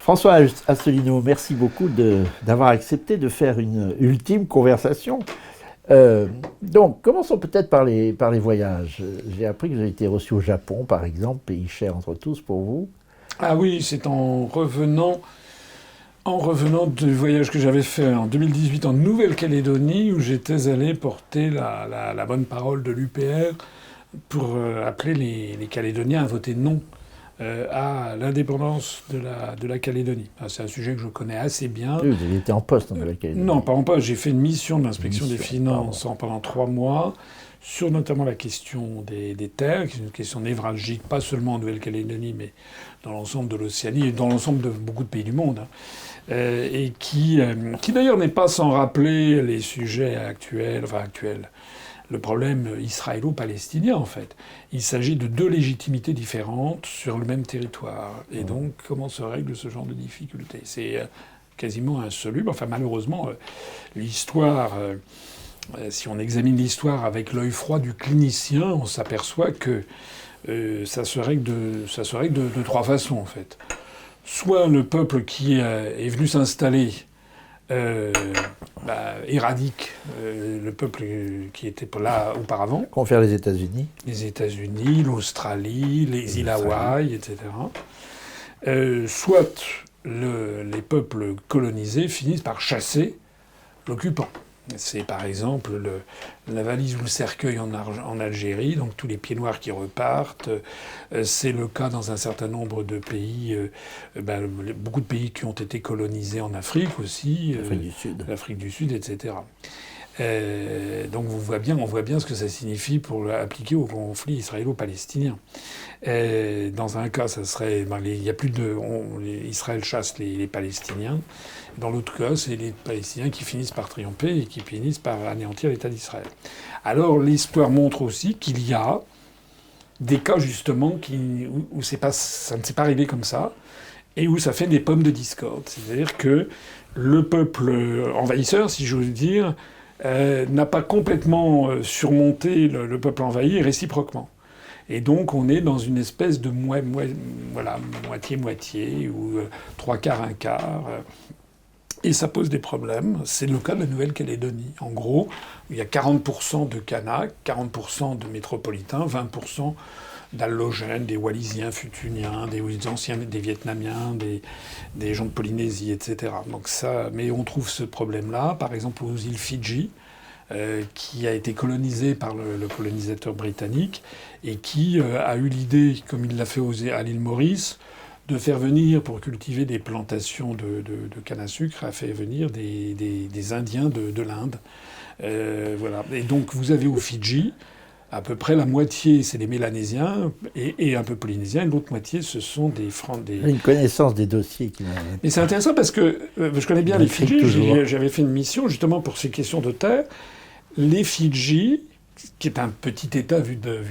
François Asselineau, merci beaucoup d'avoir accepté de faire une ultime conversation. Donc, commençons peut-être par les voyages. J'ai appris que vous avez été reçu au Japon, par exemple, pays cher entre tous pour vous. Ah oui, c'est en revenant du voyage que j'avais fait en 2018 en Nouvelle-Calédonie, où j'étais allé porter la bonne parole de l'UPR pour appeler les Calédoniens à voter non à l'indépendance de la Calédonie. Ah, c'est un sujet que je connais assez bien. Oui, vous avez été en poste en Nouvelle-Calédonie. Non, pas en poste. J'ai fait une mission de l'inspection des Mission, finances pendant 3 mois sur notamment la question des terres, qui est une question névralgique, pas seulement en Nouvelle-Calédonie, mais dans l'ensemble de l'Océanie et dans l'ensemble de beaucoup de pays du monde. Et qui d'ailleurs n'est pas sans rappeler les sujets actuels, le problème israélo-palestinien en fait. Il s'agit de deux légitimités différentes sur le même territoire. Et donc, comment se règle ce genre de difficulté? C'est quasiment insoluble. Enfin, malheureusement, l'histoire, si on examine l'histoire avec l'œil froid du clinicien, on s'aperçoit que ça se règle de trois façons en fait. Soit le peuple qui est venu s'installer éradique le peuple qui était là auparavant. Qu'ont fait les États-Unis? Les États-Unis, l'Australie, les îles Hawaï, etc. Soit les peuples colonisés finissent par chasser l'occupant. C'est par exemple la valise ou le cercueil en Algérie, donc tous les pieds noirs qui repartent. C'est le cas dans un certain nombre de pays, beaucoup de pays qui ont été colonisés en Afrique aussi, l'Afrique du Sud, etc. Donc on voit bien ce que ça signifie pour appliquer au conflit israélo-palestinien. Dans un cas, ça serait, il y a plus de, Israël chasse les Palestiniens. Dans l'autre cas, c'est les Palestiniens qui finissent par triompher et qui finissent par anéantir l'État d'Israël. Alors l'histoire montre aussi qu'il y a des cas justement où ça ne s'est pas arrivé comme ça et où ça fait des pommes de discorde. C'est-à-dire que le peuple envahisseur, si j'ose dire, n'a pas complètement surmonté le peuple envahi et réciproquement. Et donc on est dans une espèce de moitié-moitié ou trois quarts, un quart. Et ça pose des problèmes. C'est le cas de la Nouvelle-Calédonie. En gros, il y a 40% de Kanaks, 40% de métropolitains, 20% d'allogènes, des Wallisiens, Futuniens, des anciens, des Vietnamiens, des gens de Polynésie, etc. Donc mais on trouve ce problème-là, par exemple aux îles Fidji, qui a été colonisé par le colonisateur britannique et qui a eu l'idée, comme il l'a fait à l'île Maurice, de faire venir, pour cultiver des plantations de canne à sucre, a fait venir des Indiens de l'Inde. Voilà. Et donc vous avez aux Fidji, à peu près la moitié, c'est des Mélanésiens et un peu Polynésiens, et l'autre moitié, ce sont des Francs. Une connaissance des dossiers qui m'a... Mais c'est intéressant parce que je connais bien les Fidji, j'avais fait une mission justement pour ces questions de terre. Les Fidji, qui est un petit État vu de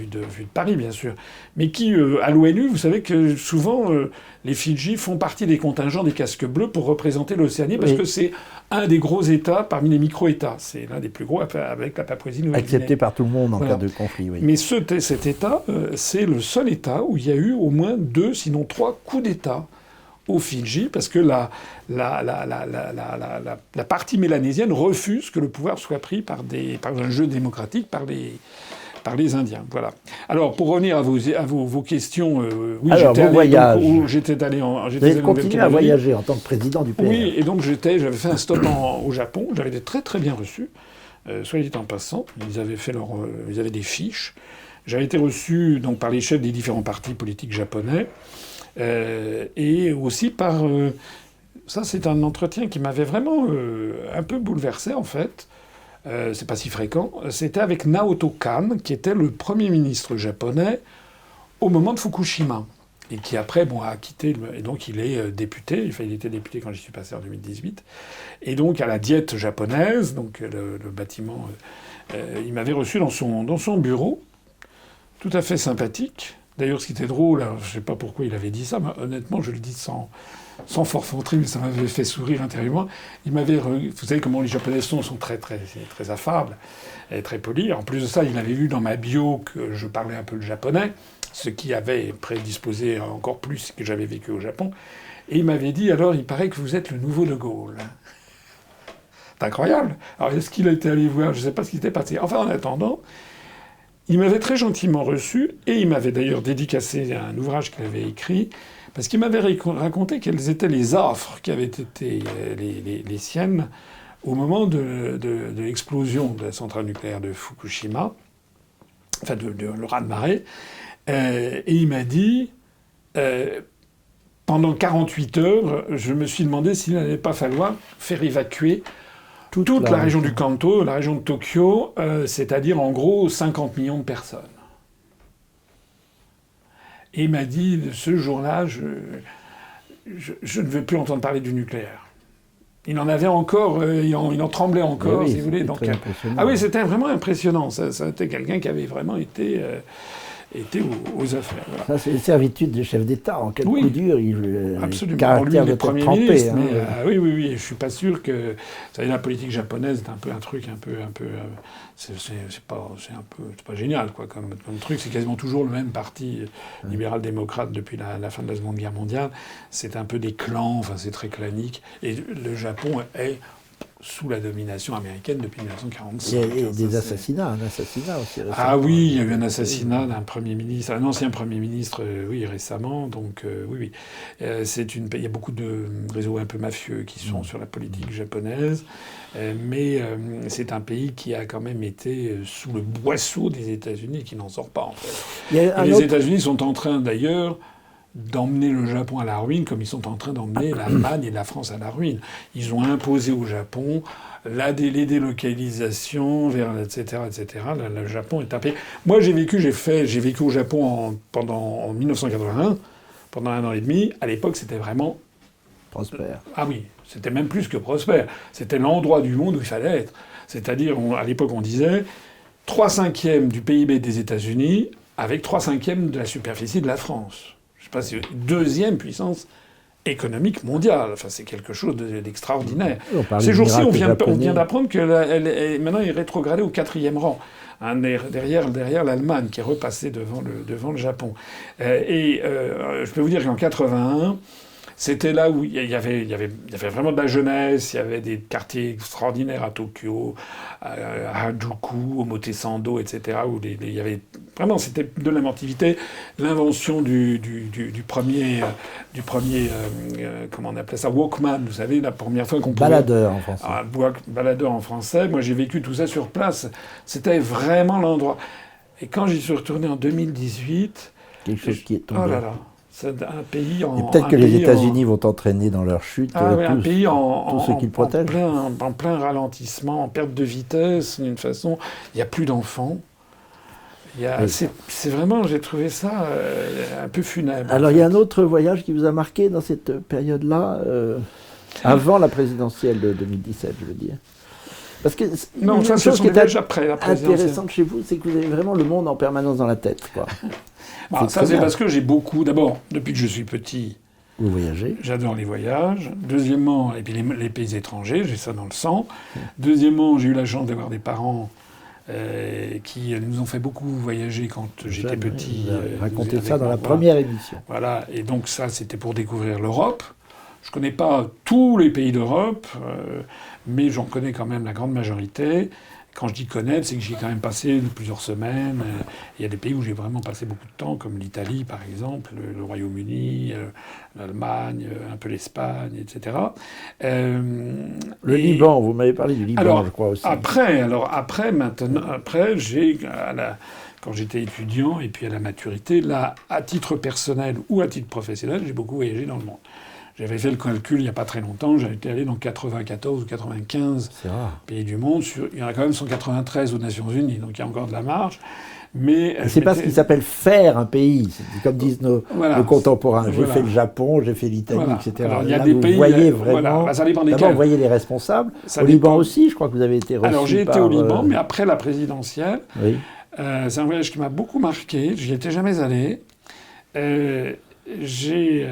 Paris, bien sûr, mais qui, à l'ONU, vous savez que souvent, les Fidji font partie des contingents des casques bleus pour représenter l'Océanie, parce que c'est un des gros États parmi les micro-États. C'est l'un des plus gros avec la Papouasie-Nouvelle-Guinée. Accepté par tout le monde en cas de conflit, oui. Mais cet État, c'est le seul État où il y a eu au moins 2, sinon 3 coups d'État aux Fidji, parce que la partie mélanésienne refuse que le pouvoir soit pris par un jeu démocratique par les Indiens. Voilà. Alors, pour revenir à vos questions, oui, alors, j'étais allé en... Vous avez continué à voyager en tant que président du PR. Oui, et donc j'avais fait un stop au Japon, j'avais été très très bien reçu, soit dit en passant, ils avaient des fiches. J'avais été reçu donc, par les chefs des différents partis politiques japonais, et aussi par... ça, c'est un entretien qui m'avait vraiment un peu bouleversé, en fait. C'est pas si fréquent. C'était avec Naoto Kan, qui était le premier ministre japonais au moment de Fukushima. Et qui, après, a quitté... Et donc, il est député. Enfin, il était député quand j'y suis passé en 2018. Et donc, à la Diète japonaise, donc le bâtiment... il m'avait reçu dans son bureau, tout à fait sympathique. D'ailleurs, ce qui était drôle, alors, je ne sais pas pourquoi il avait dit ça, mais honnêtement, je le dis sans forfanterie, mais ça m'avait fait sourire intérieurement. Vous savez comment les Japonais sont très, très, très affables et très polis. En plus de ça, il avait vu dans ma bio que je parlais un peu le japonais, ce qui avait prédisposé encore plus que j'avais vécu au Japon. Et il m'avait dit, alors, il paraît que vous êtes le nouveau De Gaulle. C'est incroyable. Alors, est-ce qu'il était allé voir? Je ne sais pas ce qui s'était passé. Enfin, en attendant, il m'avait très gentiment reçu, et il m'avait d'ailleurs dédicacé un ouvrage qu'il avait écrit, parce qu'il m'avait raconté quelles étaient les offres qui avaient été les siennes au moment de l'explosion de la centrale nucléaire de Fukushima, enfin le raz-de-marée. Et il m'a dit, pendant 48 heures, je me suis demandé s'il n'allait pas falloir faire évacuer toute la région du Kanto, la région de Tokyo, c'est-à-dire en gros 50 millions de personnes. Et il m'a dit, ce jour-là, je ne veux plus entendre parler du nucléaire. Il en avait encore, il en tremblait encore, oui, si vous voulez. Donc, ah oui, c'était vraiment impressionnant. Ça était quelqu'un qui avait vraiment été aux affaires. Voilà. Ça, c'est une servitude de chef d'État. En cas de coup dur, absolument. Caractère lui, de premier trempé. ministre. Hein, oui. Je suis pas sûr que. Vous savez, la politique japonaise est un peu un truc un peu. C'est pas génial, quoi, comme truc. C'est quasiment toujours le même parti libéral-démocrate depuis la fin de la Seconde Guerre mondiale. C'est un peu des clans. Enfin, c'est très clanique. Et le Japon est sous la domination américaine depuis 1945. Il y a des assassinats, un assassinat aussi récemment. Ah oui, il y a eu un assassinat d'un Premier ministre, un ancien Premier ministre, oui, récemment. Donc oui. Il y a beaucoup de réseaux un peu mafieux qui sont sur la politique japonaise. Mais c'est un pays qui a quand même été sous le boisseau des États-Unis, qui n'en sort pas, en fait. Et les États-Unis sont en train, d'ailleurs, d'emmener le Japon à la ruine, comme ils sont en train d'emmener l'Allemagne et la France à la ruine. Ils ont imposé au Japon les délocalisations, etc. Le Japon est un pays... Moi, j'ai vécu au Japon en 1981, pendant 1 an et demi. À l'époque, c'était vraiment... prospère. Ah oui, c'était même plus que prospère. C'était l'endroit du monde où il fallait être. C'est-à-dire, à l'époque, on disait 3/5 du PIB des États-Unis avec 3/5 de la superficie de la France. Je sais pas si deuxième puissance économique mondiale. Enfin, c'est quelque chose d'extraordinaire. Ces jours-ci, on vient d'apprendre que maintenant, il est rétrogradé au 4e rang, hein, derrière l'Allemagne, qui est repassée devant le Japon. Je peux vous dire qu'en 81, c'était là où il y avait vraiment de la jeunesse, il y avait des quartiers extraordinaires à Tokyo, à Harajuku, au Omotesando, etc., où il y avait vraiment, c'était de l'inventivité, l'invention du premier, comment on appelait ça, Walkman, vous savez, la première fois qu'on pouvait... Baladeur en français. Baladeur en français. Moi, j'ai vécu tout ça sur place. C'était vraiment l'endroit. Et quand j'y suis retourné en 2018... Quelque chose qui est tombé. Oh là là. C'est un pays en... Et peut-être que les États-Unis vont entraîner dans leur chute un pays tous ceux qu'ils protègent. En plein ralentissement, en perte de vitesse, d'une façon. Il n'y a plus d'enfants. C'est vraiment, j'ai trouvé ça un peu funèbre. Alors, il y a un autre voyage qui vous a marqué dans cette période-là, avant la présidentielle de 2017, je veux dire. Parce que non, ça, c'est déjà après la présidentielle. Intéressant chez vous, c'est que vous avez vraiment le monde en permanence dans la tête, quoi. Ça, c'est parce que j'ai beaucoup... D'abord, depuis que je suis petit... Vous voyagez. J'adore les voyages. Deuxièmement, et puis les pays étrangers, j'ai ça dans le sang. Deuxièmement, j'ai eu la chance d'avoir des parents qui nous ont fait beaucoup voyager quand j'étais petit. Racontez ça dans la première émission. Voilà, et donc ça, c'était pour découvrir l'Europe. Je ne connais pas tous les pays d'Europe, mais j'en connais quand même la grande majorité. Quand je dis connaître, c'est que j'y ai quand même passé plusieurs semaines. Il y a des pays où j'ai vraiment passé beaucoup de temps, comme l'Italie, par exemple, le Royaume-Uni, l'Allemagne, un peu l'Espagne, etc. Liban, vous m'avez parlé du Liban, alors, je crois aussi. Après, quand j'étais étudiant et puis à la maturité, là, à titre personnel ou à titre professionnel, j'ai beaucoup voyagé dans le monde. J'avais fait le calcul il n'y a pas très longtemps, j'avais été allé dans 94 ou 95 pays du monde. Il y en a quand même 193 aux Nations Unies, donc il y a encore de la marge. Mais c'est pas ce qui s'appelle faire un pays, c'est comme disent nos contemporains. J'ai fait le Japon, j'ai fait l'Italie, etc. Alors, il y a là, des vous pays, voyez vraiment... ça dépend desquels. D'abord, vous voyez les responsables. Au Liban aussi, je crois que vous avez été reçu. Alors j'ai été au Liban, mais après la présidentielle. Oui. C'est un voyage qui m'a beaucoup marqué, j'y étais jamais allé. J'ai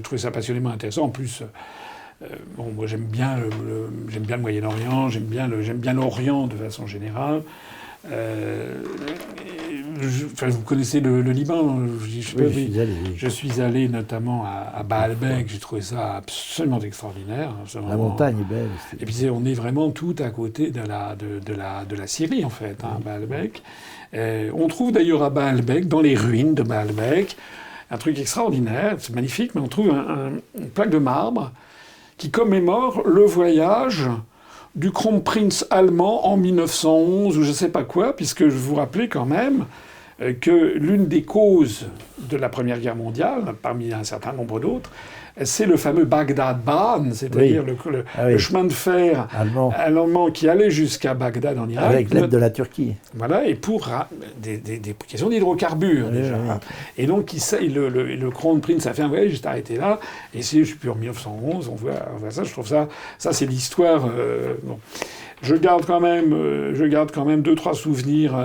trouvé ça passionnément intéressant. En plus, moi j'aime bien le Moyen-Orient, j'aime bien l'Orient de façon générale. Vous connaissez le Liban, je suis allé notamment à Baalbek, j'ai trouvé ça absolument extraordinaire. La montagne est belle. Et puis on est vraiment tout à côté de la Syrie en fait, hein, Baalbek. On trouve d'ailleurs à Baalbek, dans les ruines de Baalbek, un truc extraordinaire, c'est magnifique, mais on trouve une plaque de marbre qui commémore le voyage du Kronprinz allemand en 1911 ou je ne sais pas quoi, puisque je vous rappelais quand même que l'une des causes de la Première Guerre mondiale, parmi un certain nombre d'autres, c'est le fameux Bagdad-Bahn, c'est-à-dire le chemin de fer allemand qui allait jusqu'à Bagdad en Irak. Avec l'aide de la Turquie. Voilà, et pour des questions d'hydrocarbures déjà. Oui. Et donc le Kronprinz a fait un voyage juste arrêté là, et si je suis plus en 1911, on voit ça, je trouve ça c'est l'histoire. Bon. Je garde quand même 2-3 souvenirs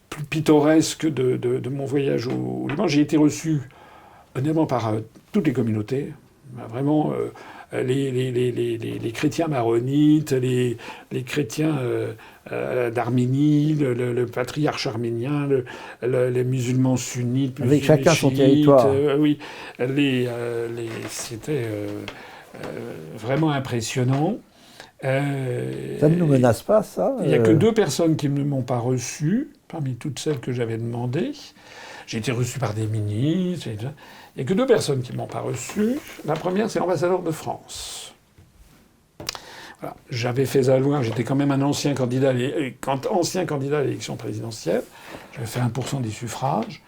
plus pittoresque de mon voyage au Liban. J'ai été reçu honnêtement par toutes les communautés, vraiment les chrétiens maronites, les chrétiens d'Arménie, le patriarche arménien, les musulmans sunnites, avec chacun son territoire. Oui, c'était vraiment impressionnant. Ça ne nous menace pas, ça Il n'y a que 2 personnes qui ne m'ont pas reçu, parmi toutes celles que j'avais demandées. J'ai été reçu par des ministres. Il n'y a que 2 personnes qui ne m'ont pas reçu. La première, c'est l'ambassadeur de France. Voilà. J'avais fait valoir, j'étais quand même un ancien candidat à l'élection présidentielle. J'avais fait 1% des suffrages.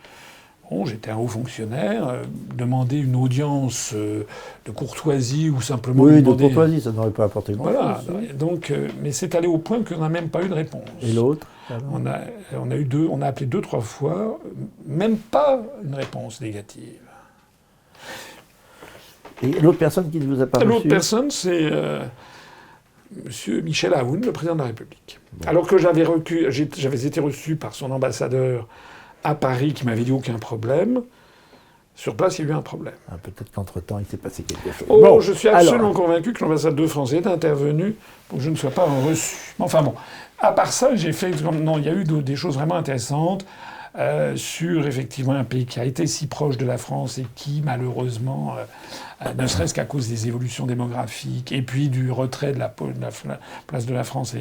Bon, j'étais un haut fonctionnaire, demander une audience de courtoisie ou simplement... Oui, de courtoisie, ça n'aurait pas apporté grand-chose. Voilà, donc, mais c'est allé au point qu'on n'a même pas eu de réponse. Et l'autre on a appelé 2-3 fois, même pas une réponse négative. Et l'autre personne qui ne vous a pas reçu ? L'autre personne, c'est M. Michel Aoun, le président de la République. Bon. Alors que j'avais été reçu par son ambassadeur à Paris qui m'avait dit aucun problème. Sur place, il y a eu un problème. Peut-être qu'entre-temps, il s'est passé quelque chose. Bon, je suis absolument convaincu que l'ambassade de France est intervenue pour que je ne sois pas reçu. Enfin bon, à part ça, il y a eu des choses vraiment intéressantes sur effectivement un pays qui a été si proche de la France et qui, malheureusement, ne serait-ce qu'à cause des évolutions démographiques et puis du retrait de la place de la France,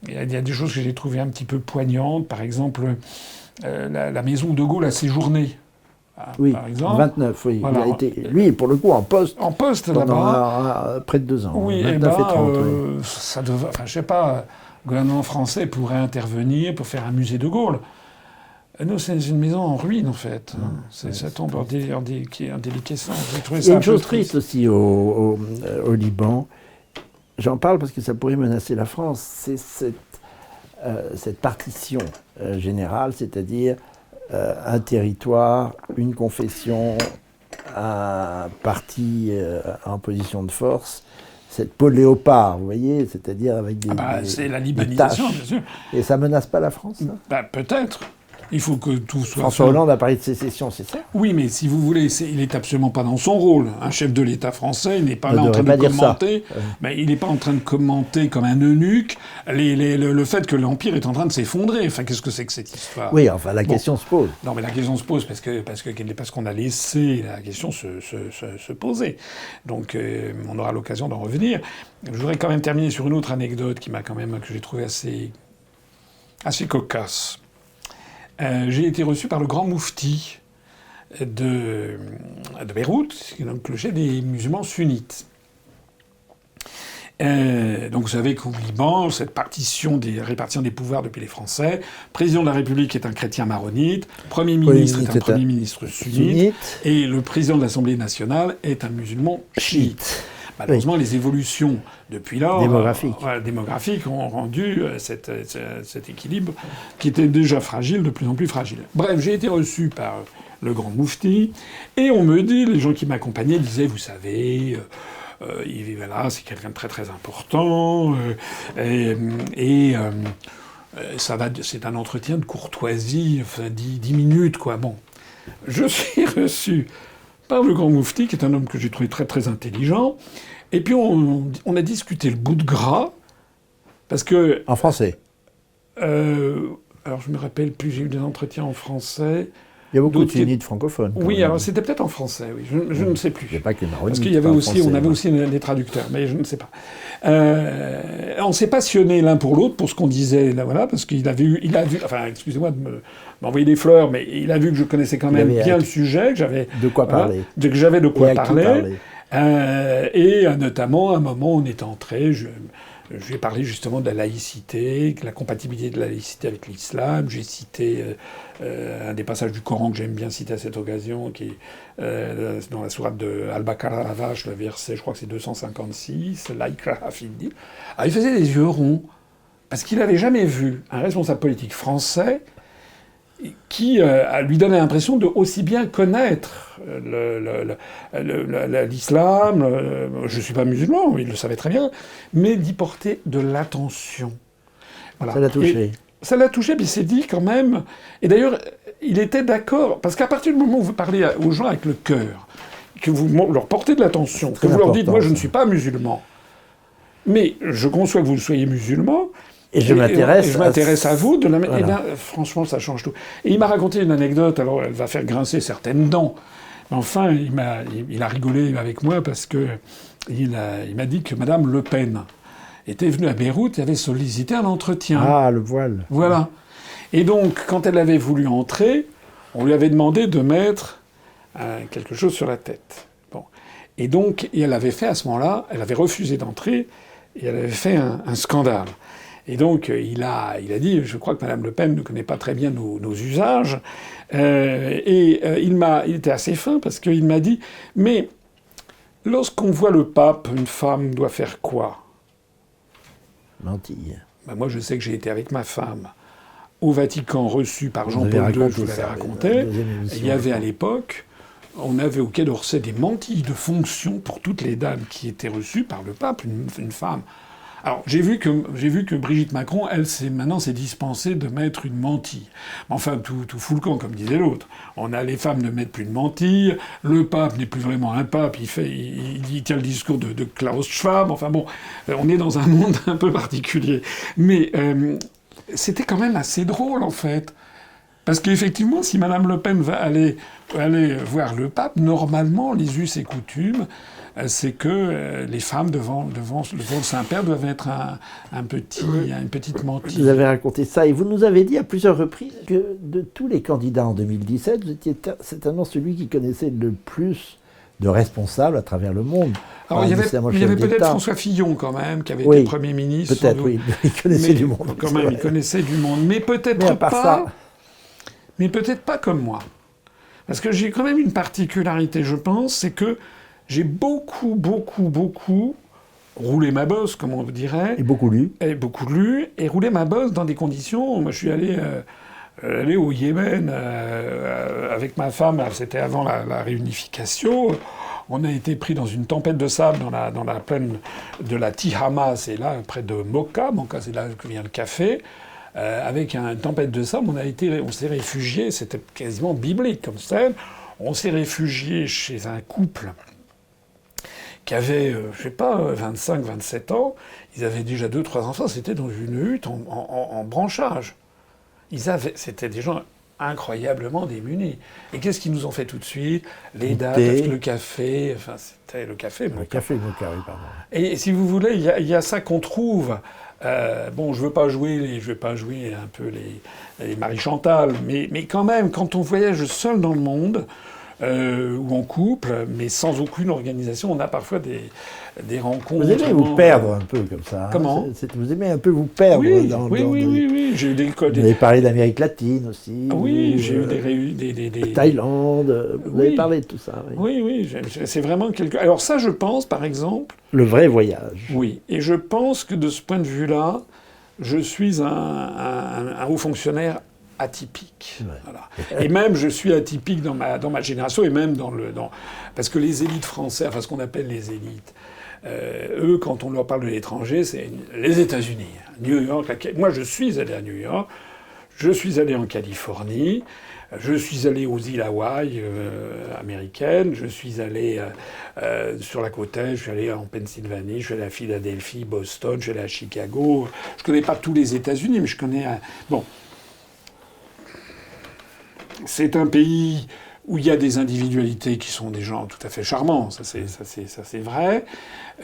il y a des choses que j'ai trouvées un petit peu poignantes. Par exemple, la maison de Gaulle a séjourné. Oui, par exemple. En 29, oui. Voilà. Il a été, lui, pour le coup, en poste. En poste, là-bas. Près de 2 ans. Oui, 29 et 30, oui. Ça devait... Enfin, je sais pas, le gouvernement français pourrait intervenir pour faire un musée de Gaulle. Nous, c'est une maison en ruine, en fait. Ça tombe en déliquescence. Il y a une chose triste aussi au Liban. J'en parle parce que ça pourrait menacer la France. C'est cette partition générale, c'est-à-dire un territoire, une confession, un parti en position de force, cette peau léopard, vous voyez, c'est-à-dire avec des c'est la libanisation, bien sûr. Et ça menace pas la France, ça ? Peut-être. Il faut que tout soit... François Hollande a parlé de sécession, c'est ça ? Oui, mais si vous voulez, il n'est absolument pas dans son rôle. Un chef de l'État français, il n'est pas là en train de commenter. Mais il n'est pas en train de commenter comme un eunuque le fait que l'Empire est en train de s'effondrer. Enfin, qu'est-ce que c'est que cette histoire ? Oui, enfin, la question se pose. Non, mais la question se pose parce qu'on a laissé la question se poser. Donc, on aura l'occasion d'en revenir. Je voudrais quand même terminer sur une autre anecdote que j'ai trouvée assez cocasse. J'ai été reçu par le grand moufti de Beyrouth, qui est donc le chef des musulmans sunnites. Donc vous savez qu'au Liban, cette répartition des pouvoirs depuis les Français, président de la République est un chrétien maronite, Premier ministre est un Premier ministre sunnite, et le président de l'Assemblée nationale est un musulman chiite. Malheureusement, les évolutions depuis lors démographiques ont rendu cet équilibre qui était déjà fragile, de plus en plus fragile. Bref, j'ai été reçu par le grand moufti, et on me dit, les gens qui m'accompagnaient disaient, vous savez... là, c'est quelqu'un de très très important, c'est un entretien de courtoisie, enfin 10 minutes, quoi. Bon, je suis reçu par le grand moufti, qui est un homme que j'ai trouvé très très intelligent, et puis on a discuté le bout de gras, parce que... En français ? Alors, je me rappelle plus, j'ai eu des entretiens en français. Il y a beaucoup de D'autres qui- sunnites francophones. quand Oui, même. alors c'était peut-être en français, oui. Je ne sais plus. Il n'y a pas que les maronite Parce qu'il y qui avait parlent aussi, français, on avait ouais. aussi des traducteurs, mais je ne sais pas. On s'est passionnés l'un pour l'autre pour ce qu'on disait, là, voilà, parce qu'il avait eu, il a vu, enfin, excusez-moi de m'envoyer des fleurs, mais il a vu que je connaissais quand Il même avait bien à- le sujet, que j'avais De quoi voilà, parler. que j'avais de Et quoi à qui parler. parler. Et notamment, à un moment, on est entré, je lui ai parlé justement de la laïcité, de la compatibilité de la laïcité avec l'islam. J'ai cité un des passages du Coran que j'aime bien citer à cette occasion, qui est dans la sourate de Al-Baqarah, la vache, le verset, je crois que c'est 256, La ikraha fid-din. Alors il faisait des yeux ronds, parce qu'il n'avait jamais vu un responsable politique français qui lui donnait l'impression de aussi bien connaître l'islam. Je ne suis pas musulman, il le savait très bien, mais d'y porter de l'attention. Voilà. Ça l'a touché. Et ça l'a touché, puis il s'est dit quand même... Et d'ailleurs, il était d'accord, parce qu'à partir du moment où vous parlez aux gens avec le cœur, que vous leur portez de l'attention, que vous leur dites « moi, je ne suis pas musulman, mais je conçois que vous soyez musulman », Et je m'intéresse à vous. Voilà. Eh bien, franchement, ça change tout. Et il m'a raconté une anecdote, alors elle va faire grincer certaines dents. Mais enfin, il a rigolé avec moi parce que il m'a dit que Madame Le Pen était venue à Beyrouth et avait sollicité un entretien. Ah, le voile. Voilà. Et donc, quand elle avait voulu entrer, on lui avait demandé de mettre quelque chose sur la tête. Bon. Et donc, elle avait fait à ce moment-là, elle avait refusé d'entrer et elle avait fait un scandale. Et donc, il a dit, je crois que Mme Le Pen ne connaît pas très bien nos usages. Il était assez fin parce qu'il m'a dit, mais lorsqu'on voit le pape, une femme doit faire quoi ? Mentille. Ben moi, je sais que j'ai été avec ma femme au Vatican, reçu par Vous avez Jean-Paul II, je raconté vous l'avais ça, raconté. dans la deuxième émission. Il y avait à l'époque, on avait au Quai d'Orsay des mantilles de fonction pour toutes les dames qui étaient reçues par le pape, une femme. Alors, j'ai vu que Brigitte Macron, elle, maintenant s'est dispensée de mettre une mantille. Enfin, tout fout le camp, comme disait l'autre. Les femmes ne mettent plus de mantille, le pape n'est plus vraiment un pape, il tient le discours de Klaus Schwab, enfin bon, on est dans un monde un peu particulier. Mais c'était quand même assez drôle, en fait. Parce qu'effectivement, si Mme Le Pen va aller voir le pape, normalement, les us et coutumes, c'est que les femmes devant le Saint-Père doivent être une petite mantille. Vous avez raconté ça et vous nous avez dit à plusieurs reprises que de tous les candidats en 2017, vous étiez certainement celui qui connaissait le plus de responsables à travers le monde. Alors, il y avait peut-être François Fillon, quand même, qui avait été Premier ministre. Peut-être, oui. Il connaissait du monde. Quand même, il connaissait du monde. Mais peut-être pas... Mais peut-être pas comme moi. Parce que j'ai quand même une particularité, je pense, c'est que j'ai beaucoup roulé ma bosse, comme on dirait. Et beaucoup lu. Et roulé ma bosse dans des conditions... Moi, je suis allé au Yémen avec ma femme, c'était avant la réunification. On a été pris dans une tempête de sable dans la plaine de la Tihama, c'est là, près de Mocha. Mocha, c'est là que vient le café. Avec une tempête de sable, on s'est réfugiés, c'était quasiment biblique comme scène, on s'est réfugiés chez un couple qui avait, je sais pas, 25, 27 ans, ils avaient déjà 2-3 enfants, c'était dans une hutte en branchage. C'était des gens incroyablement démunis. Et qu'est-ce qu'ils nous ont fait tout de suite ? Les dates, le café, enfin c'était le café. Le café, Mocha, oui, pardon. Et si vous voulez, il y a ça qu'on trouve... bon, je veux pas jouer un peu les Marie-Chantal, mais quand même, quand on voyage seul dans le monde, ou en couple, mais sans aucune organisation, on a parfois des rencontres... Vous aimez vous perdre un peu comme ça. Comment ? Vous aimez un peu vous perdre Oui. J'ai eu des... Vous avez parlé d'Amérique latine aussi. Oui, j'ai eu des Thaïlande, vous avez parlé de tout ça. Oui, c'est vraiment quelque... Alors ça, je pense, par exemple... Le vrai voyage. Oui, et je pense que de ce point de vue-là, je suis un haut fonctionnaire atypique. Ouais. Voilà. Et même, je suis atypique dans ma génération, et même parce que les élites françaises, enfin ce qu'on appelle les élites, eux, quand on leur parle de l'étranger, c'est les États-Unis. New York, moi je suis allé à New York, Je suis allé en Californie, je suis allé aux îles Hawaï américaines, je suis allé sur la côte est, je suis allé en Pennsylvanie, je suis allé à Philadelphie, Boston, je suis allé à Chicago. Je connais pas tous les États-Unis, mais je connais... Bon. C'est un pays où il y a des individualités qui sont des gens tout à fait charmants, ça c'est vrai.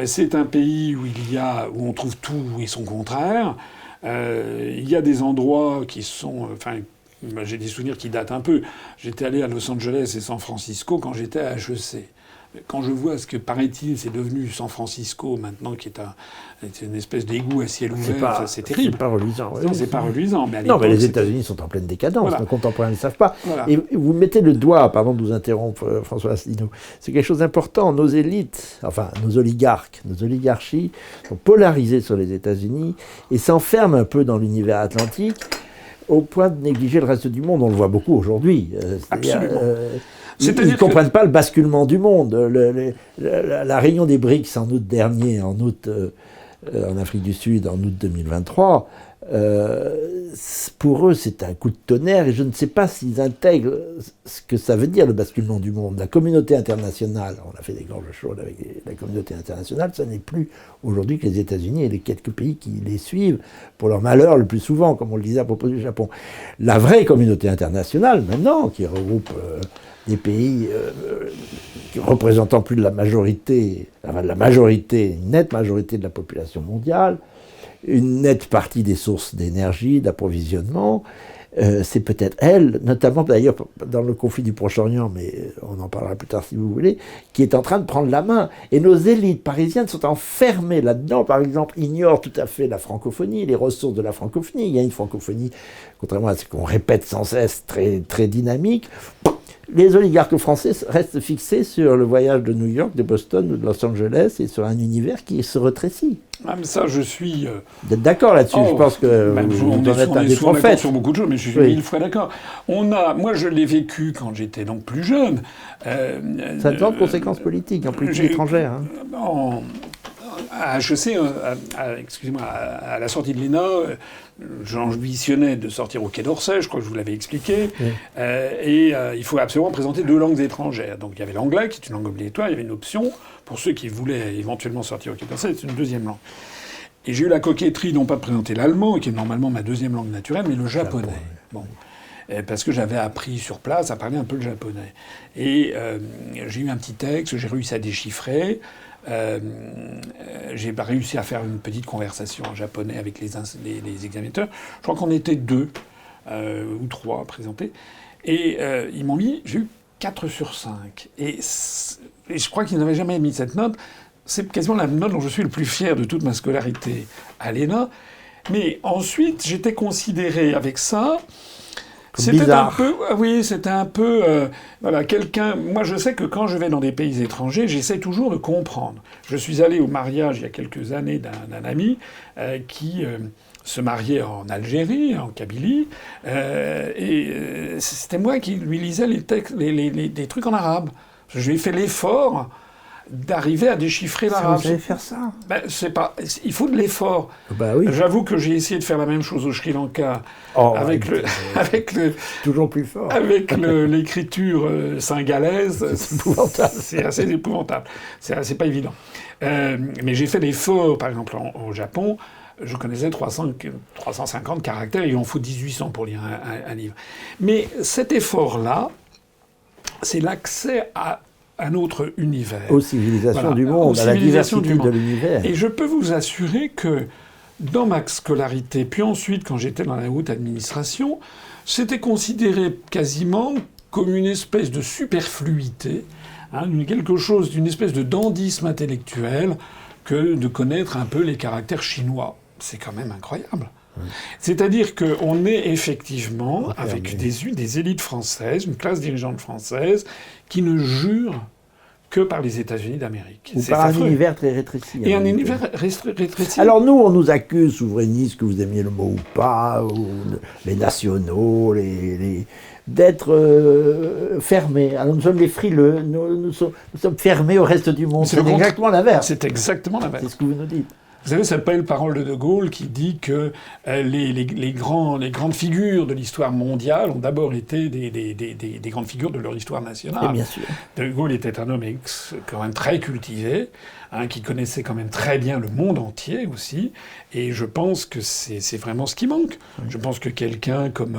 C'est un pays où on trouve tout et son contraire. Il y a des endroits qui sont... j'ai des souvenirs qui datent un peu. J'étais allé à Los Angeles et San Francisco quand j'étais à HEC. Quand je vois ce que, paraît-il, c'est devenu San Francisco maintenant, qui est une espèce d'égout à ciel ouvert, c'est terrible. C'est pas reluisant. Non, c'est pas reluisant. Mais non, mais les États-Unis sont en pleine décadence. Voilà. Nos contemporains ne le savent pas. Voilà. Et vous mettez le doigt, pardon de vous interrompre, François Asselineau, c'est quelque chose d'important. Nos élites, enfin nos oligarques, nos oligarchies sont polarisées sur les États-Unis et s'enferment un peu dans l'univers atlantique au point de négliger le reste du monde. On le voit beaucoup aujourd'hui. Absolument. Ils ne comprennent pas le basculement du monde. La réunion des BRICS en août dernier, en Afrique du Sud, en août 2023, pour eux, c'est un coup de tonnerre et je ne sais pas s'ils intègrent ce que ça veut dire, le basculement du monde. La communauté internationale, on a fait des gorges chaudes avec la communauté internationale, ça n'est plus aujourd'hui que les États-Unis et les quelques pays qui les suivent, pour leur malheur le plus souvent, comme on le disait à propos du Japon. La vraie communauté internationale, maintenant, qui regroupe des pays représentant plus de la majorité, une nette majorité de la population mondiale, une nette partie des sources d'énergie, d'approvisionnement, c'est peut-être elle, notamment d'ailleurs dans le conflit du Proche-Orient, mais on en parlera plus tard si vous voulez, qui est en train de prendre la main. Et nos élites parisiennes sont enfermées là-dedans, par exemple, ignorent tout à fait la francophonie, les ressources de la francophonie. Il y a une francophonie, contrairement à ce qu'on répète sans cesse, très, très dynamique. Les oligarques français restent fixés sur le voyage de New York, de Boston ou de Los Angeles et sur un univers qui se rétrécit. Ah, mais ça, je suis... Vous êtes d'accord là-dessus? Je pense que vous en êtes un des prophètes. Sur beaucoup de choses, mais je suis mille fois d'accord. Moi, je l'ai vécu quand j'étais donc plus jeune. Ça a de grandes conséquences politiques en politique étrangère. À HEC, excusez-moi, à la sortie de l'ENA, j'ambitionnais de sortir au Quai d'Orsay, je crois que je vous l'avais expliqué, oui. Il faut absolument présenter 2 langues étrangères. Donc il y avait l'anglais, qui est une langue obligatoire, il y avait une option, pour ceux qui voulaient éventuellement sortir au Quai d'Orsay, c'est une 2e langue. Et j'ai eu la coquetterie, non pas de présenter l'allemand, qui est normalement ma 2e langue naturelle, mais le japonais. Bon. Parce que j'avais appris sur place à parler un peu le japonais. Et j'ai eu un petit texte, j'ai réussi à déchiffrer. J'ai réussi à faire une petite conversation en japonais avec les examinateurs. Je crois qu'on était 2 ou 3 à présenter. Et ils m'ont mis... J'ai eu 4 sur 5. Et je crois qu'ils n'avaient jamais mis cette note. C'est quasiment la note dont je suis le plus fier de toute ma scolarité à l'ENA. Mais ensuite, j'étais considéré avec ça... C'était un peu, voilà, quelqu'un. Moi, je sais que quand je vais dans des pays étrangers, j'essaie toujours de comprendre. Je suis allé au mariage il y a quelques années d'un ami qui se mariait en Algérie, en Kabylie, et c'était moi qui lui lisais les textes, des trucs en arabe. Je lui ai fait l'effort d'arriver à déchiffrer l'arabe. Vous savez faire ça? Il faut de l'effort. Bah oui. J'avoue que j'ai essayé de faire la même chose au Sri Lanka avec toujours plus fort. Avec l'écriture singalaise. C'est épouvantable. C'est assez épouvantable. C'est pas évident. Mais j'ai fait l'effort, par exemple, au Japon. Je connaissais 350 caractères. Il en faut 1800 pour lire un livre. Mais cet effort-là, c'est l'accès à un autre univers. Aux civilisations du monde, à la diversité de l'univers. Et je peux vous assurer que dans ma scolarité, puis ensuite quand j'étais dans la haute administration, c'était considéré quasiment comme une espèce de superfluité, quelque chose d'une espèce de dandysme intellectuel que de connaître un peu les caractères chinois. C'est quand même incroyable. C'est-à-dire qu'on est effectivement avec des élites françaises, une classe dirigeante française, qui ne jure que par les États-Unis d'Amérique. Ou par un univers très rétréci. Et un univers rétréci. Alors nous, on nous accuse, souverainistes, que vous aimiez le mot ou pas, ou les nationaux, d'être fermés. Alors nous sommes les frileux, nous sommes fermés au reste du monde. C'est exactement l'inverse. C'est exactement l'inverse. C'est ce que vous nous dites. Vous savez, cette belle parole de Gaulle qui dit que les grandes figures de l'histoire mondiale ont d'abord été des grandes figures de leur histoire nationale. Et bien sûr. De Gaulle était un homme quand même très cultivé, qui connaissait quand même très bien le monde entier aussi, et je pense que c'est vraiment ce qui manque. Je pense que quelqu'un comme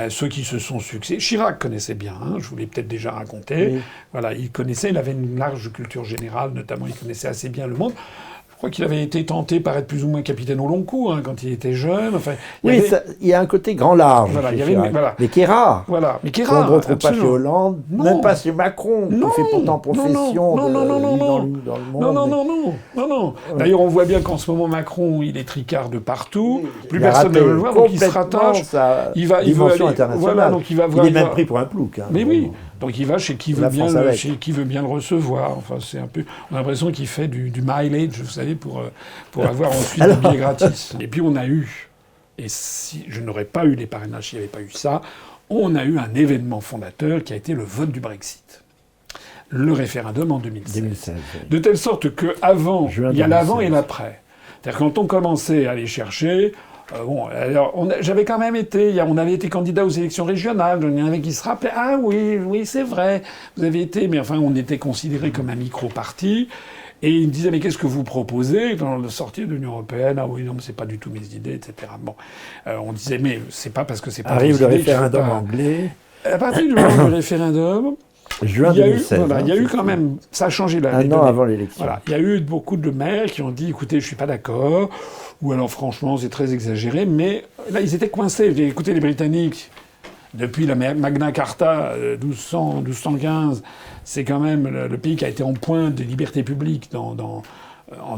ceux qui se sont succédés, Chirac connaissait bien, je vous l'ai peut-être déjà raconté, oui. Voilà, il avait une large culture générale, notamment il connaissait assez bien le monde. Je crois qu'il avait été tenté par être plus ou moins capitaine au long cours quand il était jeune. Enfin, il y a un côté grand large. Voilà, mais qui est rare. Voilà, mais qui est rare. On ne retrouve pas chez Hollande, même pas chez Macron, qui fait pourtant profession dans le monde. Non. D'ailleurs, on voit bien qu'en ce moment, Macron, il est tricard de partout. Oui, plus personne ne veut le voir, donc il se rattache. Il veut aller internationale. Voilà, donc il est même pris pour un plouc. Mais oui. Donc il va chez qui veut bien le recevoir. Enfin, c'est un peu. On a l'impression qu'il fait du mileage, vous savez, pour avoir ensuite des billets gratis. Et puis on a eu, et si je n'aurais pas eu les parrainages, s'il n'y avait pas eu ça, on a eu un événement fondateur qui a été le vote du Brexit. Le référendum en 2016. Oui. De telle sorte qu'avant, il y a l'avant et l'après. C'est-à-dire quand on commençait à aller chercher. J'avais quand même on avait été candidat aux élections régionales, il y en avait qui se rappelaient, ah oui, c'est vrai, vous avez été, mais enfin, on était considéré comme un micro-parti, et ils me disaient, mais qu'est-ce que vous proposez dans le sortir de l'Union européenne? Ah oui, non, mais c'est pas du tout mes idées, etc. Bon, on disait, mais c'est pas parce que c'est pas arrive le référendum anglais. À partir du moment du référendum, juin 2016. Il y a eu quand même, ça a changé un an avant l'élection. Voilà, il y a eu beaucoup de maires qui ont dit, écoutez, je suis pas d'accord. Ou alors, franchement, c'est très exagéré. Mais là, ils étaient coincés. Écoutez, les Britanniques, depuis la Magna Carta 1215, c'est quand même le pays qui a été en pointe de liberté publique en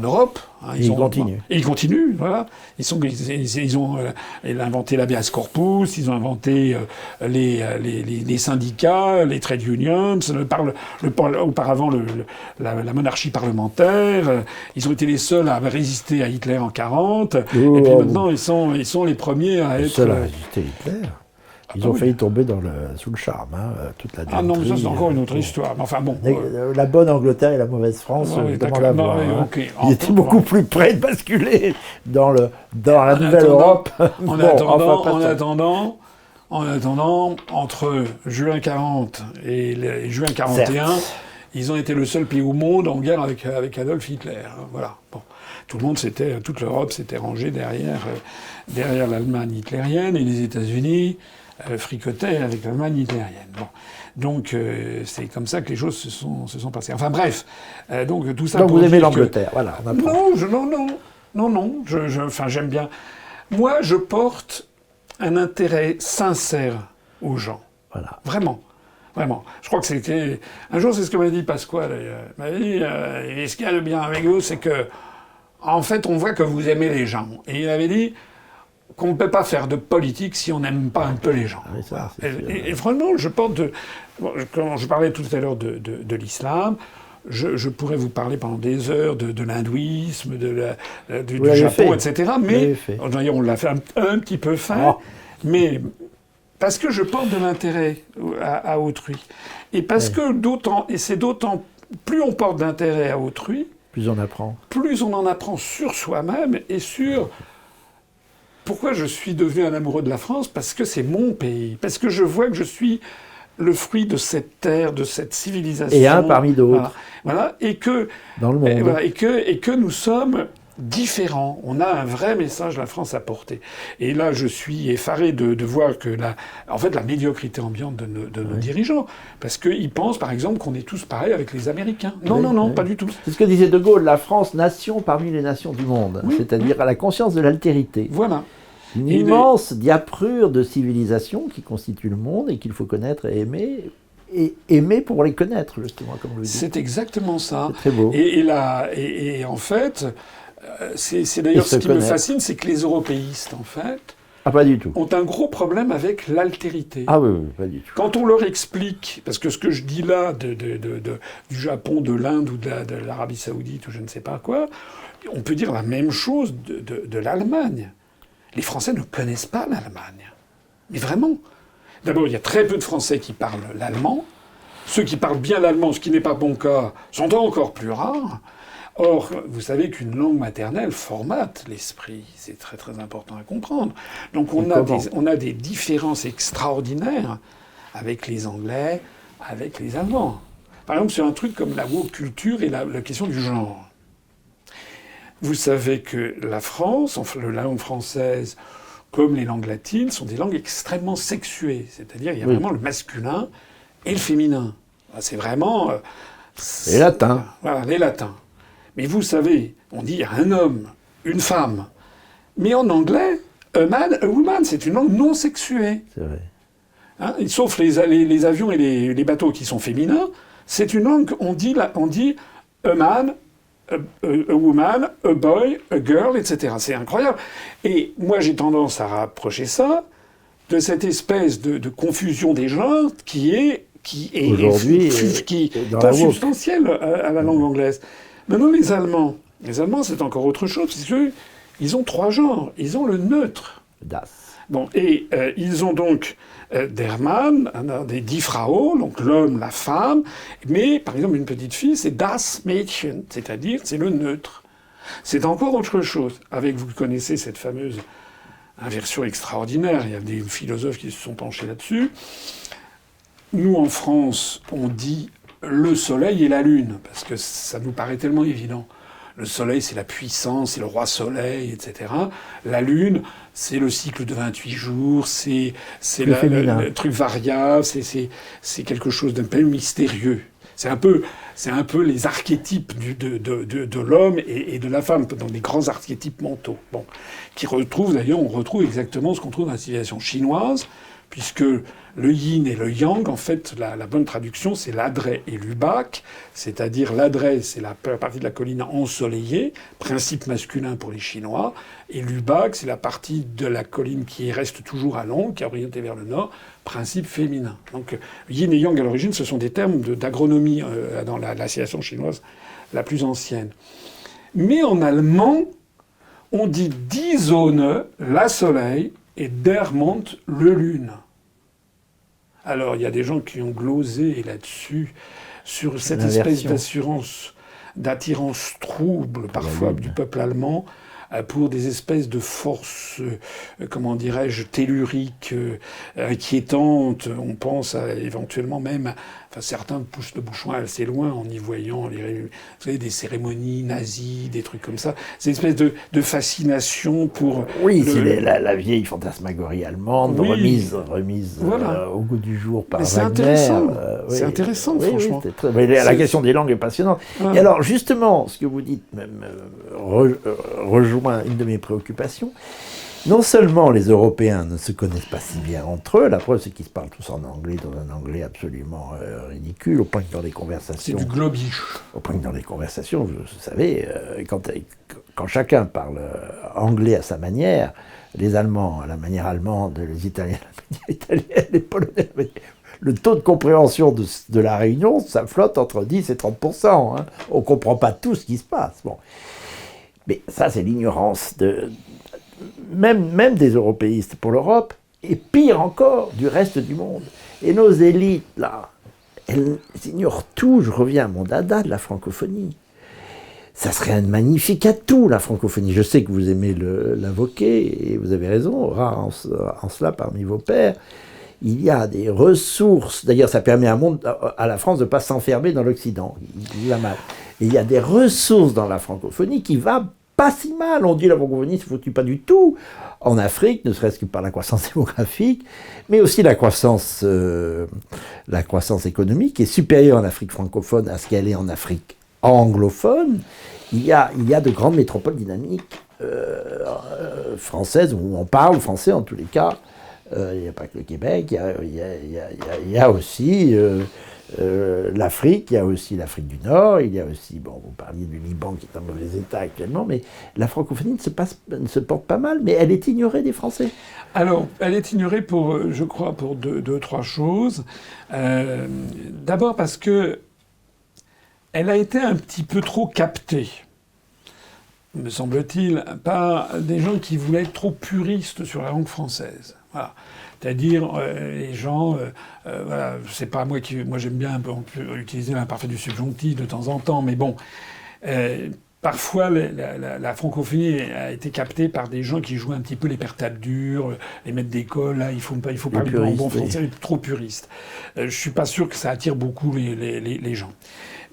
Europe. Ils continuent. Et ils continuent, voilà. Ils ont inventé l'habeas corpus, ils ont inventé les syndicats, les trade unions, auparavant la monarchie parlementaire. Ils ont été les seuls à résister à Hitler en 1940. Et puis maintenant, ils sont les premiers à être... Seuls à résister à Hitler. Ils ont failli tomber sous le charme, toute la Ah non, mais ça c'est encore une autre histoire. Mais enfin bon. La bonne Angleterre et la mauvaise France, je demande à voir. Okay. Ils étaient beaucoup plus près de basculer dans la nouvelle Europe. En attendant, entre juin 40 et juin 41, ils ont été le seul pays au monde en guerre avec Adolf Hitler. Voilà. Bon. Toute l'Europe s'était rangée derrière l'Allemagne hitlérienne, et les États-Unis fricotaient avec l'Allemagne hitlérienne. Bon. Donc c'est comme ça que les choses se sont passées. Enfin bref, donc tout ça. Donc vous aimez l'Angleterre, voilà. Non. J'aime bien. Moi, je porte un intérêt sincère aux gens. Voilà. Vraiment. Je crois que c'était... Un jour, c'est ce que m'a dit Pasquale. Il m'a dit, et ce qu'il y a de bien avec vous, c'est que, en fait, on voit que vous aimez les gens. Et il avait dit qu'on ne peut pas faire de politique si on n'aime pas un peu les gens. Oui, ça, et franchement, je porte... Quand je parlais tout à l'heure de l'islam, je pourrais vous parler pendant des heures de l'hindouisme, du Japon, etc. Mais, d'ailleurs, on l'a fait un petit peu fin, mais... Parce que je porte de l'intérêt à autrui. Et parce que plus on porte d'intérêt à autrui, plus on apprend. Plus on en apprend sur soi-même et sur pourquoi je suis devenu un amoureux de la France. Parce que c'est mon pays. Parce que je vois que je suis le fruit de cette terre, de cette civilisation. Et un parmi d'autres. Voilà. Et que, dans le monde. Et que nous sommes différents. On a un vrai message de la France à porter. Et là, je suis effaré de voir que la médiocrité ambiante de nos dirigeants. Parce qu'ils pensent, par exemple, qu'on est tous pareils avec les Américains. Non, pas du tout. C'est ce que disait De Gaulle, la France, nation parmi les nations du monde. C'est-à-dire à la conscience de l'altérité. Voilà. Une immense diaprure de civilisation qui constitue le monde et qu'il faut connaître et aimer. Et aimer pour les connaître, justement, comme vous dites. C'est exactement ça. C'est très beau. Et en fait... C'est d'ailleurs ce qui me fascine, c'est que les européistes, en fait, pas du tout. ont un gros problème avec l'altérité. Ah oui, pas du tout. Quand on leur explique, parce que ce que je dis là du Japon, de l'Inde ou de l'Arabie Saoudite ou je ne sais pas quoi, on peut dire la même chose de l'Allemagne. Les Français ne connaissent pas l'Allemagne. Mais vraiment. D'abord, il y a très peu de Français qui parlent l'allemand. Ceux qui parlent bien l'allemand, ce qui n'est pas mon cas, sont encore plus rares. Or, vous savez qu'une langue maternelle formate l'esprit. C'est très très important à comprendre. Donc on a des différences extraordinaires avec les Anglais, avec les Allemands. Par exemple, sur un truc comme la woke culture et la question du genre. Vous savez que la France, enfin, la langue française, comme les langues latines, sont des langues extrêmement sexuées. C'est-à-dire, il y a vraiment le masculin et le féminin. C'est vraiment... les latins. Voilà, les latins. Mais vous savez, on dit un homme, une femme. Mais en anglais, a man, a woman, c'est une langue non sexuée. C'est vrai. Hein, sauf les avions et les bateaux qui sont féminins, c'est une langue, on dit a man, a woman, a boy, a girl, etc. C'est incroyable. Et moi, j'ai tendance à rapprocher ça de cette espèce de confusion des genres qui est aujourd'hui consubstantielle à la langue anglaise. Maintenant, les Allemands, c'est encore autre chose, puisque ils ont 3 genres. Ils ont le neutre. Das. Bon, et ils ont donc der Mann, des die Frau, donc l'homme, la femme, mais par exemple une petite fille, c'est das Mädchen, c'est-à-dire c'est le neutre. C'est encore autre chose. Avec, vous connaissez cette fameuse inversion extraordinaire, il y a des philosophes qui se sont penchés là-dessus. Nous, en France, on dit le soleil et la lune, parce que ça nous paraît tellement évident. Le soleil, c'est la puissance, c'est le roi soleil, etc. La lune, c'est le cycle de 28 jours, c'est le truc variable, c'est quelque chose d'un peu mystérieux. C'est un peu les archétypes de l'homme et de la femme, dans des grands archétypes mentaux. Bon, on retrouve exactement ce qu'on trouve dans la civilisation chinoise, puisque le yin et le yang, en fait, la bonne traduction, c'est l'adré et l'ubak, c'est-à-dire l'adré, c'est la partie de la colline ensoleillée, principe masculin pour les Chinois, et l'ubak, c'est la partie de la colline qui reste toujours à l'ombre, qui est orientée vers le nord, principe féminin. Donc yin et yang, à l'origine, ce sont des termes d'agronomie dans la civilisation chinoise la plus ancienne. Mais en allemand, on dit die Sonne, la soleil, et der Mond, le lune. Alors, il y a des gens qui ont glosé là-dessus, sur cette espèce d'attirance trouble, parfois, du peuple allemand, pour des espèces de forces, comment dirais-je, telluriques, inquiétantes. On pense éventuellement même... Enfin, certains poussent le bouchon assez loin en y voyant vous savez, des cérémonies nazies, des trucs comme ça. C'est une espèce de fascination pour... Oui, c'est la vieille fantasmagorie allemande, remise voilà. Au goût du jour par Wagner. C'est intéressant, franchement. La question des langues est passionnante. Ah. Et alors, justement, ce que vous dites même rejoint une de mes préoccupations. Non seulement les Européens ne se connaissent pas si bien entre eux, la preuve c'est qu'ils se parlent tous en anglais, dans un anglais absolument ridicule, au point que dans les conversations... C'est du globish. Au point que dans les conversations, vous savez, quand chacun parle anglais à sa manière, les Allemands à la manière allemande, les Italiens à la manière italienne, les Polonais... Le taux de compréhension de la Réunion, ça flotte entre 10 et 30%. Hein. On ne comprend pas tout ce qui se passe. Bon. Mais ça, c'est l'ignorance même des européistes pour l'Europe, et pire encore, du reste du monde. Et nos élites, là, elles ignorent tout. Je reviens à mon dada de la francophonie. Ça serait un magnifique atout, la francophonie. Je sais que vous aimez l'invoquer, et vous avez raison, rare en cela parmi vos pairs. Il y a des ressources, d'ailleurs ça permet à la France de ne pas s'enfermer dans l'Occident. Il va mal. Et il y a des ressources dans la francophonie qui va pas si mal. On dit la francophonie ne se foutu pas du tout en Afrique, ne serait-ce que par la croissance démographique, mais aussi la croissance économique est supérieure en Afrique francophone à ce qu'elle est en Afrique anglophone. Il y a de grandes métropoles dynamiques françaises où on parle français en tous les cas. Il n'y a pas que le Québec, il y a aussi l'Afrique, il y a aussi l'Afrique du Nord, il y a aussi, bon, vous parliez du Liban qui est en mauvais état actuellement, mais la francophonie ne se porte pas mal, mais elle est ignorée des Français. Alors, elle est ignorée je crois, pour deux, trois choses. D'abord parce que elle a été un petit peu trop captée, me semble-t-il, par des gens qui voulaient être trop puristes sur la langue française. Voilà. C'est-à-dire, les gens, voilà, c'est pas moi j'aime bien un peu utiliser l'imparfait du subjonctif de temps en temps, mais bon, parfois, la francophonie a été captée par des gens qui jouent un petit peu les pères tape durs, les maîtres d'école. Là, il faut parler en bon français, trop puriste. Je suis pas sûr que ça attire beaucoup les gens.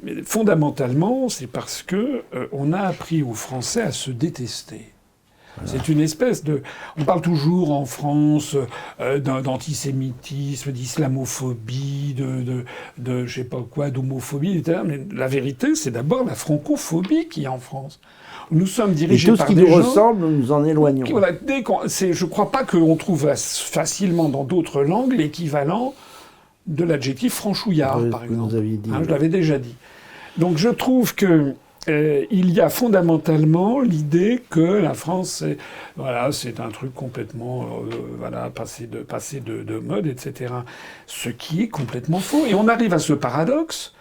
Mais fondamentalement, c'est parce que on a appris aux Français à se détester. Voilà. C'est une espèce de... On parle toujours en France d'antisémitisme, d'islamophobie, de je sais pas quoi, d'homophobie, etc. Mais la vérité, c'est d'abord la francophobie qui est en France. Nous sommes dirigés par des gens... Et tout ce qui nous ressemble, nous en éloignons. Voilà, je crois pas qu'on trouve facilement dans d'autres langues l'équivalent de l'adjectif franchouillard, par exemple. Vous aviez dit, je l'avais déjà dit. Donc je trouve que il y a fondamentalement l'idée que la France, c'est un truc complètement passé de mode, etc. Ce qui est complètement faux. Et on arrive à ce paradoxe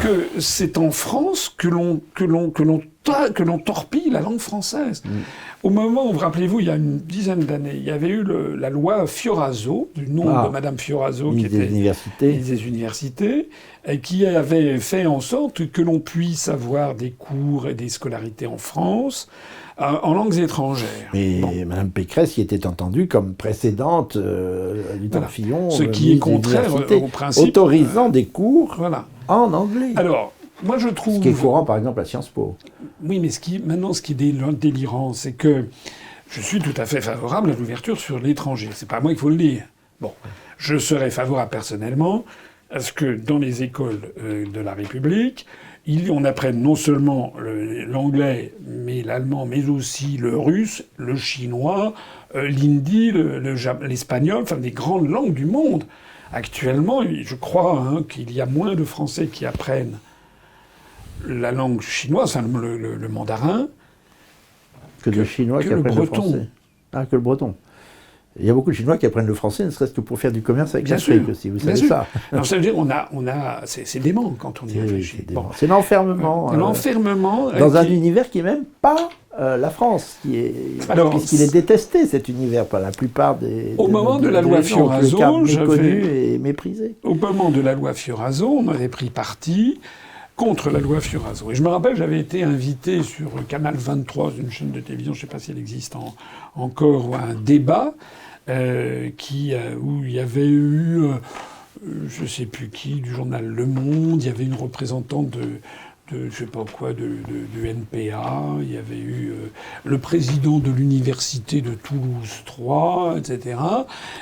que c'est en France que l'on torpille la langue française. Au moment où, rappelez-vous, il y a une dizaine d'années, il y avait eu la loi Fioraso, du nom de Madame Fioraso, qui était des universités, et qui avait fait en sorte que l'on puisse avoir des cours et des scolarités en France en langues étrangères. Mais Mme Pécresse y était entendue comme précédente du temps Fillon, ce qui est contraire au principe, autorisant des cours en anglais. Alors, moi je trouve... Ce qui est courant, par exemple, à Sciences Po. Oui, mais ce qui est délirant, c'est que je suis tout à fait favorable à l'ouverture sur l'étranger. C'est pas moi qu'il faut le dire. Bon, je serais favorable personnellement à ce que dans les écoles de la République, on apprenne non seulement l'anglais, mais l'allemand, mais aussi le russe, le chinois, l'hindi, l'espagnol, enfin des grandes langues du monde. Actuellement, je crois qu'il y a moins de Français qui apprennent la langue chinoise, enfin le mandarin, que de Chinois qui apprennent le français. Ah, que le breton. Il y a beaucoup de Chinois qui apprennent le français, ne serait-ce que pour faire du commerce avec l'Afrique aussi, vous savez ça. Alors ça veut dire c'est dément quand on y réfléchit. C'est l'enfermement. L'enfermement. Dans un univers qui n'est même pas la France, puisqu'il est détesté, cet univers, par la plupart des... Au moment de la loi Fioraso, méconnu et méprisé. Au moment de la loi Fioraso, on avait pris parti contre la loi Fioraso. Et je me rappelle, j'avais été invité sur Canal 23, une chaîne de télévision, je ne sais pas si elle existe encore, à un débat où il y avait eu, je ne sais plus qui, du journal Le Monde, il y avait une représentante de je sais pas quoi, du NPA, il y avait eu le président de l'université de Toulouse 3, etc.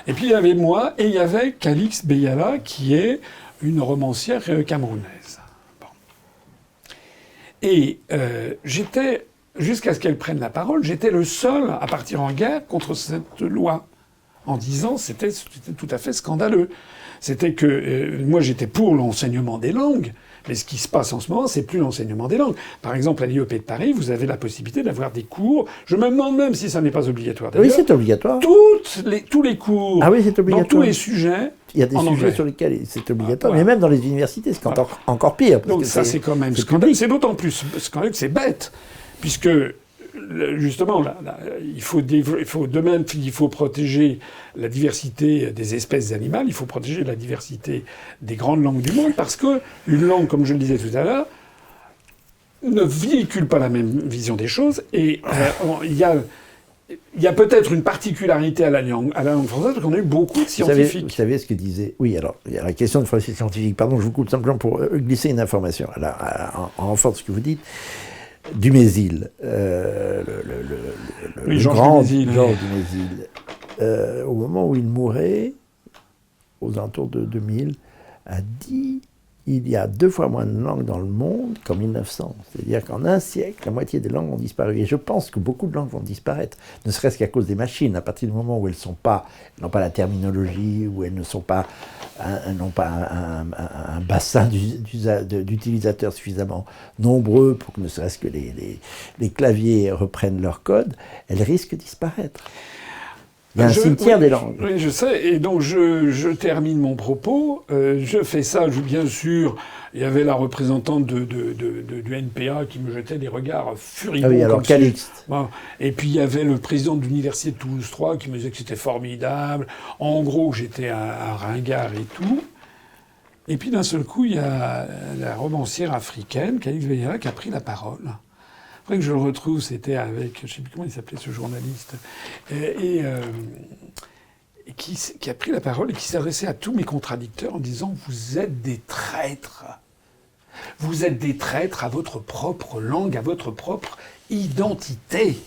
Et puis il y avait moi, et il y avait Calix Beyala, qui est une romancière camerounaise. Bon. Et j'étais, jusqu'à ce qu'elle prenne la parole, j'étais le seul à partir en guerre contre cette loi, en disant c'était tout à fait scandaleux. C'était que moi j'étais pour l'enseignement des langues, mais ce qui se passe en ce moment, c'est plus l'enseignement des langues. Par exemple, à l'IEP de Paris, vous avez la possibilité d'avoir des cours. Je me demande même si ça n'est pas obligatoire. Oui, c'est obligatoire. Tous les cours, oui, c'est obligatoire. dans tous les sujets. Il y a des sujets sur lesquels c'est obligatoire, mais même dans les universités, c'est encore pire. Donc ça, c'est quand même scandaleux. C'est d'autant plus scandaleux que c'est bête, puisque justement, il faut protéger la diversité des espèces animales, il faut protéger la diversité des grandes langues du monde, parce que une langue, comme je le disais tout à l'heure, ne véhicule pas la même vision des choses, et il y a peut-être une particularité à la langue française, parce qu'on a eu beaucoup de scientifiques. Vous savez ce que disait... Oui, alors, il y a la question de français scientifique. Pardon, je vous coupe simplement pour glisser une information. Alors, en renfort de ce que vous dites, Dumézil, le grand Georges Dumézil, au moment où il mourait, aux alentours de 2000, a dit il y a 2 fois moins de langues dans le monde qu'en 1900. C'est-à-dire qu'en un siècle, la moitié des langues ont disparu. Et je pense que beaucoup de langues vont disparaître, ne serait-ce qu'à cause des machines. À partir du moment où elles n'ont pas la terminologie, où elles n'ont pas un bassin d'utilisateurs suffisamment nombreux pour que ne serait-ce que les claviers reprennent leur code, elles risquent de disparaître. Il y a un cimetière des langues. Oui, je sais. Et donc, je termine mon propos. Je fais ça, bien sûr. Il y avait la représentante du NPA qui me jetait des regards furibonds. Ah oui, alors Calixte. Et puis, il y avait le président de l'université de Toulouse 3 qui me disait que c'était formidable. En gros, j'étais un ringard et tout. Et puis, d'un seul coup, il y a la romancière africaine, Calixte Beyala, qui a pris la parole faudrait que je le retrouve, c'était avec, je ne sais plus comment il s'appelait ce journaliste, qui a pris la parole et qui s'adressait à tous mes contradicteurs en disant « Vous êtes des traîtres. Vous êtes des traîtres à votre propre langue, à votre propre identité. »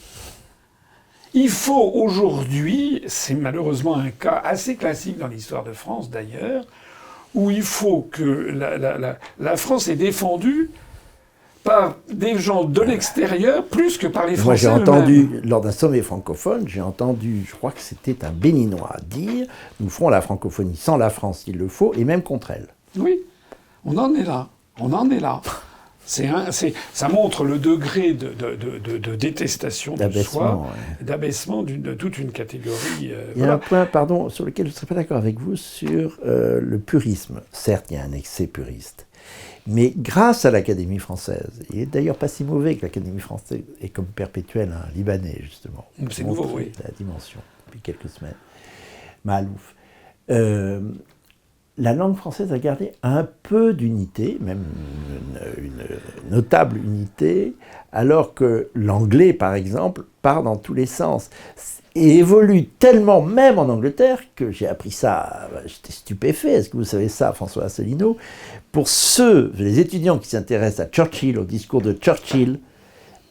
Il faut aujourd'hui, c'est malheureusement un cas assez classique dans l'histoire de France d'ailleurs, où il faut que la France est défendue par des gens de l'extérieur plus que par les Français. Moi, j'ai eux-mêmes. entendu, lors d'un sommet francophone, j'ai entendu, je crois que c'était un Béninois, dire « Nous ferons la francophonie sans la France s'il le faut, et même contre elle. » Oui, on en est là. On en est là. Ça montre le degré de détestation de soi, d'abaissement de toute une catégorie. Il y a un point, pardon, sur lequel je ne serais pas d'accord avec vous, sur le purisme. Certes, il y a un excès puriste. Mais grâce à l'Académie française, il est d'ailleurs pas si mauvais que l'Académie française est comme perpétuelle, un Libanais, justement. C'est nouveau, oui. La dimension, depuis quelques semaines. Malouf. La langue française a gardé un peu d'unité, même une notable unité, alors que l'anglais, par exemple, part dans tous les sens. Et évolue tellement, même en Angleterre, que j'ai appris ça, j'étais stupéfait. Est-ce que vous savez ça, François Asselineau? Pour les étudiants qui s'intéressent à Churchill, au discours de Churchill,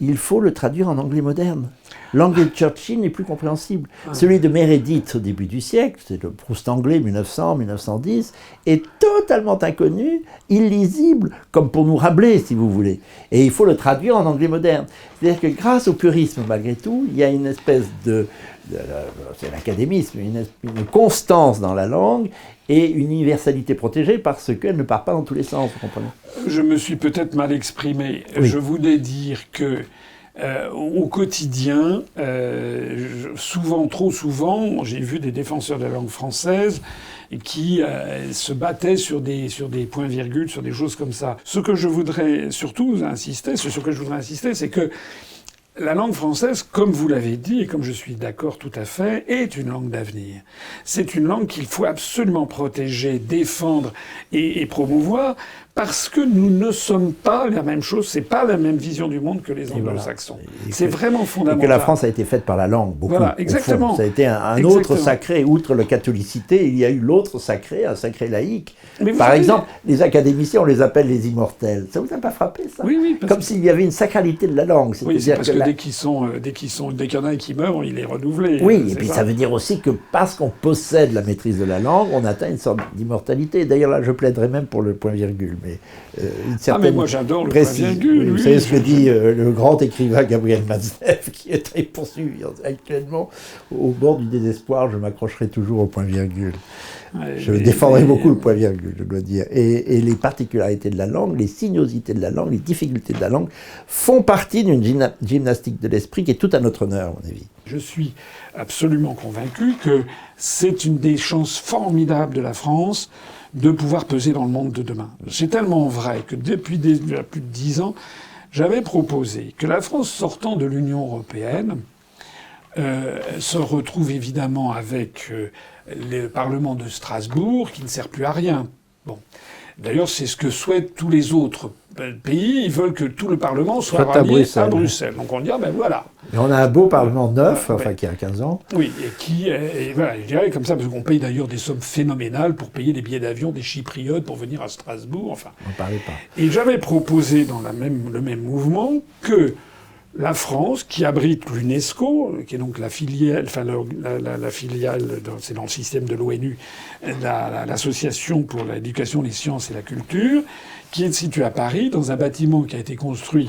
il faut le traduire en anglais moderne. L'anglais de Churchill n'est plus compréhensible. Celui de Meredith au début du siècle, c'est le Proust anglais 1900-1910, est totalement inconnu, illisible, comme pour nous Rabelais, si vous voulez. Et il faut le traduire en anglais moderne. C'est-à-dire que grâce au purisme, malgré tout, il y a une espèce c'est l'académisme, une constance dans la langue et une universalité protégée parce qu'elle ne part pas dans tous les sens, vous comprenez? Je me suis peut-être mal exprimé. Oui. Je voulais dire que au quotidien, trop souvent, j'ai vu des défenseurs de la langue française qui se battaient sur des points-virgules, sur des choses comme ça. Ce que je voudrais surtout insister, c'est que la langue française, comme vous l'avez dit, et comme je suis d'accord tout à fait, est une langue d'avenir. C'est une langue qu'il faut absolument protéger, défendre et promouvoir, parce que nous ne sommes pas la même chose, c'est pas la même vision du monde que les anglo-saxons. Voilà. C'est vraiment fondamental. Et que la France a été faite par la langue, beaucoup. Voilà, exactement. Ça a été un autre sacré, outre la catholicité, il y a eu l'autre sacré, un sacré laïque. Par exemple, les académiciens, on les appelle les immortels. Ça vous a pas frappé, ça? Oui. Comme s'il y avait une sacralité de la langue. Oui, c'est parce que dès qu'il y en a un qui meurt, il est renouvelé. Oui, et puis ça veut dire aussi que parce qu'on possède la maîtrise de la langue, on atteint une sorte d'immortalité. D'ailleurs, là, je plaiderais même pour le point-virgule. Mais mais moi j'adore le point-virgule. Vous savez ce que dit le grand écrivain Gabriel Matzneff, qui est poursuivi actuellement au bord du désespoir. Je m'accrocherai toujours au point-virgule. Je défendrai beaucoup le point-virgule, je dois dire. Et les particularités de la langue, les sinuosités de la langue, les difficultés de la langue font partie d'une gymnastique de l'esprit qui est tout à notre honneur, à mon avis. Je suis absolument convaincu que c'est une des chances formidables de la France de pouvoir peser dans le monde de demain. C'est tellement vrai que depuis déjà plus de 10 ans, j'avais proposé que la France, sortant de l'Union européenne, se retrouve évidemment avec le Parlement de Strasbourg, qui ne sert plus à rien. Bon. D'ailleurs, c'est ce que souhaitent tous les autres pays. Ils veulent que tout le Parlement soit rallié à Bruxelles. Donc on dit, voilà. Et on a un beau Parlement neuf, qui a 15 ans. Oui, et voilà, je dirais comme ça, parce qu'on paye d'ailleurs des sommes phénoménales pour payer des billets d'avion des Chypriotes pour venir à Strasbourg, enfin. On parlait pas. Et j'avais proposé dans le même mouvement que la France, qui abrite l'UNESCO, qui est donc la filiale, c'est dans le système de l'ONU, l'association pour l'éducation, les sciences et la culture, qui est située à Paris, dans un bâtiment qui a été construit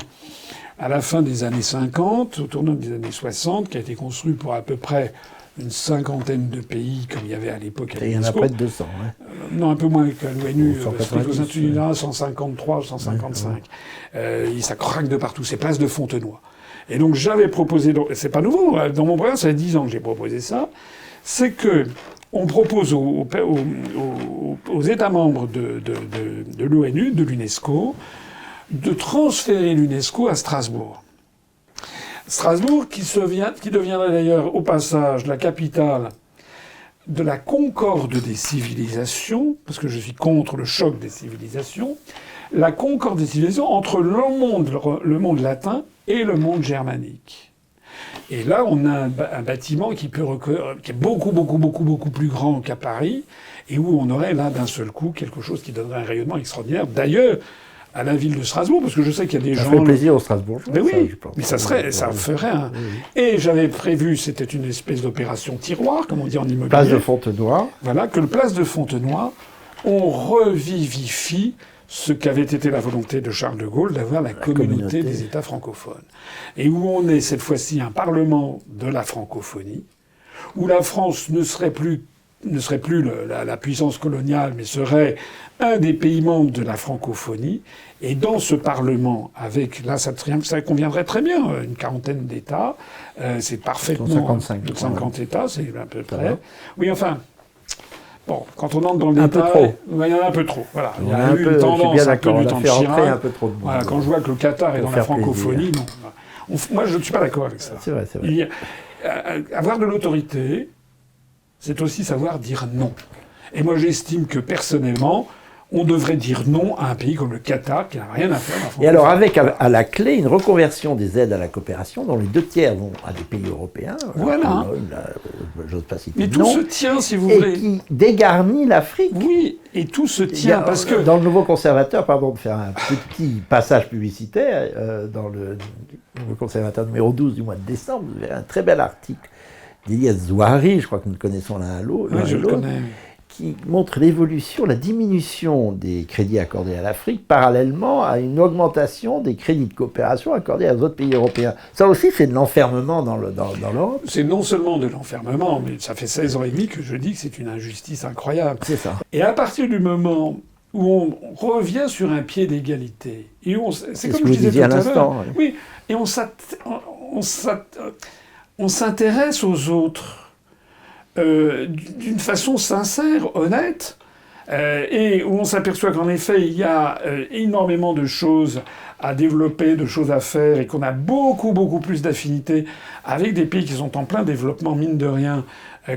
à la fin des années 50, au tournant des années 60, qui a été construit pour à peu près une cinquantaine de pays, comme il y avait à l'époque à l'UNESCO. Il y en a près de 200, non, un peu moins qu'à l'ONU, parce que aux Nations 153, 155. Ça craque de partout, c'est place de Fontenoy. Et donc j'avais proposé, c'est pas nouveau, dans mon programme, ça fait 10 ans que j'ai proposé ça, c'est que on propose aux États membres de l'ONU, de l'UNESCO, de transférer l'UNESCO à Strasbourg. Strasbourg qui deviendrait d'ailleurs au passage la capitale de la concorde des civilisations, parce que je suis contre le choc des civilisations, la concorde des civilisations entre le monde latin et le monde germanique. Et là, on a un bâtiment qui est beaucoup plus grand qu'à Paris, et où on aurait là d'un seul coup quelque chose qui donnerait un rayonnement extraordinaire. D'ailleurs, à la ville de Strasbourg, parce que je sais qu'il y a des gens... Ça ferait plaisir aux Strasbourgeois. Mais oui, ça, je pense. mais ça ferait un... Oui. Et j'avais prévu, c'était une espèce d'opération tiroir, comme on dit en immobilier. Place de Fontenoy. Voilà, que le place de Fontenoy, on revivifie ce qu'avait été la volonté de Charles de Gaulle d'avoir la communauté des États francophones. Et où on est cette fois-ci un parlement de la francophonie, où la France ne serait plus la puissance coloniale, mais serait un des pays membres de la francophonie. Et dans ce Parlement, avec, là, ça conviendrait très bien, une quarantaine d'États, c'est parfaitement... 50 États, c'est à peu près. Oui, enfin... Bon, quand on entre dans le détail... Un peu trop. Il y en a un peu trop, voilà. Il y a eu une tendance un peu du temps de Chirac. Un peu trop de monde. Voilà, quand je vois que le Qatar est dans la francophonie, non. Moi, je ne suis pas d'accord avec ça. C'est vrai. Avoir de l'autorité, c'est aussi savoir dire non. Et moi, j'estime que, personnellement, on devrait dire non à un pays comme le Qatar, qui n'a rien à faire. Et alors, avec à la clé une reconversion des aides à la coopération, dont les 2/3 vont à des pays européens. Voilà. J'ose pas citer. Mais tout se tient, si vous et voulez. Qui dégarnit l'Afrique. Oui, et tout se tient, parce que... Dans le Nouveau Conservateur, pardon de faire un petit passage publicitaire, dans le Nouveau Conservateur numéro 12 du mois de décembre, vous verrez un très bel article d'Ilias Zouari, je crois que nous le connaissons l'un à l'autre. Oui, je le connais. Qui montre l'évolution, la diminution des crédits accordés à l'Afrique parallèlement à une augmentation des crédits de coopération accordés aux autres pays européens. Ça aussi, c'est de l'enfermement dans l'Europe. C'est non seulement de l'enfermement, mais ça fait 16 ans et demi que je dis que c'est une injustice incroyable. C'est ça. Et à partir du moment où on revient sur un pied d'égalité, et c'est comme je disais tout à l'heure, oui, et on s'intéresse aux autres. D'une façon sincère, honnête, et où on s'aperçoit qu'en effet, il y a énormément de choses à développer, de choses à faire, et qu'on a beaucoup plus d'affinités avec des pays qui sont en plein développement, mine de rien,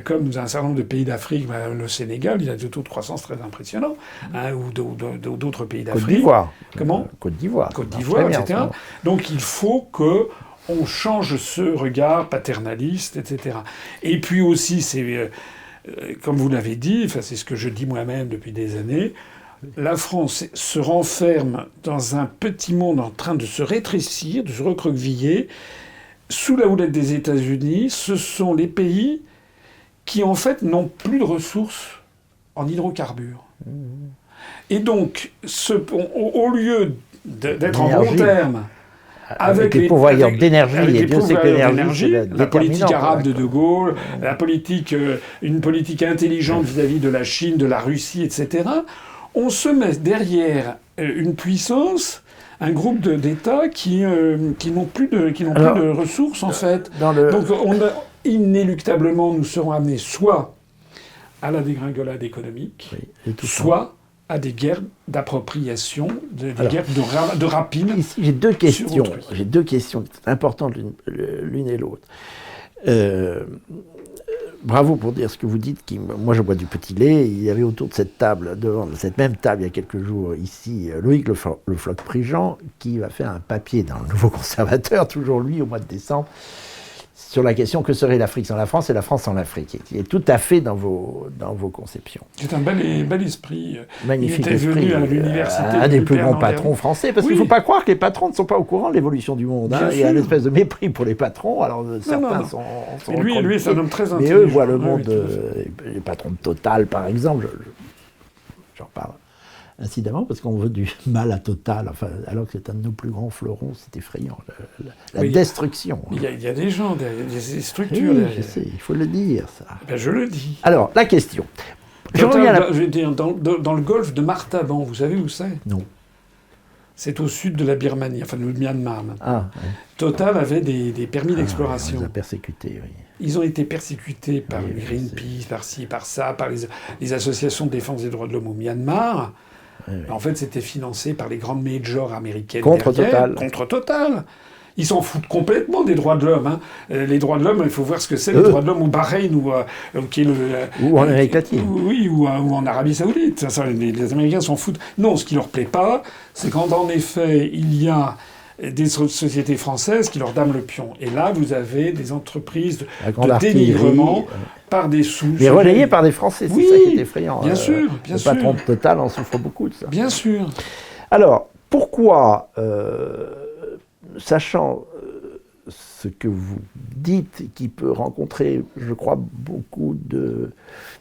comme un certain nombre de pays d'Afrique. Le Sénégal, il a des taux de croissance très impressionnants, ou d'autres pays d'Afrique. Côte d'Ivoire. Comment ? Côte d'Ivoire, etc. Donc il faut que on change ce regard paternaliste, etc. Et puis aussi, c'est, comme vous l'avez dit, enfin, c'est ce que je dis moi-même depuis des années, la France se renferme dans un petit monde en train de se rétrécir, de se recroqueviller. Sous la houlette des États-Unis, ce sont les pays qui, en fait, n'ont plus de ressources en hydrocarbures. Et donc, au lieu d'être en bon terme... Avec les pourvoyeurs d'énergie, et Dieu sait que l'énergie, la politique arabe de Gaulle, une politique intelligente vis-à-vis de la Chine, de la Russie, etc. On se met derrière une puissance, un groupe d'États qui n'ont plus de ressources, en fait. Donc, inéluctablement, nous serons amenés soit à la dégringolade économique, soit à des guerres d'appropriation, des guerres de rapine. Ici, j'ai deux questions importantes l'une et l'autre. Bravo pour dire ce que vous dites. Moi, je bois du petit lait. Il y avait autour de cette table, devant cette même table, il y a quelques jours, ici, Loïc Le Floch-Prigent, qui va faire un papier dans le Nouveau Conservateur, toujours lui, au mois de décembre, sur la question que serait l'Afrique sans la France et la France sans l'Afrique, et qui est tout à fait dans vos conceptions. C'est un bel esprit. Magnifique il était esprit. Venu à l'université. Un des plus grands patrons français, parce qu'il ne faut pas croire que les patrons ne sont pas au courant de l'évolution du monde. Il y a une espèce de mépris pour les patrons. Alors certains sont lui, c'est un homme très intelligent. Mais eux voient le monde. Les patrons de Total, par exemple, j'en parle incidemment, parce qu'on veut du mal à Total, enfin, alors que c'est un de nos plus grands fleurons, c'est effrayant, la destruction. Il y a des gens derrière, il y a des structures derrière. Je sais, il faut le dire, ça. Je le dis. Alors, la question. Je vais dire, dans le golfe de Martaban, vous savez où c'est ? Non. C'est au sud de la Birmanie, enfin le Myanmar. Ouais. Total avait des permis d'exploration. On les a persécutés, oui. Ils ont été persécutés par Greenpeace, par ci, par ça, par les associations de défense des droits de l'homme au Myanmar. En fait, c'était financé par les grandes majors américaines. Contre Total. Contre Total. Ils s'en foutent complètement des droits de l'homme. Hein. Les droits de l'homme, il faut voir ce que c'est, les droits de l'homme au Bahreïn ou ou en Amérique latine. Oui, ou en Arabie Saoudite. Les Américains s'en foutent. Non, ce qui leur plaît pas, c'est quand en effet il y a des sociétés françaises qui leur dament le pion. Et là, vous avez des entreprises de dénigrement par des sous. Mais relayées par des Français, c'est ça qui est effrayant. Bien sûr, bien sûr. Le patron de Total en souffre beaucoup de ça. Bien sûr. Alors, pourquoi, sachant ce que vous dites, qui peut rencontrer, je crois, beaucoup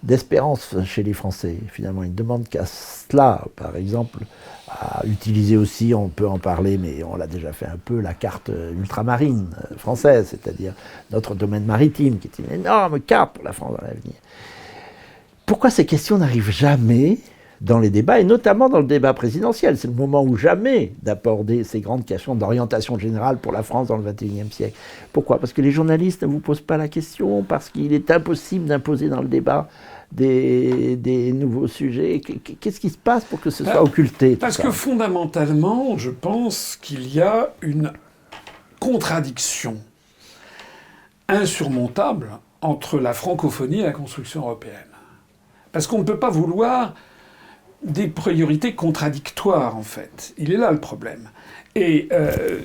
d'espérance chez les Français, finalement, ils ne demandent qu'à cela, par exemple, à utiliser aussi, on peut en parler, mais on l'a déjà fait un peu, la carte ultramarine française, c'est-à-dire notre domaine maritime, qui est une énorme carte pour la France dans l'avenir. Pourquoi ces questions n'arrivent jamais dans les débats, et notamment dans le débat présidentiel? C'est le moment où jamais d'aborder ces grandes questions d'orientation générale pour la France dans le XXIe siècle. Pourquoi? Parce que les journalistes ne vous posent pas la question, parce qu'il est impossible d'imposer dans le débat des nouveaux sujets. Qu'est-ce qui se passe pour que ce soit occulté? Parce que fondamentalement, je pense qu'il y a une contradiction insurmontable entre la francophonie et la construction européenne. Parce qu'on ne peut pas vouloir des priorités contradictoires, en fait. Il est là le problème. Et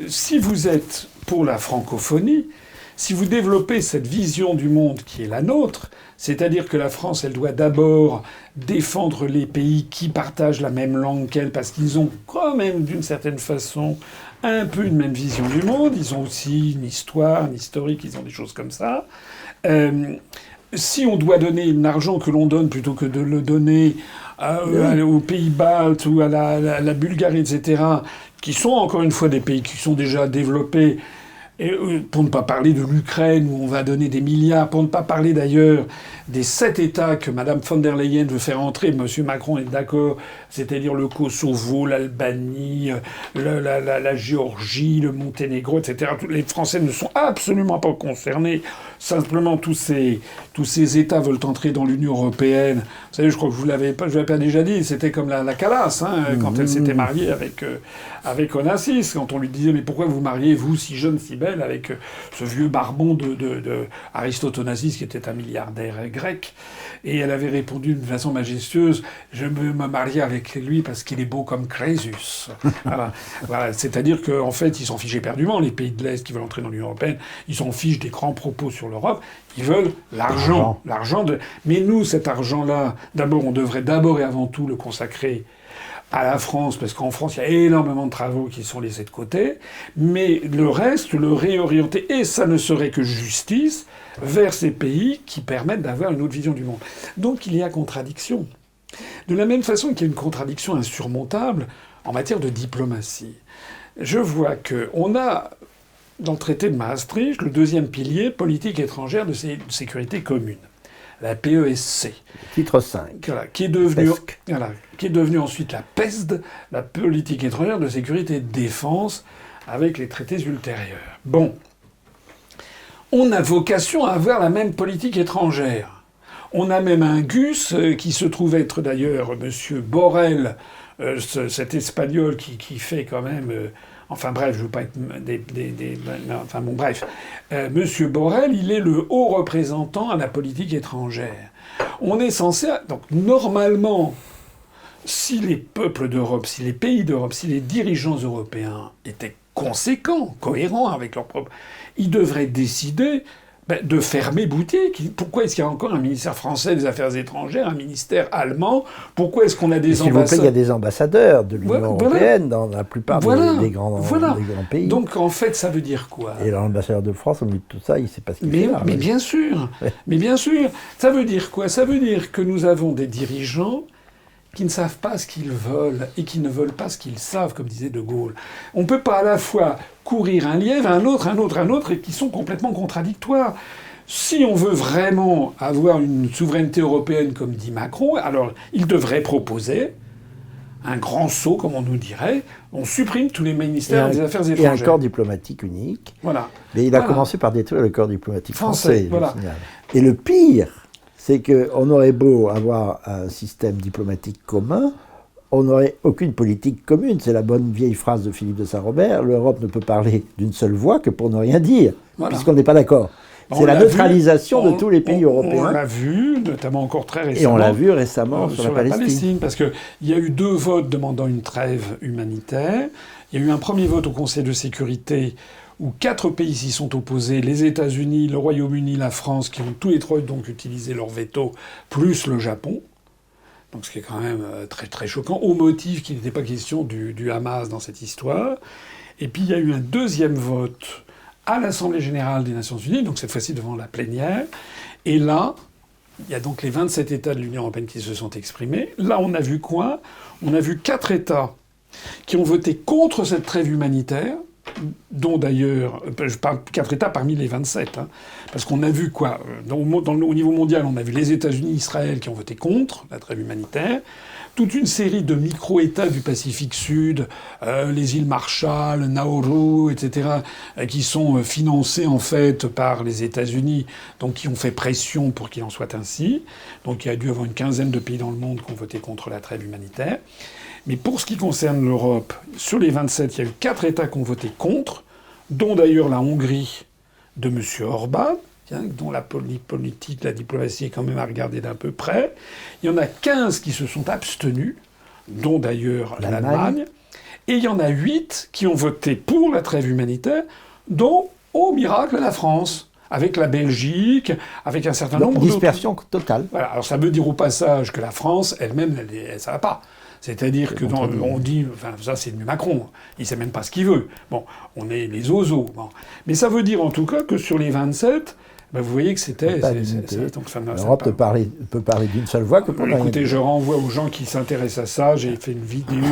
si vous êtes pour la francophonie, si vous développez cette vision du monde qui est la nôtre, c'est-à-dire que la France, elle doit d'abord défendre les pays qui partagent la même langue qu'elle, parce qu'ils ont quand même, d'une certaine façon, un peu une même vision du monde. Ils ont aussi une histoire, un historique, ils ont des choses comme ça. Si on doit donner l'argent que l'on donne plutôt que de le donner aux pays baltes ou à la Bulgarie, etc., qui sont encore une fois des pays qui sont déjà développés, et pour ne pas parler de l'Ukraine où on va donner des milliards, pour ne pas parler d'ailleurs des 7 États que Mme von der Leyen veut faire entrer, M. Macron est d'accord, c'est-à-dire le Kosovo, l'Albanie, la Géorgie, le Monténégro, etc. Les Français ne sont absolument pas concernés. Simplement, tous ces États veulent entrer dans l'Union européenne. Vous savez, je crois que je vous l'avais pas déjà dit, c'était comme la Calas, hein, quand elle s'était mariée avec Onassis, quand on lui disait « Mais pourquoi vous mariez, vous, si jeune, si belle, avec ce vieux barbon de Aristote Onassis, qui était un milliardaire grec ?» Et elle avait répondu d'une façon majestueuse « Je veux me marier avec lui parce qu'il est beau comme Crésus. » Voilà. C'est-à-dire qu'en fait, ils s'en fichent éperdument, les pays de l'Est qui veulent entrer dans l'Union européenne, ils s'en fichent des grands propos sur l'Europe, ils veulent l'argent. Mais nous, cet argent-là, d'abord, on devrait d'abord et avant tout le consacrer à la France, parce qu'en France, il y a énormément de travaux qui sont laissés de côté, mais le reste, le réorienter, et ça ne serait que justice, vers ces pays qui permettent d'avoir une autre vision du monde. Donc il y a contradiction. De la même façon qu'il y a une contradiction insurmontable en matière de diplomatie. Je vois qu'on a, dans le traité de Maastricht, le deuxième pilier, politique étrangère de sécurité commune. La PESC. Titre 5. Voilà, qui est devenu ensuite la PESD, la politique étrangère de sécurité et de défense, avec les traités ultérieurs. Bon. On a vocation à avoir la même politique étrangère. On a même un GUS, qui se trouve être d'ailleurs M. Borrell, cet Espagnol qui fait quand même... Enfin bref, je ne veux pas être enfin bon, bref. Monsieur Borrell, il est le haut représentant à la politique étrangère. On est censé... Donc normalement, si les peuples d'Europe, si les pays d'Europe, si les dirigeants européens étaient conséquents, cohérents avec leur propre... Ils devraient décider de fermer boutique. Pourquoi est-ce qu'il y a encore un ministère français des Affaires étrangères, un ministère allemand? Pourquoi est-ce qu'on a des ambassadeurs? Il y a des ambassadeurs de l'Union européenne dans la plupart des grands pays. Donc en fait, ça veut dire quoi? Et l'ambassadeur de France, au milieu de tout ça, il ne sait pas ce qu'il fait là. Mais bien sûr, mais bien sûr. Ça veut dire quoi? Ça veut dire que nous avons des dirigeants qui ne savent pas ce qu'ils veulent et qui ne veulent pas ce qu'ils savent, comme disait De Gaulle. On ne peut pas à la fois courir un lièvre, un autre, et qui sont complètement contradictoires. Si on veut vraiment avoir une souveraineté européenne, comme dit Macron, alors il devrait proposer un grand saut, comme on nous dirait. On supprime tous les ministères des Affaires étrangères. Et un corps diplomatique unique. Voilà. Mais il a commencé par détruire le corps diplomatique français. Voilà. Et le pire, c'est qu'on aurait beau avoir un système diplomatique commun, on n'aurait aucune politique commune. C'est la bonne vieille phrase de Philippe de Saint-Robert. L'Europe ne peut parler d'une seule voix que pour ne rien dire, puisqu'on n'est pas d'accord. C'est la neutralisation de tous les pays européens. On l'a vu, notamment encore très récemment. Et on l'a vu récemment sur la Palestine. Parce qu'il y a eu 2 votes demandant une trêve humanitaire. Il y a eu un premier vote au Conseil de sécurité où 4 pays s'y sont opposés, les États-Unis, le Royaume-Uni, la France, qui ont tous les 3 donc utilisé leur veto, plus le Japon. Donc ce qui est quand même très, très choquant, au motif qu'il n'était pas question du Hamas dans cette histoire. Et puis il y a eu un deuxième vote à l'Assemblée générale des Nations unies, donc cette fois-ci devant la plénière. Et là, il y a donc les 27 États de l'Union européenne qui se sont exprimés. Là, on a vu quoi? On a vu 4 États qui ont voté contre cette trêve humanitaire, dont d'ailleurs, je parle 4 États parmi les 27, hein, parce qu'on a vu quoi au niveau mondial, on a vu les États-Unis, Israël qui ont voté contre la trêve humanitaire, toute une série de micro-États du Pacifique Sud, les îles Marshall, Nauru, etc., qui sont financés en fait par les États-Unis, donc qui ont fait pression pour qu'il en soit ainsi. Donc il y a dû y avoir une quinzaine de pays dans le monde qui ont voté contre la trêve humanitaire. Mais pour ce qui concerne l'Europe, sur les 27, il y a eu 4 États qui ont voté contre, dont d'ailleurs la Hongrie de M. Orban, dont la politique, la diplomatie est quand même à regarder d'un peu près. Il y en a 15 qui se sont abstenus, dont d'ailleurs l'Allemagne. Et il y en a 8 qui ont voté pour la trêve humanitaire, dont, au miracle, la France. Avec la Belgique, avec un certain nombre d'autres. Dispersion totale. Voilà. Alors ça veut dire au passage que la France, elle-même, ça va pas. C'est-à-dire que on dit, enfin ça c'est Macron, il sait même pas ce qu'il veut. Bon, on est les ozos. Bon. Mais ça veut dire en tout cas que sur les 27, ben vous voyez que c'était... L'Europe peut parler d'une seule voix que pour rien. Écoutez, je renvoie aux gens qui s'intéressent à ça. J'ai fait une vidéo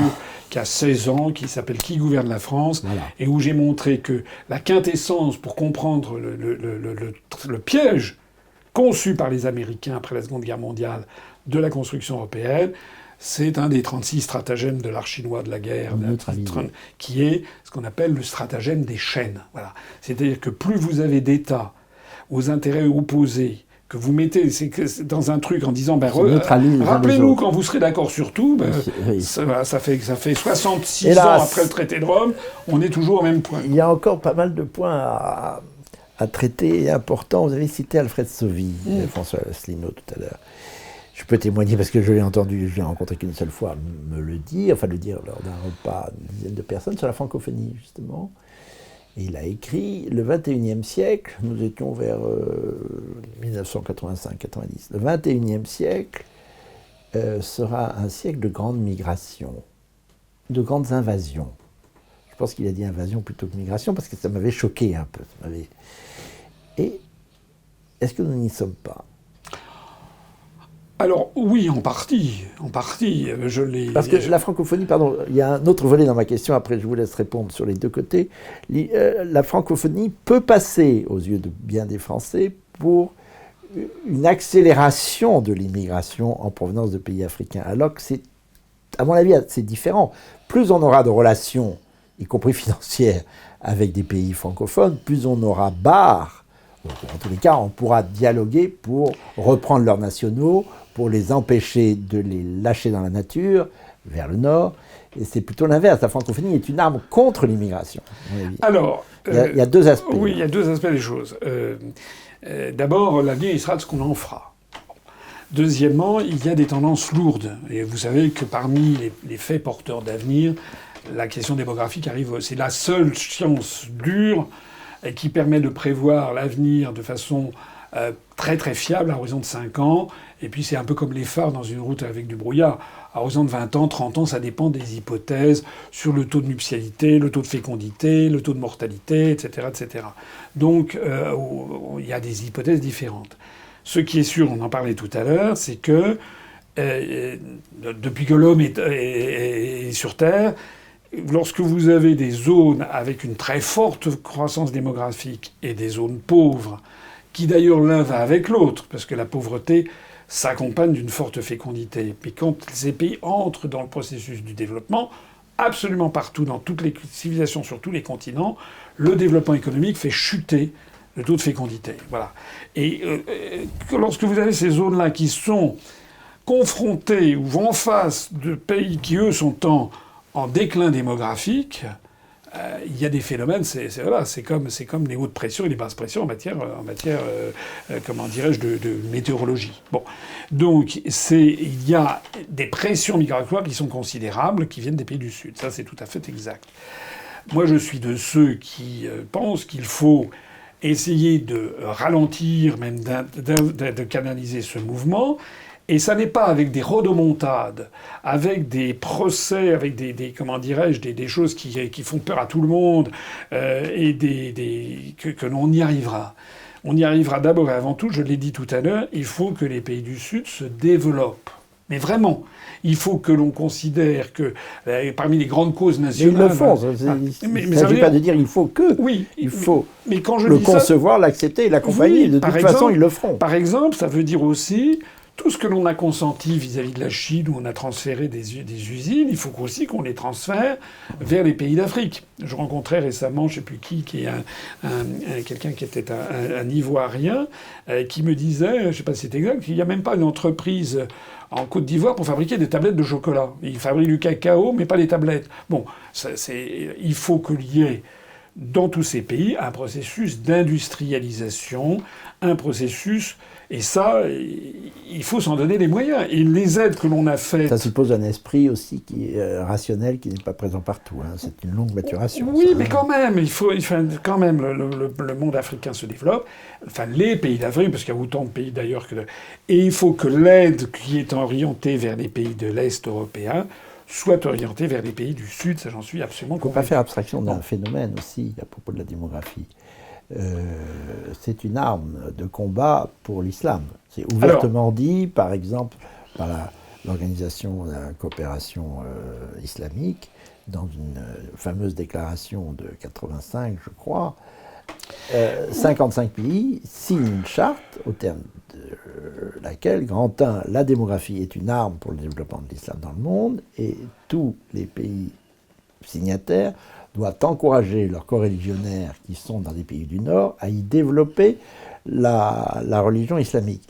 qui a 16 ans, qui s'appelle « Qui gouverne la France voilà. ?» et où j'ai montré que la quintessence pour comprendre le piège conçu par les Américains après la Seconde Guerre mondiale de la construction européenne, c'est un des 36 stratagèmes de l'art chinois de la guerre, qui est ce qu'on appelle le stratagème des chaînes. Voilà. C'est-à-dire que plus vous avez d'États aux intérêts opposés, que vous mettez dans un truc en disant rappelez-nous quand vous serez d'accord sur tout, ça fait 66 ans après le traité de Rome, on est toujours au même point. Il y a encore pas mal de points à traiter importants. Vous avez cité Alfred Sauvy, François Asselineau tout à l'heure. Je peux témoigner parce que je l'ai entendu, je l'ai rencontré qu'une seule fois, le dire lors d'un repas d'une dizaine de personnes sur la francophonie, justement. Et il a écrit « Le 21e siècle », nous étions vers 1985-90, « Le 21e siècle sera un siècle de grandes migrations, de grandes invasions. » Je pense qu'il a dit invasion plutôt que migration parce que ça m'avait choqué un peu. Et est-ce que nous n'y sommes pas ? Alors oui, en partie, je l'ai... Parce que la francophonie, pardon, il y a un autre volet dans ma question, après je vous laisse répondre sur les deux côtés. La francophonie peut passer, aux yeux de bien des Français, pour une accélération de l'immigration en provenance de pays africains, alors que c'est, à mon avis, c'est différent. Plus on aura de relations, y compris financières, avec des pays francophones, plus on aura barre. En tous les cas, on pourra dialoguer pour reprendre leurs nationaux, pour les empêcher de les lâcher dans la nature, vers le nord. Et c'est plutôt l'inverse. La francophonie est une arme contre l'immigration. Alors, il y a deux aspects. Oui, il y a deux aspects des choses. D'abord, l'avenir, il sera de ce qu'on en fera. Deuxièmement, il y a des tendances lourdes. Et vous savez que parmi les faits porteurs d'avenir, la question démographique arrive. C'est la seule science dure et qui permet de prévoir l'avenir de façon très très fiable à horizon de 5 ans. Et puis c'est un peu comme les phares dans une route avec du brouillard. À horizon de 20 ans, 30 ans, ça dépend des hypothèses sur le taux de nuptialité, le taux de fécondité, le taux de mortalité, etc. etc. Donc il y a des hypothèses différentes. Ce qui est sûr, on en parlait tout à l'heure, c'est que depuis que l'homme est sur Terre, lorsque vous avez des zones avec une très forte croissance démographique et des zones pauvres, qui d'ailleurs l'un va avec l'autre, parce que la pauvreté s'accompagne d'une forte fécondité. Puis quand ces pays entrent dans le processus du développement, absolument partout, dans toutes les civilisations, sur tous les continents, le développement économique fait chuter le taux de fécondité. Voilà. Et lorsque vous avez ces zones-là qui sont confrontés ou en face de pays qui, eux, sont en déclin démographique, il y a des phénomènes, c'est comme les hautes pressions et les basses pressions en matière comment dirais-je, de météorologie. Bon. Donc, il y a des pressions migratoires qui sont considérables, qui viennent des pays du Sud. Ça, c'est tout à fait exact. Moi, je suis de ceux qui pensent qu'il faut essayer de ralentir, même de canaliser ce mouvement. Et ça n'est pas avec des rodomontades, avec des procès, avec comment dirais-je, des choses qui font peur à tout le monde, et que l'on y arrivera. On y arrivera d'abord et avant tout, je l'ai dit tout à l'heure, il faut que les pays du Sud se développent. Mais vraiment, il faut que l'on considère que parmi les grandes causes nationales... Mais ils le font. Il ne s'agit pas de dire il faut que. Oui. Il faut mais quand je le dis concevoir, l'accepter et l'accompagner. Oui, de toute façon, ils le feront. Par exemple, ça veut dire aussi... Tout ce que l'on a consenti vis-à-vis de la Chine, où on a transféré des usines, il faut aussi qu'on les transfère vers les pays d'Afrique. Je rencontrais récemment, je ne sais plus qui est quelqu'un qui était un Ivoirien, qui me disait, je ne sais pas si c'est exact, qu'il n'y a même pas une entreprise en Côte d'Ivoire pour fabriquer des tablettes de chocolat. Ils fabriquent du cacao, mais pas les tablettes. Bon, il faut qu'il y ait dans tous ces pays un processus d'industrialisation, un processus... Et ça, il faut s'en donner les moyens. Et les aides que l'on a faites... Ça suppose un esprit aussi qui est rationnel, qui n'est pas présent partout. Hein. C'est une longue maturation. Oui, mais quand même, quand même, le monde africain se développe. Enfin, les pays d'Afrique, parce qu'il y a autant de pays d'ailleurs que... Et il faut que l'aide qui est orientée vers les pays de l'Est européen soit orientée vers les pays du Sud. Ça, j'en suis absolument convaincu. Il ne faut pas faire abstraction d'un phénomène aussi, à propos de la démographie. C'est une arme de combat pour l'islam. C'est ouvertement dit, par exemple, par l'Organisation de la coopération islamique, dans une fameuse déclaration de 85, je crois. 55 pays signent une charte au terme de laquelle, grand 1, la démographie est une arme pour le développement de l'islam dans le monde, et tous les pays signataires doivent encourager leurs coreligionnaires qui sont dans des pays du Nord à y développer la religion islamique.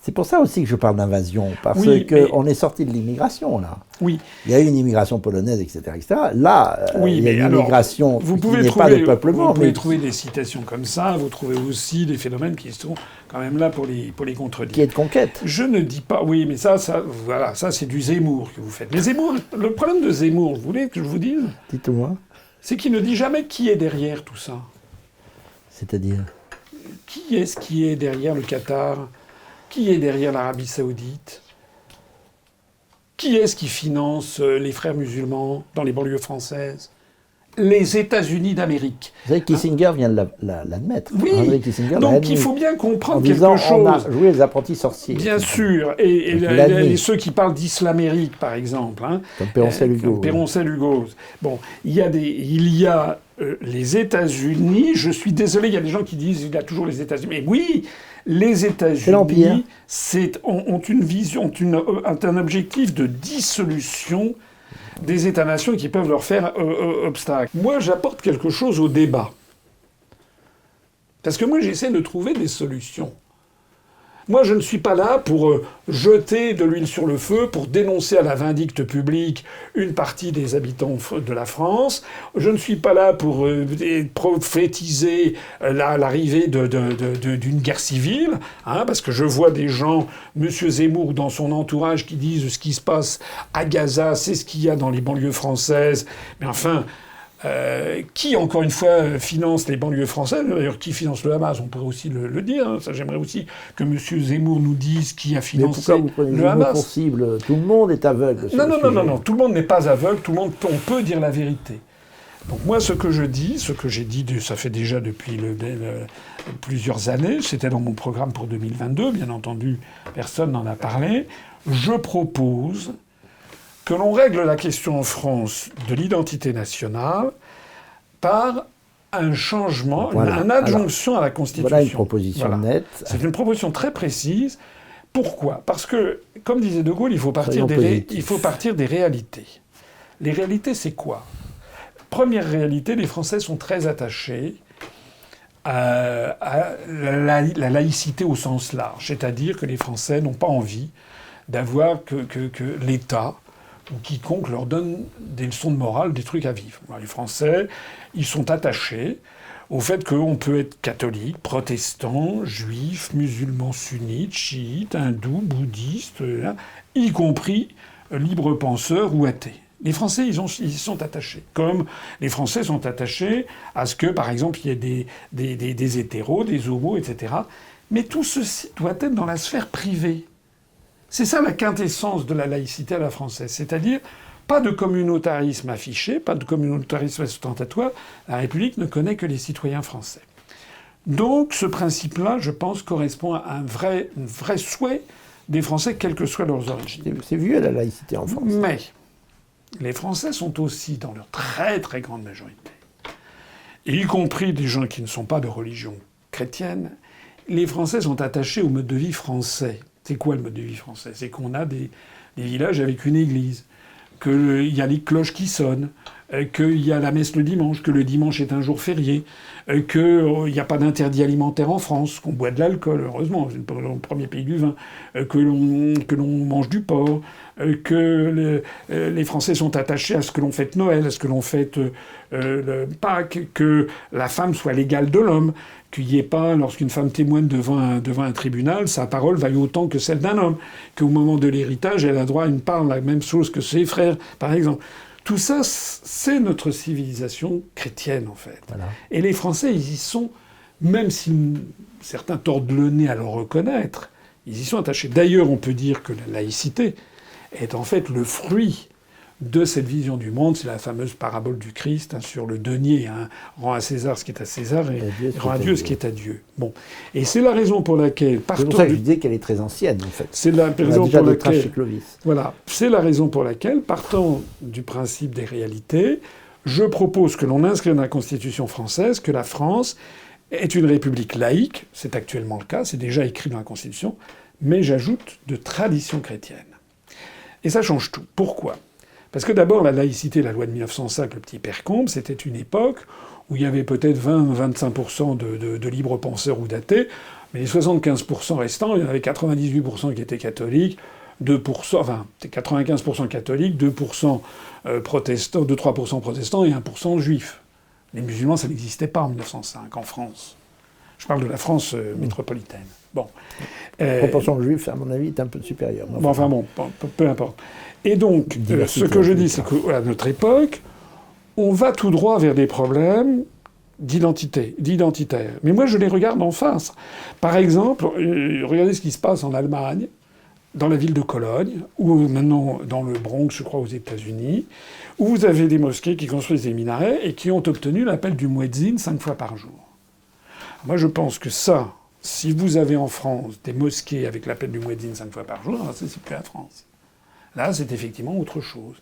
C'est pour ça aussi que je parle d'invasion, parce qu'on est sorti de l'immigration, là. Oui. Il y a eu une immigration polonaise, etc. etc. Là, il y a une immigration qui n'est pas de peuplement. Vous pouvez trouver des citations comme ça, vous trouvez aussi des phénomènes qui sont quand même là pour les contredire. Qui est de conquête. Je ne dis pas... Oui, mais ça c'est du Zemmour que vous faites. Mais Zemmour, le problème de Zemmour, vous voulez que je vous dise ? Dites-moi. C'est qu'il ne dit jamais qui est derrière tout ça. C'est-à-dire ? Qui est-ce qui est derrière le Qatar ? Qui est derrière l'Arabie Saoudite ? Qui est-ce qui finance les frères musulmans dans les banlieues françaises ? Les États-Unis d'Amérique. Vous savez, Kissinger vient de l'admettre. Oui, donc il faut bien comprendre quelque chose. On a joué les apprentis sorciers. Bien sûr, et ceux qui parlent d'Islamérique, par exemple. Hein, comme Peroncel-Hugo. Peroncel-Hugo. Bon, il y a les États-Unis. Je suis désolé, il y a des gens qui disent qu'il y a toujours les États-Unis. Mais oui, les États-Unis ont une vision, ont un objectif de dissolution des États-nations qui peuvent leur faire obstacle. Moi, j'apporte quelque chose au débat. Parce que moi, j'essaie de trouver des solutions. Moi, je ne suis pas là pour jeter de l'huile sur le feu, pour dénoncer à la vindicte publique une partie des habitants de la France. Je ne suis pas là pour prophétiser l'arrivée d'une guerre civile, hein, parce que je vois des gens, M. Zemmour dans son entourage, qui disent ce qui se passe à Gaza, c'est ce qu'il y a dans les banlieues françaises. Mais enfin... qui, encore une fois, finance les banlieues françaises ? D'ailleurs, qui finance le Hamas ? On pourrait aussi le dire. Hein. Ça, j'aimerais aussi que M. Zemmour nous dise qui a financé le Hamas. Mais pourquoi vous prenez le mot pour cible ? Tout le monde est aveugle. Non. Tout le monde n'est pas aveugle. On peut dire la vérité. Donc moi, ce que j'ai dit, ça fait déjà depuis plusieurs années, c'était dans mon programme pour 2022, bien entendu, personne n'en a parlé. Je propose que l'on règle la question en France de l'identité nationale par un changement, une adjonction à la Constitution. Voilà une proposition nette. C'est une proposition très précise. Pourquoi ? Parce que, comme disait De Gaulle, il faut partir des réalités. Les réalités, c'est quoi ? Première réalité, les Français sont très attachés à la laïcité au sens large. C'est-à-dire que les Français n'ont pas envie d'avoir que l'État ou quiconque leur donne des leçons de morale, des trucs à vivre. Alors, les Français, ils sont attachés au fait qu'on peut être catholique, protestant, juif, musulman, sunnite, chiite, hindou, bouddhiste, y compris libre penseur ou athée. Les Français, ils sont attachés. Comme les Français sont attachés à ce que, par exemple, il y ait des hétéros, des homos, etc. Mais tout ceci doit être dans la sphère privée. C'est ça la quintessence de la laïcité à la française. C'est-à-dire, pas de communautarisme affiché, pas de communautarisme ostentatoire. La République ne connaît que les citoyens français. Donc, ce principe-là, je pense, correspond à un vrai souhait des Français, quelles que soient leurs origines. C'est vu à la laïcité en France. Mais les Français sont aussi, dans leur très très grande majorité, y compris des gens qui ne sont pas de religion chrétienne, les Français sont attachés au mode de vie français. C'est quoi le mode de vie français? C'est qu'on a des villages avec une église, qu'il y a les cloches qui sonnent, qu'il y a la messe le dimanche, que le dimanche est un jour férié, qu'il n'y a pas d'interdit alimentaire en France, qu'on boit de l'alcool, heureusement, c'est le premier pays du vin, que l'on mange du porc, que les Français sont attachés à ce que l'on fête Noël, à ce que l'on fête Pâques, que la femme soit l'égale de l'homme, qu'il n'y ait pas, lorsqu'une femme témoigne devant un tribunal, sa parole vaille autant que celle d'un homme, qu'au moment de l'héritage, elle a droit à une part, la même chose que ses frères, par exemple. Tout ça, c'est notre civilisation chrétienne, en fait. Voilà. Et les Français, ils y sont, même si certains tordent le nez à le reconnaître, ils y sont attachés. D'ailleurs, on peut dire que la laïcité est en fait le fruit de cette vision du monde. C'est la fameuse parabole du Christ sur le denier. Rends à César ce qui est à César et rends à Dieu ce qui est à Dieu. Bon. Et c'est la raison pour laquelle... C'est pour ça que je disais qu'elle est très ancienne, en fait. C'est la raison pour laquelle... Voilà. C'est la raison pour laquelle, partant du principe des réalités, je propose que l'on inscrive dans la Constitution française que la France est une république laïque. C'est actuellement le cas. C'est déjà écrit dans la Constitution. Mais j'ajoute de tradition chrétienne. Et ça change tout. Pourquoi ? Parce que d'abord, la laïcité, la loi de 1905, le petit père Combes, c'était une époque où il y avait peut-être 20-25% de libres penseurs ou d'athées, mais les 75% restants, il y en avait 98% qui étaient catholiques, 2%, enfin, 95% catholiques, 2% protestants, 2-3% protestants et 1% juifs. Les musulmans, ça n'existait pas en 1905, en France. Je parle de la France métropolitaine. Bon. La proportion de juifs, à mon avis, est un peu supérieure. Enfin bon, peu importe. Et donc, ce que je dis, c'est qu'à notre époque, on va tout droit vers des problèmes d'identitaire. Mais moi, je les regarde en face. Par exemple, regardez ce qui se passe en Allemagne, dans la ville de Cologne, ou maintenant dans le Bronx, je crois, aux États-Unis, où vous avez des mosquées qui construisent des minarets et qui ont obtenu l'appel du muezzin 5 fois par jour. Moi, je pense que ça, si vous avez en France des mosquées avec l'appel du muezzin 5 fois par jour, ça, c'est plus la France. Là, c'est effectivement autre chose.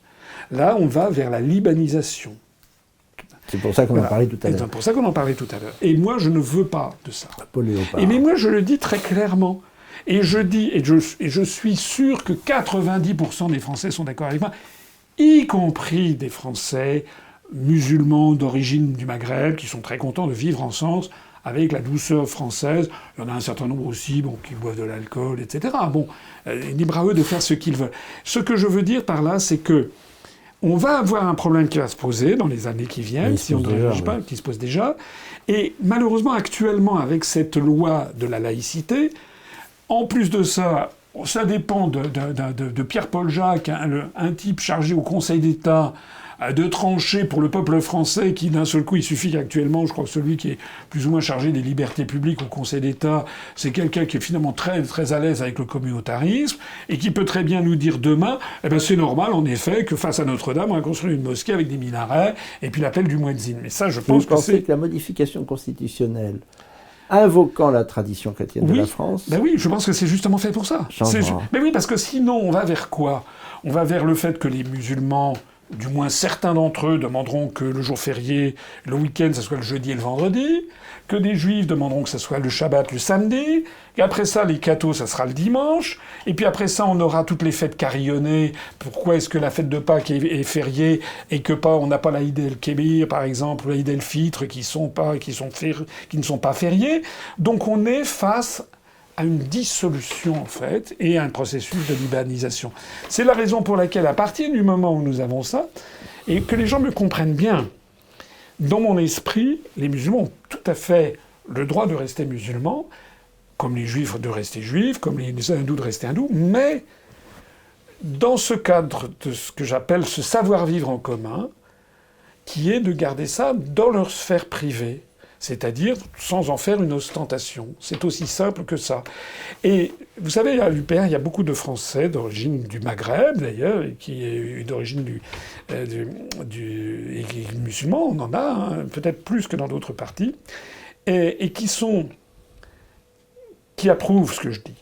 Là, on va vers la libanisation. C'est pour ça qu'on en parlait tout à l'heure. C'est pour ça qu'on en parlait tout à l'heure. Et moi, je ne veux pas de ça. Mais moi, je le dis très clairement. Et je dis, et je suis sûr que 90% des Français sont d'accord avec moi, y compris des Français musulmans d'origine du Maghreb, qui sont très contents de vivre ensemble avec la douceur française. Il y en a un certain nombre aussi qui boivent de l'alcool, etc. Bon, libre à eux de faire ce qu'ils veulent. Ce que je veux dire par là, c'est que on va avoir un problème qui va se poser dans les années qui viennent, si on ne réagit pas, qui se pose déjà. Et malheureusement, actuellement, avec cette loi de la laïcité, en plus de ça, ça dépend de Pierre-Paul Jacques, un type chargé au Conseil d'État de trancher pour le peuple français qui, d'un seul coup, il suffit qu'actuellement, je crois que celui qui est plus ou moins chargé des libertés publiques au Conseil d'État, c'est quelqu'un qui est finalement très, très à l'aise avec le communautarisme et qui peut très bien nous dire demain, eh ben c'est normal, en effet, que face à Notre-Dame, on a construit une mosquée avec des minarets et puis l'appel du muezzin. Mais ça, je pense que c'est... que la modification constitutionnelle invoquant la tradition chrétienne de la France... Ben oui, je pense que c'est justement fait pour ça. Mais oui, parce que sinon, on va vers quoi? On va vers le fait que les musulmans... Du moins, certains d'entre eux demanderont que le jour férié, le week-end, ça soit le jeudi et le vendredi, que des juifs demanderont que ça soit le Shabbat le samedi, et après ça, les cathos, ça sera le dimanche, et puis après ça, on aura toutes les fêtes carillonnées. Pourquoi est-ce que la fête de Pâques est fériée et que on n'a pas l'Aïd el-Kébir, par exemple, ou l'Aïd el-Fitr, qui ne sont pas fériés? Donc on est face à une dissolution, en fait, et à un processus de libanisation. C'est la raison pour laquelle, à partir du moment où nous avons ça, et que les gens me comprennent bien, dans mon esprit, les musulmans ont tout à fait le droit de rester musulmans, comme les juifs de rester juifs, comme les hindous de rester hindous, mais dans ce cadre de ce que j'appelle ce savoir-vivre en commun, qui est de garder ça dans leur sphère privée, c'est-à-dire sans en faire une ostentation. C'est aussi simple que ça. Et vous savez, à l'UPR, il y a beaucoup de Français d'origine du Maghreb, d'ailleurs, et qui est d'origine du musulman, on en a, hein, peut-être plus que dans d'autres partis, et qui approuvent ce que je dis.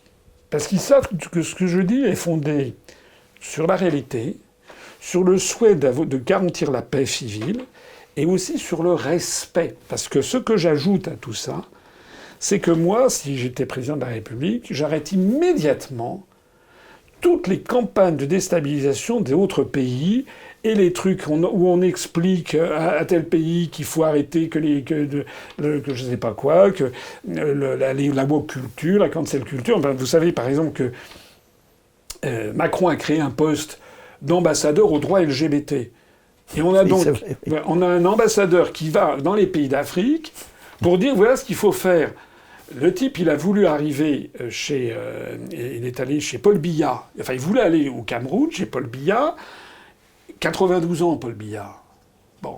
Parce qu'ils savent que ce que je dis est fondé sur la réalité, sur le souhait de garantir la paix civile, et aussi sur le respect. Parce que ce que j'ajoute à tout ça, c'est que moi, si j'étais président de la République, j'arrête immédiatement toutes les campagnes de déstabilisation des autres pays et les trucs où on explique à tel pays qu'il faut arrêter que je sais pas quoi, que la woke culture, la cancel culture. Enfin, vous savez par exemple que Macron a créé un poste d'ambassadeur aux droits LGBT. Et on a donc on a un ambassadeur qui va dans les pays d'Afrique pour dire voilà ce qu'il faut faire. Le type, il a voulu arriver il est allé chez Paul Biya. Enfin, il voulait aller au Cameroun, chez Paul Biya. 92 ans, Paul Biya. Bon.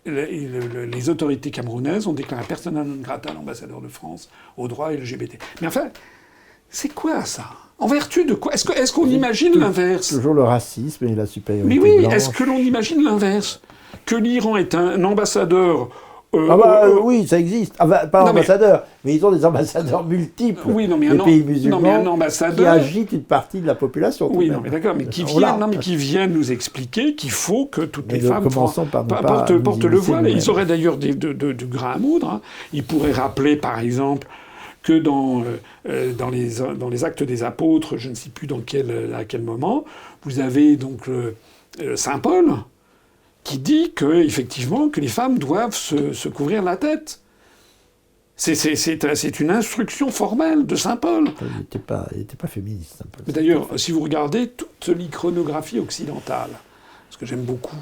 Les autorités camerounaises ont déclaré persona non grata à l'ambassadeur de France aux droits LGBT. Mais enfin, c'est quoi ça ? En vertu de quoi ? Est-ce qu'on imagine l'inverse ? Toujours le racisme et la supériorité Mais oui, blanche. est-ce que l'on imagine l'inverse ? Que l'Iran est un ambassadeur... oui, ça existe. Pas ambassadeur, mais ils ont des ambassadeurs multiples. Oui, non, mais des pays musulmans un ambassadeur qui agitent une partie de la population. Oui, non, mais d'accord, mais qui viennent nous expliquer qu'il faut que toutes les femmes portent le voile. Ils auraient d'ailleurs du grain à moudre. Hein. Ils pourraient rappeler, par exemple, que dans les Actes des Apôtres, je ne sais plus à quel moment, vous avez donc Saint Paul qui dit effectivement que les femmes doivent se couvrir la tête. C'est une instruction formelle de Saint Paul. Il n'était pas féministe, Saint Paul. D'ailleurs, si vous regardez toute l'iconographie occidentale, parce que j'aime beaucoup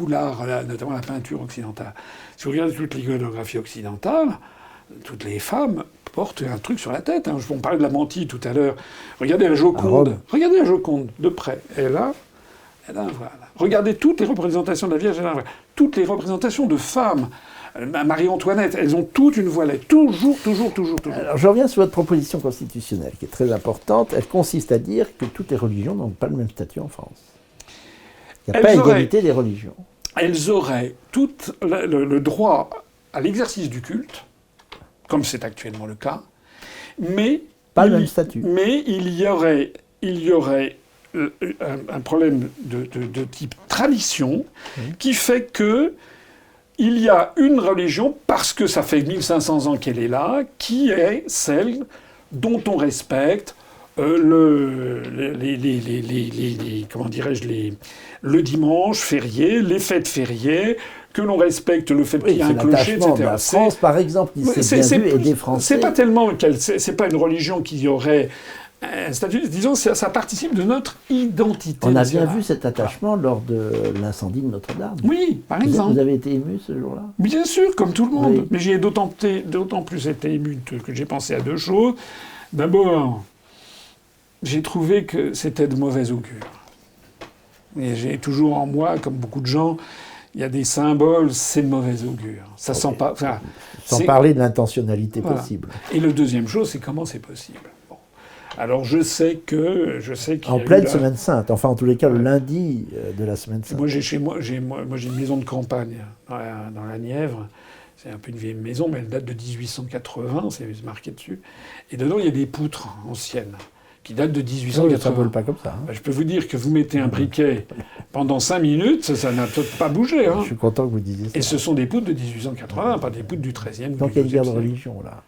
l'art, notamment la peinture occidentale. Si vous regardez toute l'iconographie occidentale, toutes les femmes portent un truc sur la tête. Hein. On parlait de la mantille tout à l'heure. Regardez la Joconde. Regardez la Joconde de près. Elle a voilà. Regardez toutes les représentations de la Vierge. Toutes les représentations de femmes. Marie-Antoinette, elles ont toutes une voilette. Toujours. Alors, je reviens sur votre proposition constitutionnelle, qui est très importante. Elle consiste à dire que toutes les religions n'ont pas le même statut en France. Il n'y a pas égalité des religions. Elles auraient tout le droit à l'exercice du culte, comme c'est actuellement le cas, mais... Pas le même statut. Mais il y aurait un problème de type tradition qui fait que il y a une religion, parce que ça fait 1500 ans qu'elle est là, qui est celle dont on respecte le dimanche férié, les fêtes fériées, que l'on respecte le fait qu'il y a un clocher, etc. La France, par exemple, qui s'est bien vu, et des Français. C'est pas tellement c'est pas une religion qui aurait un statut, disons, ça participe de notre identité. On a bien vu cet attachement lors de l'incendie de Notre-Dame. Oui, par exemple. Vous avez été ému ce jour-là ? Bien sûr, comme tout le monde. Oui. Mais j'ai d'autant plus été ému que j'ai pensé à deux choses. D'abord, j'ai trouvé que c'était de mauvais augure. Et j'ai toujours en moi, comme beaucoup de gens, il y a des symboles, c'est de mauvais augure. Ça sent pas... Enfin, sans parler de l'intentionnalité possible. Et la deuxième chose, c'est comment c'est possible. Bon. Alors je sais qu'il en pleine Semaine Sainte, enfin en tous les cas le lundi de la Semaine Sainte. Moi j'ai une maison de campagne dans la Nièvre. C'est un peu une vieille maison, mais elle date de 1880, c'est marqué dessus. Et dedans, il y a des poutres anciennes qui datent de 1880. Ça ne vole pas comme ça. Hein. Je peux vous dire que vous mettez un briquet pendant 5 minutes, ça n'a peut-être pas bougé. Hein. Je suis content que vous disiez ça. Et ce sont des poutres de 1880, pas des poutres du XIIIe. Donc il y a une guerre de religion, là.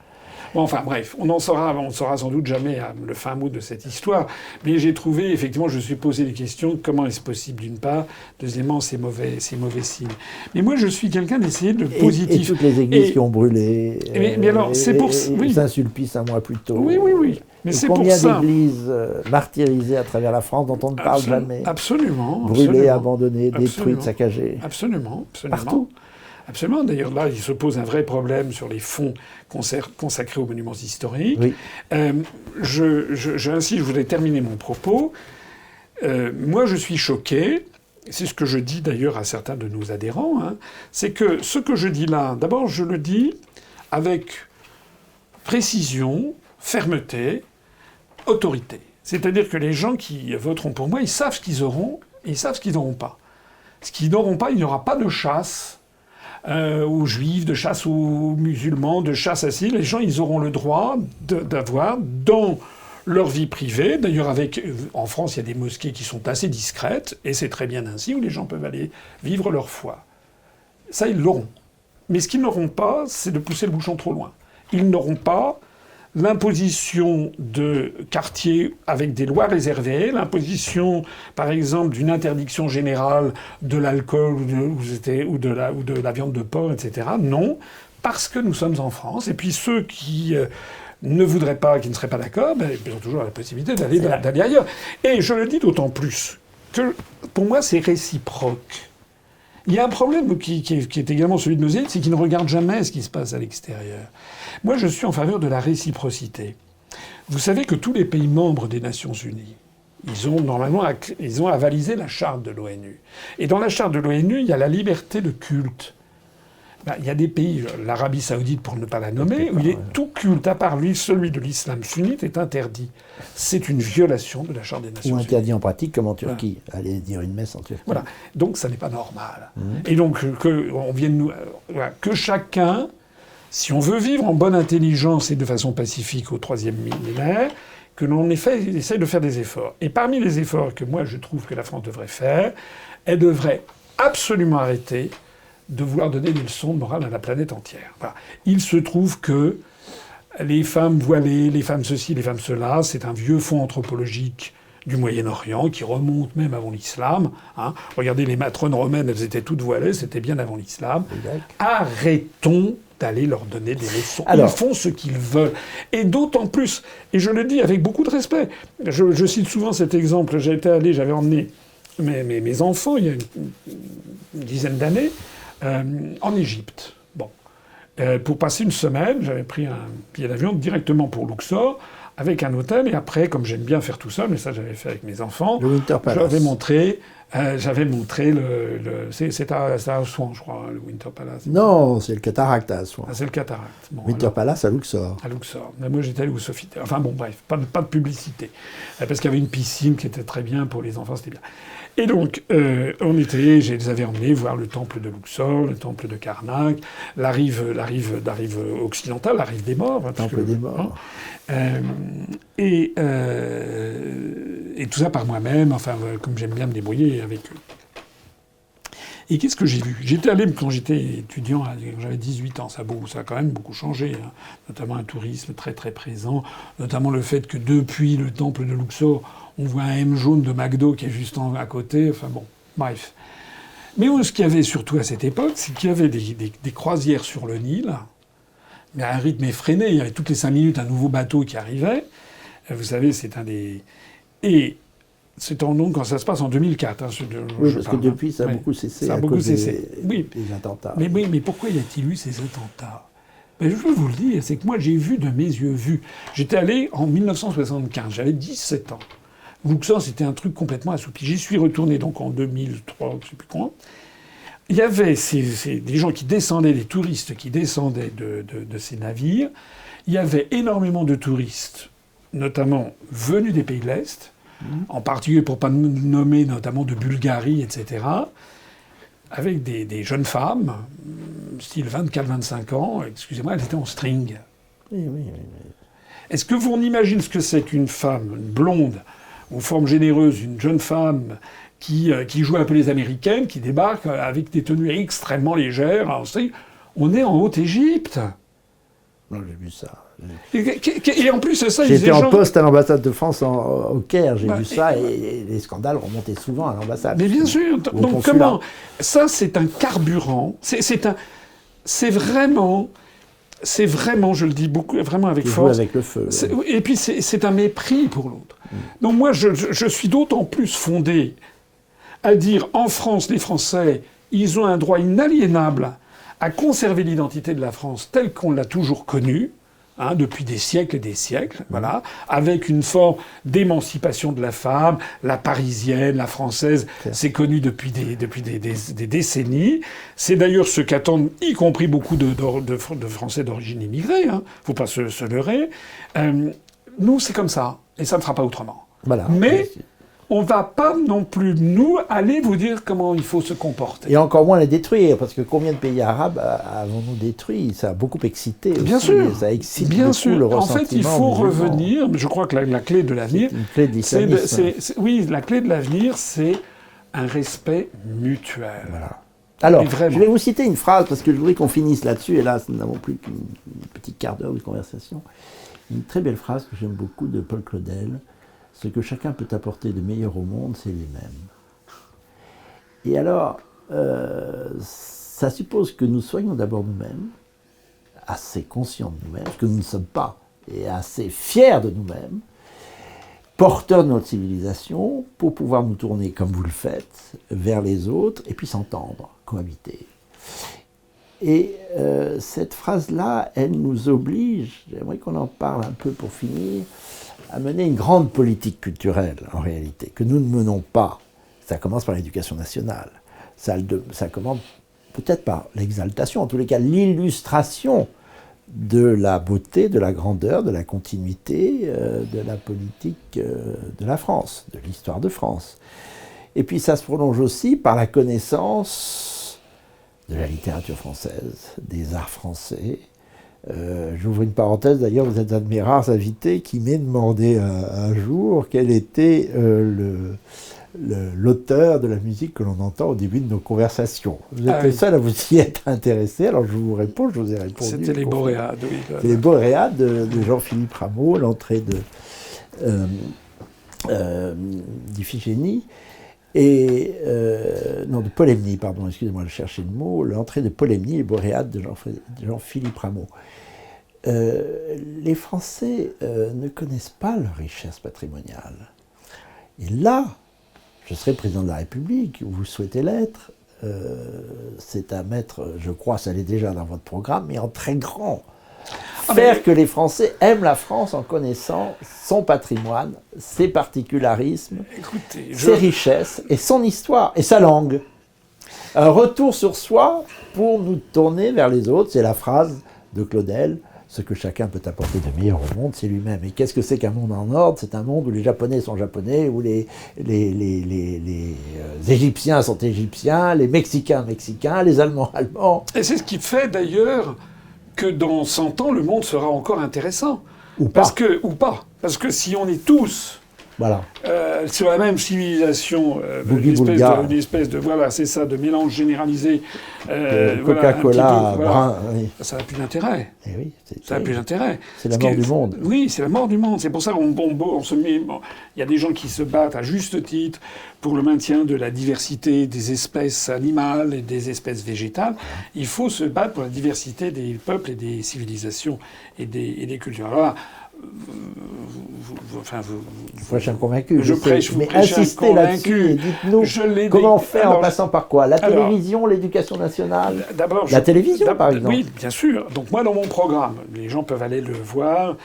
Bon, enfin bref, on saura sans doute jamais le fin mot de cette histoire. Mais j'ai trouvé, effectivement, je me suis posé des questions. Comment est-ce possible, d'une part? Deuxièmement, c'est mauvais signes. Mais moi, je suis quelqu'un d'essayer de positif. Et toutes les églises qui ont brûlé. Mais alors, c'est pour ça. Oui. Saint-Sulpice un mois plus tôt. Oui. Mais c'est pour ça. Combien d'églises martyrisées à travers la France dont on ne parle jamais? Absolument. Brûlées, abandonnées, détruites, saccagées. Absolument. Partout. Absolument. D'ailleurs, là, il se pose un vrai problème sur les fonds consacrés aux monuments historiques. Oui. Ainsi, je voudrais terminer mon propos. Moi, je suis choqué. C'est ce que je dis d'ailleurs à certains de nos adhérents. C'est que ce que je dis là, d'abord, je le dis avec précision, fermeté, autorité. C'est-à-dire que les gens qui voteront pour moi, ils savent ce qu'ils auront et ils savent ce qu'ils n'auront pas. Ce qu'ils n'auront pas, il n'y aura pas de chasse aux juifs, de chasse aux musulmans, de chasse à ci. Les gens, ils auront le droit d'avoir dans leur vie privée. D'ailleurs, en France, il y a des mosquées qui sont assez discrètes, et c'est très bien ainsi, où les gens peuvent aller vivre leur foi. Ça, ils l'auront. Mais ce qu'ils n'auront pas, c'est de pousser le bouchon trop loin. Ils n'auront pas l'imposition de quartiers avec des lois réservées, l'imposition, par exemple, d'une interdiction générale de l'alcool ou de la viande de porc, etc. Non, parce que nous sommes en France. Et puis ceux qui ne voudraient pas, qui ne seraient pas d'accord, ils ont toujours la possibilité d'aller ailleurs. Et je le dis d'autant plus que, pour moi, c'est réciproque. Il y a un problème qui est également celui de nos élites, c'est qu'ils ne regardent jamais ce qui se passe à l'extérieur. Moi, je suis en faveur de la réciprocité. Vous savez que tous les pays membres des Nations Unies, ils ont avalisé la charte de l'ONU. Et dans la charte de l'ONU, il y a la liberté de culte. Il y a des pays, l'Arabie Saoudite pour ne pas la nommer, où tout culte, à part celui de l'islam sunnite, est interdit. C'est une violation de la Charte des Nations Unies. Ou interdit en pratique, comme en Turquie. Voilà. Aller dire une messe en Turquie. Voilà. Donc ça n'est pas normal. Et donc que chacun, si on veut vivre en bonne intelligence et de façon pacifique au 3e millénaire, que l'on essaye de faire des efforts. Et parmi les efforts que moi je trouve que la France devrait faire, elle devrait absolument arrêter de vouloir donner des leçons de morale à la planète entière. Voilà. Il se trouve que les femmes voilées, les femmes ceci, les femmes cela, c'est un vieux fond anthropologique du Moyen-Orient qui remonte même avant l'islam. Regardez les matrones romaines, elles étaient toutes voilées, c'était bien avant l'islam. Exact. Arrêtons d'aller leur donner des leçons. Ils font ce qu'ils veulent. Et d'autant plus, et je le dis avec beaucoup de respect, je cite souvent cet exemple, j'avais emmené mes enfants il y a une dizaine d'années, en Égypte. Bon. Pour passer une semaine, j'avais pris un billet d'avion directement pour Luxor, avec un hôtel, et après, comme j'aime bien faire tout seul, mais ça j'avais fait avec mes enfants, le Winter Palace. J'avais montré c'est à Assouan, je crois, le Winter Palace. Non, c'est le Cataract à Assouan. C'est le Cataract. Bon, Winter Palace à Luxor. À Luxor. Mais moi j'étais allé au Sofitel. Enfin bon, bref, pas de publicité. Parce qu'il y avait une piscine qui était très bien pour les enfants, c'était bien. Et donc, je les avais emmenés voir le temple de Luxor, le temple de Karnak, la rive occidentale, la rive des morts. Le temple des morts. Et tout ça par moi-même, comme j'aime bien me débrouiller avec eux. Et qu'est-ce que j'ai vu? J'étais allé, quand j'étais étudiant, quand j'avais 18 ans, ça a quand même beaucoup changé, notamment un tourisme très très présent, notamment le fait que depuis le temple de Luxor, on voit un M jaune de McDo qui est juste à côté, bref. Mais ce qu'il y avait surtout à cette époque, c'est qu'il y avait des croisières sur le Nil, mais à un rythme effréné, il y avait toutes les 5 minutes un nouveau bateau qui arrivait. Vous savez, c'est un des... Et c'est donc quand ça se passe en 2004. Oui, parce que depuis, ça a beaucoup cessé. Ça a beaucoup cessé. Des attentats. Mais pourquoi y a-t-il eu ces attentats? Je veux vous le dire, c'est que moi, j'ai vu de mes yeux vus. J'étais allé en 1975, j'avais 17 ans. Luxor, c'était un truc complètement assoupi. J'y suis retourné donc en 2003, je ne sais plus quand. Il y avait des gens qui descendaient, des touristes qui descendaient de ces navires. Il y avait énormément de touristes, notamment venus des pays de l'Est, en particulier, pour ne pas nommer, notamment de Bulgarie, etc., avec des jeunes femmes, style 24-25 ans, excusez-moi, elles étaient en string. Oui. Est-ce que vous imaginez ce que c'est qu'une femme, une blonde, aux formes généreuses, une jeune femme qui joue un peu les Américaines, qui débarque avec des tenues extrêmement légères en string? On est en Haute-Égypte. Non, j'ai vu ça. Et en plus, c'est ça, J'étais en poste à l'ambassade de France au Caire, j'ai vu ça, et et les scandales remontaient souvent à l'ambassade. Mais bien sûr. Donc comment... Ça, c'est un carburant. C'est vraiment, je le dis beaucoup, vraiment avec force. Avec le feu. Et puis c'est un mépris pour l'autre. Donc moi, je suis d'autant plus fondé à dire en France, les Français, ils ont un droit inaliénable à conserver l'identité de la France telle qu'on l'a toujours connue. Depuis des siècles et des siècles, voilà, avec une forme d'émancipation de la femme, la parisienne, la française, c'est connu depuis des décennies. C'est d'ailleurs ce qu'attendent, y compris beaucoup de Français d'origine immigrée, faut pas se leurrer. Nous, c'est comme ça, et ça ne sera pas autrement. Voilà. Mais on va pas non plus, nous, aller vous dire comment il faut se comporter. Et encore moins les détruire, parce que combien de pays arabes avons-nous détruits? Ça a beaucoup excité aussi. Bien sûr. Ça excite bien beaucoup sûr. le ressentiment. En fait, il faut revenir, je crois que la clé de l'avenir... C'est une clé de l'islamisme. Oui, la clé de l'avenir, c'est un respect mutuel. Voilà. Alors, je vais vous citer une phrase, parce que je voudrais qu'on finisse là-dessus, et là, nous n'avons plus qu'une petite quart d'heure de conversation. Une très belle phrase que j'aime beaucoup de Paul Claudel. Ce que chacun peut apporter de meilleur au monde, c'est lui-même. Et alors, ça suppose que nous soyons d'abord nous-mêmes, assez conscients de nous-mêmes, ce que nous ne sommes pas, et assez fiers de nous-mêmes, porteurs de notre civilisation, pour pouvoir nous tourner, comme vous le faites, vers les autres, et puis s'entendre, cohabiter. Et cette phrase-là, elle nous oblige, j'aimerais qu'on en parle un peu pour finir, à mener une grande politique culturelle, en réalité, que nous ne menons pas. Ça commence par l'éducation nationale. Ça commence peut-être par l'exaltation, en tous les cas l'illustration de la beauté, de la grandeur, de la continuité de la politique de la France, de l'histoire de France. Et puis ça se prolonge aussi par la connaissance de la littérature française, des arts français. J'ouvre une parenthèse, d'ailleurs, vous êtes un de mes rares invités qui m'ait demandé un jour quel était l'auteur de la musique que l'on entend au début de nos conversations. Vous êtes le seul à vous y être intéressé, alors je vous réponds, je vous ai répondu. C'était les Boréades, oui. C'est les Boréades de Jean-Philippe Rameau, l'entrée d'Iphigénie. Non, de Polymnie, pardon, excusez-moi, je cherchais le mot, l'entrée de Polymnie, les Boréades de Jean-Philippe Rameau. Les Français ne connaissent pas leur richesse patrimoniale. Et là, je serai président de la République, vous souhaitez l'être, c'est à mettre, je crois, ça l'est déjà dans votre programme, mais en très grand. Faire que les Français aiment la France en connaissant son patrimoine, ses particularismes, ses richesses et son histoire et sa langue. Un retour sur soi pour nous tourner vers les autres, c'est la phrase de Claudel, ce que chacun peut apporter de meilleur au monde, c'est lui-même. Et qu'est-ce que c'est qu'un monde en ordre? C'est un monde où les Japonais sont Japonais, où les Égyptiens sont Égyptiens, les Mexicains Mexicains, les Allemands Allemands. Et c'est ce qui fait d'ailleurs que dans 100 ans, le monde sera encore intéressant. Ou pas. Parce que si on est tous sur la même civilisation, une espèce de voilà, c'est ça, de mélange généralisé, Coca-Cola, voilà, ça n'a plus d'intérêt. Eh oui, ça n'a plus d'intérêt. C'est la mort du monde. Oui, c'est la mort du monde. C'est pour ça qu'on se met. Il y a des gens qui se battent à juste titre pour le maintien de la diversité des espèces animales et des espèces végétales. Il faut se battre pour la diversité des peuples et des civilisations et des cultures. Alors là, je prêche un convaincu. Je prêche, mais insistez là-dessus et dites-nous comment faire en passant par quoi? La télévision, l'éducation nationale? D'abord, la télévision, par exemple. Oui, bien sûr. Donc moi, dans mon programme, les gens peuvent aller le voir.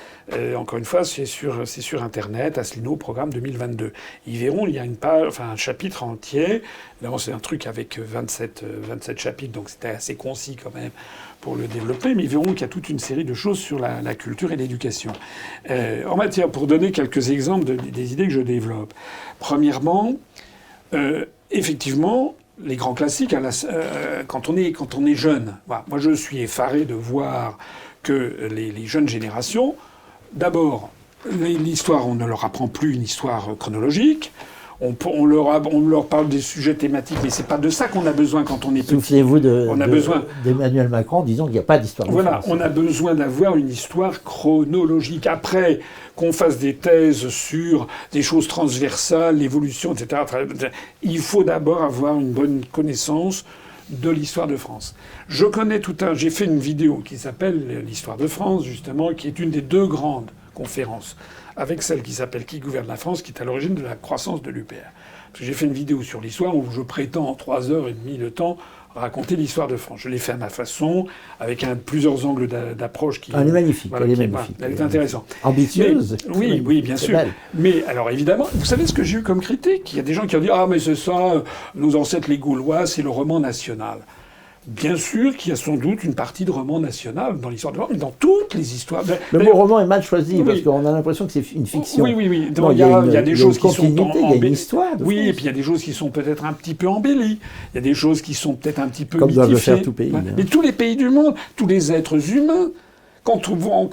Encore une fois, c'est sur Internet, Asselineau, programme 2022. Ils verront, il y a un chapitre entier. D'abord, c'est un truc avec 27 chapitres, donc c'était assez concis quand même pour le développer, mais ils verront qu'il y a toute une série de choses sur la culture et l'éducation. En matière, pour donner quelques exemples des idées que je développe. Premièrement, effectivement, les grands classiques, quand on est jeune, voilà, moi je suis effaré de voir que les jeunes générations, d'abord, l'histoire, on ne leur apprend plus une histoire chronologique. on leur parle des sujets thématiques, mais c'est pas de ça qu'on a besoin quand on est petit. Souvenez-vous d'Emmanuel Macron disant qu'il n'y a pas d'histoire de France. On a besoin d'avoir une histoire chronologique. Après, qu'on fasse des thèses sur des choses transversales, l'évolution, etc., il faut d'abord avoir une bonne connaissance de l'histoire de France. J'ai fait une vidéo qui s'appelle l'histoire de France, justement, qui est une des 2 grandes conférences, avec celle qui s'appelle Qui gouverne la France, qui est à l'origine de la croissance de l'UPR. Parce que j'ai fait une vidéo sur l'histoire où je prétends en 3h30 de temps raconter l'histoire de France. Je l'ai fait à ma façon, avec plusieurs angles d'approche qui... Elle est magnifique, elle est magnifique. Elle est intéressante. Ambitieuse. Oui, bien sûr. Belle. Mais alors évidemment, vous savez ce que j'ai eu comme critique? Il y a des gens qui ont dit « Ah, mais c'est ça, nos ancêtres les Gaulois, c'est le roman national ». Bien sûr qu'il y a sans doute une partie de roman national dans l'histoire de France, mais dans toutes les histoires... Le mot roman est mal choisi, parce qu'on a l'impression que c'est une fiction. Oui. Donc, il y a des choses qui sont il y a une histoire de France. et puis il y a des choses qui sont peut-être un petit peu embellies. Il y a des choses qui sont peut-être un petit peu comme mythifiées. doivent le faire tout pays. Mais tous les pays du monde, tous les êtres humains, quand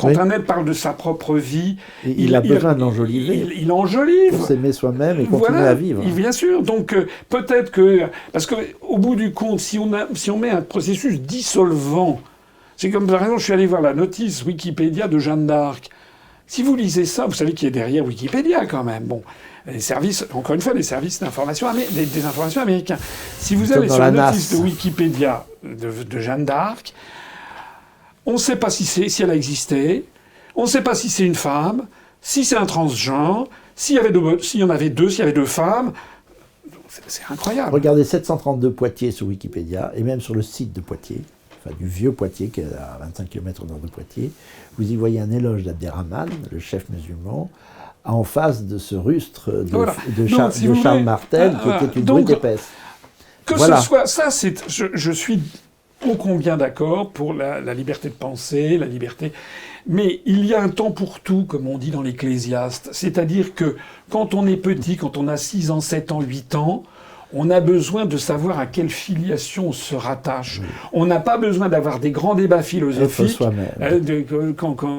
un être parle de sa propre vie... Il a besoin de l'enjoliver. Il enjolive. Pour s'aimer soi-même et continuer à vivre. Bien sûr. Donc, peut-être que... Parce qu'au bout du compte, si on met un processus dissolvant... C'est comme, par exemple, je suis allé voir la notice Wikipédia de Jeanne d'Arc. Si vous lisez ça, vous savez qui est derrière Wikipédia, quand même. Bon, les services... Encore une fois, les services d'information... des informations américains. Si vous allez sur la notice de Wikipédia de Jeanne d'Arc... On ne sait pas si elle a existé, on ne sait pas si c'est une femme, si c'est un transgenre, s'il y en avait 2, s'il y avait 2 femmes. C'est incroyable. Regardez 732 Poitiers sur Wikipédia, et même sur le site de Poitiers, enfin du vieux Poitiers, qui est à 25 km au nord de Poitiers, vous y voyez un éloge d'Abderrahmane, le chef musulman, en face de ce rustre de Charles Martel, qui était une brute épaisse. Que ce soit ça, je suis... ô combien d'accord pour la liberté de penser, la liberté... Mais il y a un temps pour tout, comme on dit dans l'Ecclésiaste. C'est-à-dire que quand on est petit, quand on a 6 ans, 7 ans, 8 ans, on a besoin de savoir à quelle filiation on se rattache. Oui. On n'a pas besoin d'avoir des grands débats philosophiques.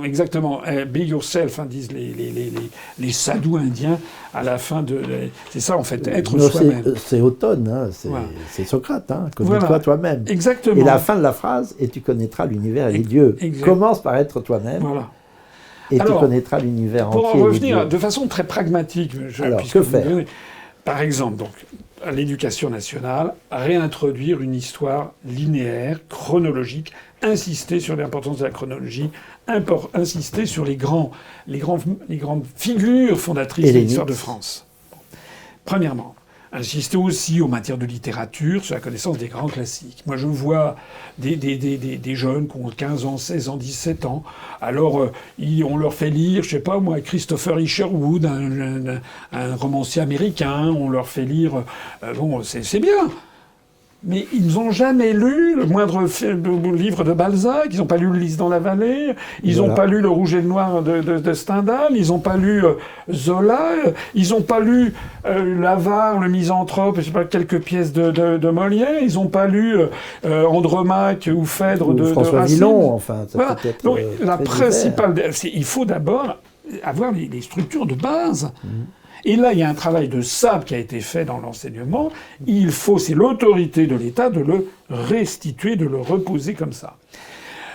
Exactement. Be yourself, disent les sadhus indiens à la fin de... C'est ça, en fait, être soi-même. C'est Automne, c'est Socrate. Connais-toi toi-même. Exactement. Et la fin de la phrase, et tu connaîtras l'univers et les dieux. Commence par être toi-même. Voilà. Et tu connaîtras l'univers entier. Pour en revenir de façon très pragmatique... que faire? Par exemple, donc, à l'éducation nationale, réintroduire une histoire linéaire, chronologique, insister sur l'importance de la chronologie, insister sur les grandes figures fondatrices de l'histoire de France. Bon. Premièrement, insister aussi en matière de littérature sur la connaissance des grands classiques. Moi, je vois des jeunes qui ont 15 ans, 16 ans, 17 ans. Alors, on leur fait lire, je sais pas moi, Christopher Isherwood, un romancier américain. On leur fait lire... c'est bien. Mais ils n'ont jamais lu le moindre livre de Balzac, ils n'ont pas lu Le Lys dans la vallée, ils n'ont pas lu Le Rouge et le Noir de Stendhal, ils n'ont pas lu Zola, ils n'ont pas lu l'Avare, le Misanthrope, je sais pas, quelques pièces de Molière, ils n'ont pas lu Andromaque ou Phèdre de François Racine. Villon, enfin. Ça peut être, donc, la principale... Il faut d'abord avoir les structures de base. Et là, il y a un travail de sable qui a été fait dans l'enseignement. C'est l'autorité de l'État de le restituer, de le reposer comme ça.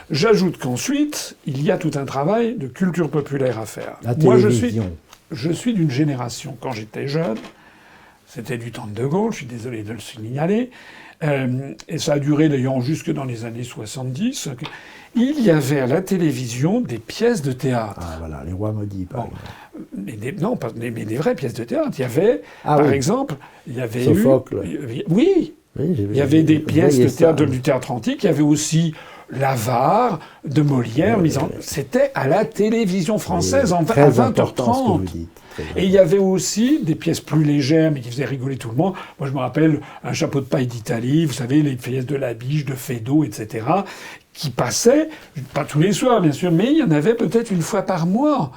J'ajoute qu'ensuite, il y a tout un travail de culture populaire à faire. Moi, je suis d'une génération, quand j'étais jeune, c'était du temps de De Gaulle, je suis désolé de le signaler, et ça a duré d'ailleurs jusque dans les années 70, il y avait à la télévision des pièces de théâtre. Ah voilà, Les Rois Maudits, par exemple. Mais des vraies pièces de théâtre. Il y avait, par exemple, il y avait Sophocle. Il y avait des pièces de théâtre du théâtre antique. Il y avait aussi l'Avare de Molière. C'était à la télévision française à 20h30. Et il y avait aussi des pièces plus légères, mais qui faisaient rigoler tout le monde. Moi, je me rappelle Un chapeau de paille d'Italie, vous savez, les pièces de La Biche, de Feydeau, etc., qui passaient, pas tous les soirs, bien sûr, mais il y en avait peut-être une fois par mois.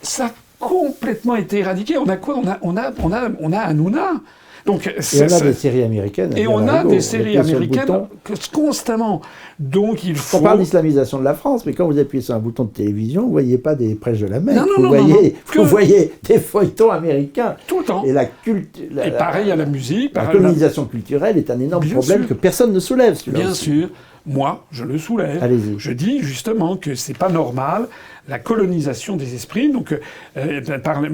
Ça a complètement été éradiqué. On a quoi ? On a Hanouna. Donc, et on a des séries américaines. Et on a des séries américaines constamment. Donc il faut... On parle d'islamisation de la France, mais quand vous appuyez sur un bouton de télévision, vous ne voyez pas des prêches de la Mecque. Vous voyez des feuilletons américains. Tout le temps. Et et pareil à la musique. La colonisation culturelle est un énorme problème que personne ne soulève. Bien sûr. Moi, je le soulève. Allez-y. Je dis justement que c'est pas normal la colonisation des esprits. Donc,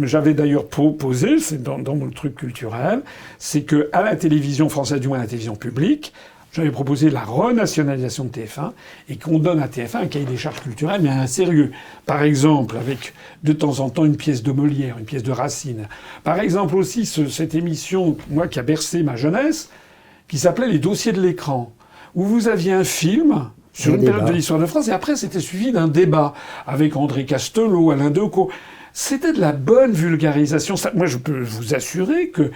j'avais d'ailleurs proposé, c'est dans mon truc culturel, c'est que à la télévision française, du moins à la télévision publique, j'avais proposé la renationalisation de TF1 et qu'on donne à TF1 un cahier des charges culturelles, mais un sérieux. Par exemple, avec de temps en temps une pièce de Molière, une pièce de Racine. Par exemple aussi cette émission, moi, qui a bercé ma jeunesse, qui s'appelait Les dossiers de l'écran, où vous aviez un film sur une période de l'histoire de France, et après c'était suivi d'un débat avec André Castelot, Alain Decaux. C'était de la bonne vulgarisation. Moi, je peux vous assurer que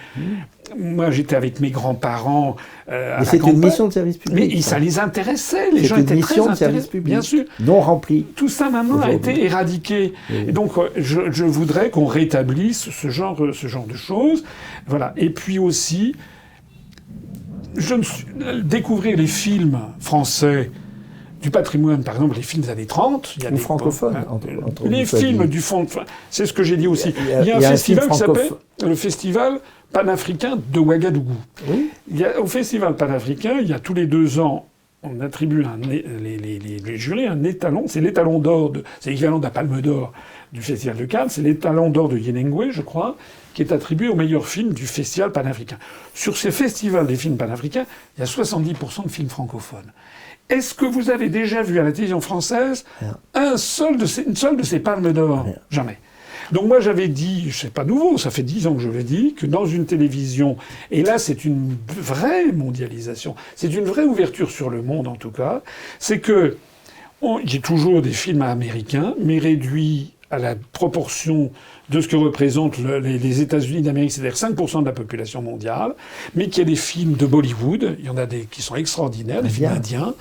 moi, j'étais avec mes grands-parents à la c'était une mission de service public. Mais ça les intéressait. Les gens étaient très intéressés. Service public, bien sûr. Non rempli. Tout ça maintenant a été éradiqué. Oui. Et donc, je voudrais qu'on rétablisse ce genre de choses. Voilà. Et puis aussi, découvrir les films français du patrimoine, par exemple, les films des années 30. Ou francophones. Les films du fond. C'est ce que j'ai dit aussi. Il y a un festival qui s'appelle le Festival panafricain de Ouagadougou. Oui. Au Festival panafricain, il y a tous les 2 ans, on attribue les jurys un étalon. C'est l'étalon d'or, c'est l'équivalent de la Palme d'Or du Festival de Cannes. C'est l'étalon d'or de Yenengwe, je crois, qui est attribué au meilleur film du Festival panafricain. Sur ces festivals des films panafricains, il y a 70% de films francophones. Est-ce que vous avez déjà vu à la télévision française une seule de ces palmes d'or? Jamais. Donc moi j'avais dit, c'est pas nouveau, ça fait 10 ans que je le dis, que dans une télévision, et là c'est une vraie mondialisation, c'est une vraie ouverture sur le monde en tout cas, c'est que il y a toujours des films américains, mais réduits à la proportion de ce que représentent les États-Unis d'Amérique, c'est-à-dire 5% de la population mondiale, mais qu'il y a des films de Bollywood, il y en a des qui sont extraordinaires, des films indiens,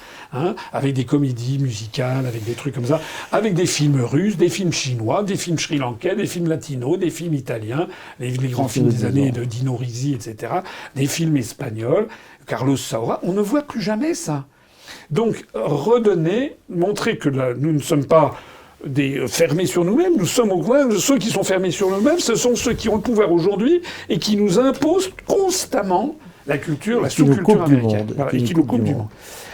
avec des comédies musicales, avec des trucs comme ça, avec des films russes, des films chinois, des films sri-lankais, des films latinos, des films italiens, les grands films des années de Dino Risi, etc., des films espagnols, Carlos Saura, on ne voit plus jamais ça. Donc, montrer que nous ne sommes pas fermés sur nous-mêmes, nous sommes au moins ceux qui sont fermés sur nous-mêmes, ce sont ceux qui ont le pouvoir aujourd'hui et qui nous imposent constamment la culture, la sous-culture américaine. Et qui nous coupe du monde.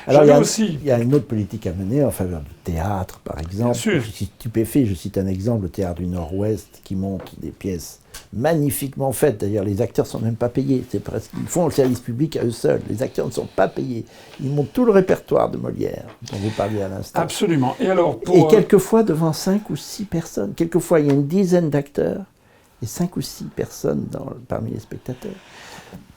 Alors il y a une autre politique à mener en faveur du théâtre, par exemple. Je suis stupéfait, je cite un exemple, le Théâtre du Nord-Ouest, qui monte des pièces magnifiquement faites. D'ailleurs, les acteurs ne sont même pas payés. Ils font le service public à eux seuls. Les acteurs ne sont pas payés. Ils montent tout le répertoire de Molière, dont vous parliez à l'instant. Absolument. Et quelquefois devant 5 ou 6 personnes. Quelquefois, il y a une dizaine d'acteurs et 5 ou 6 personnes parmi les spectateurs.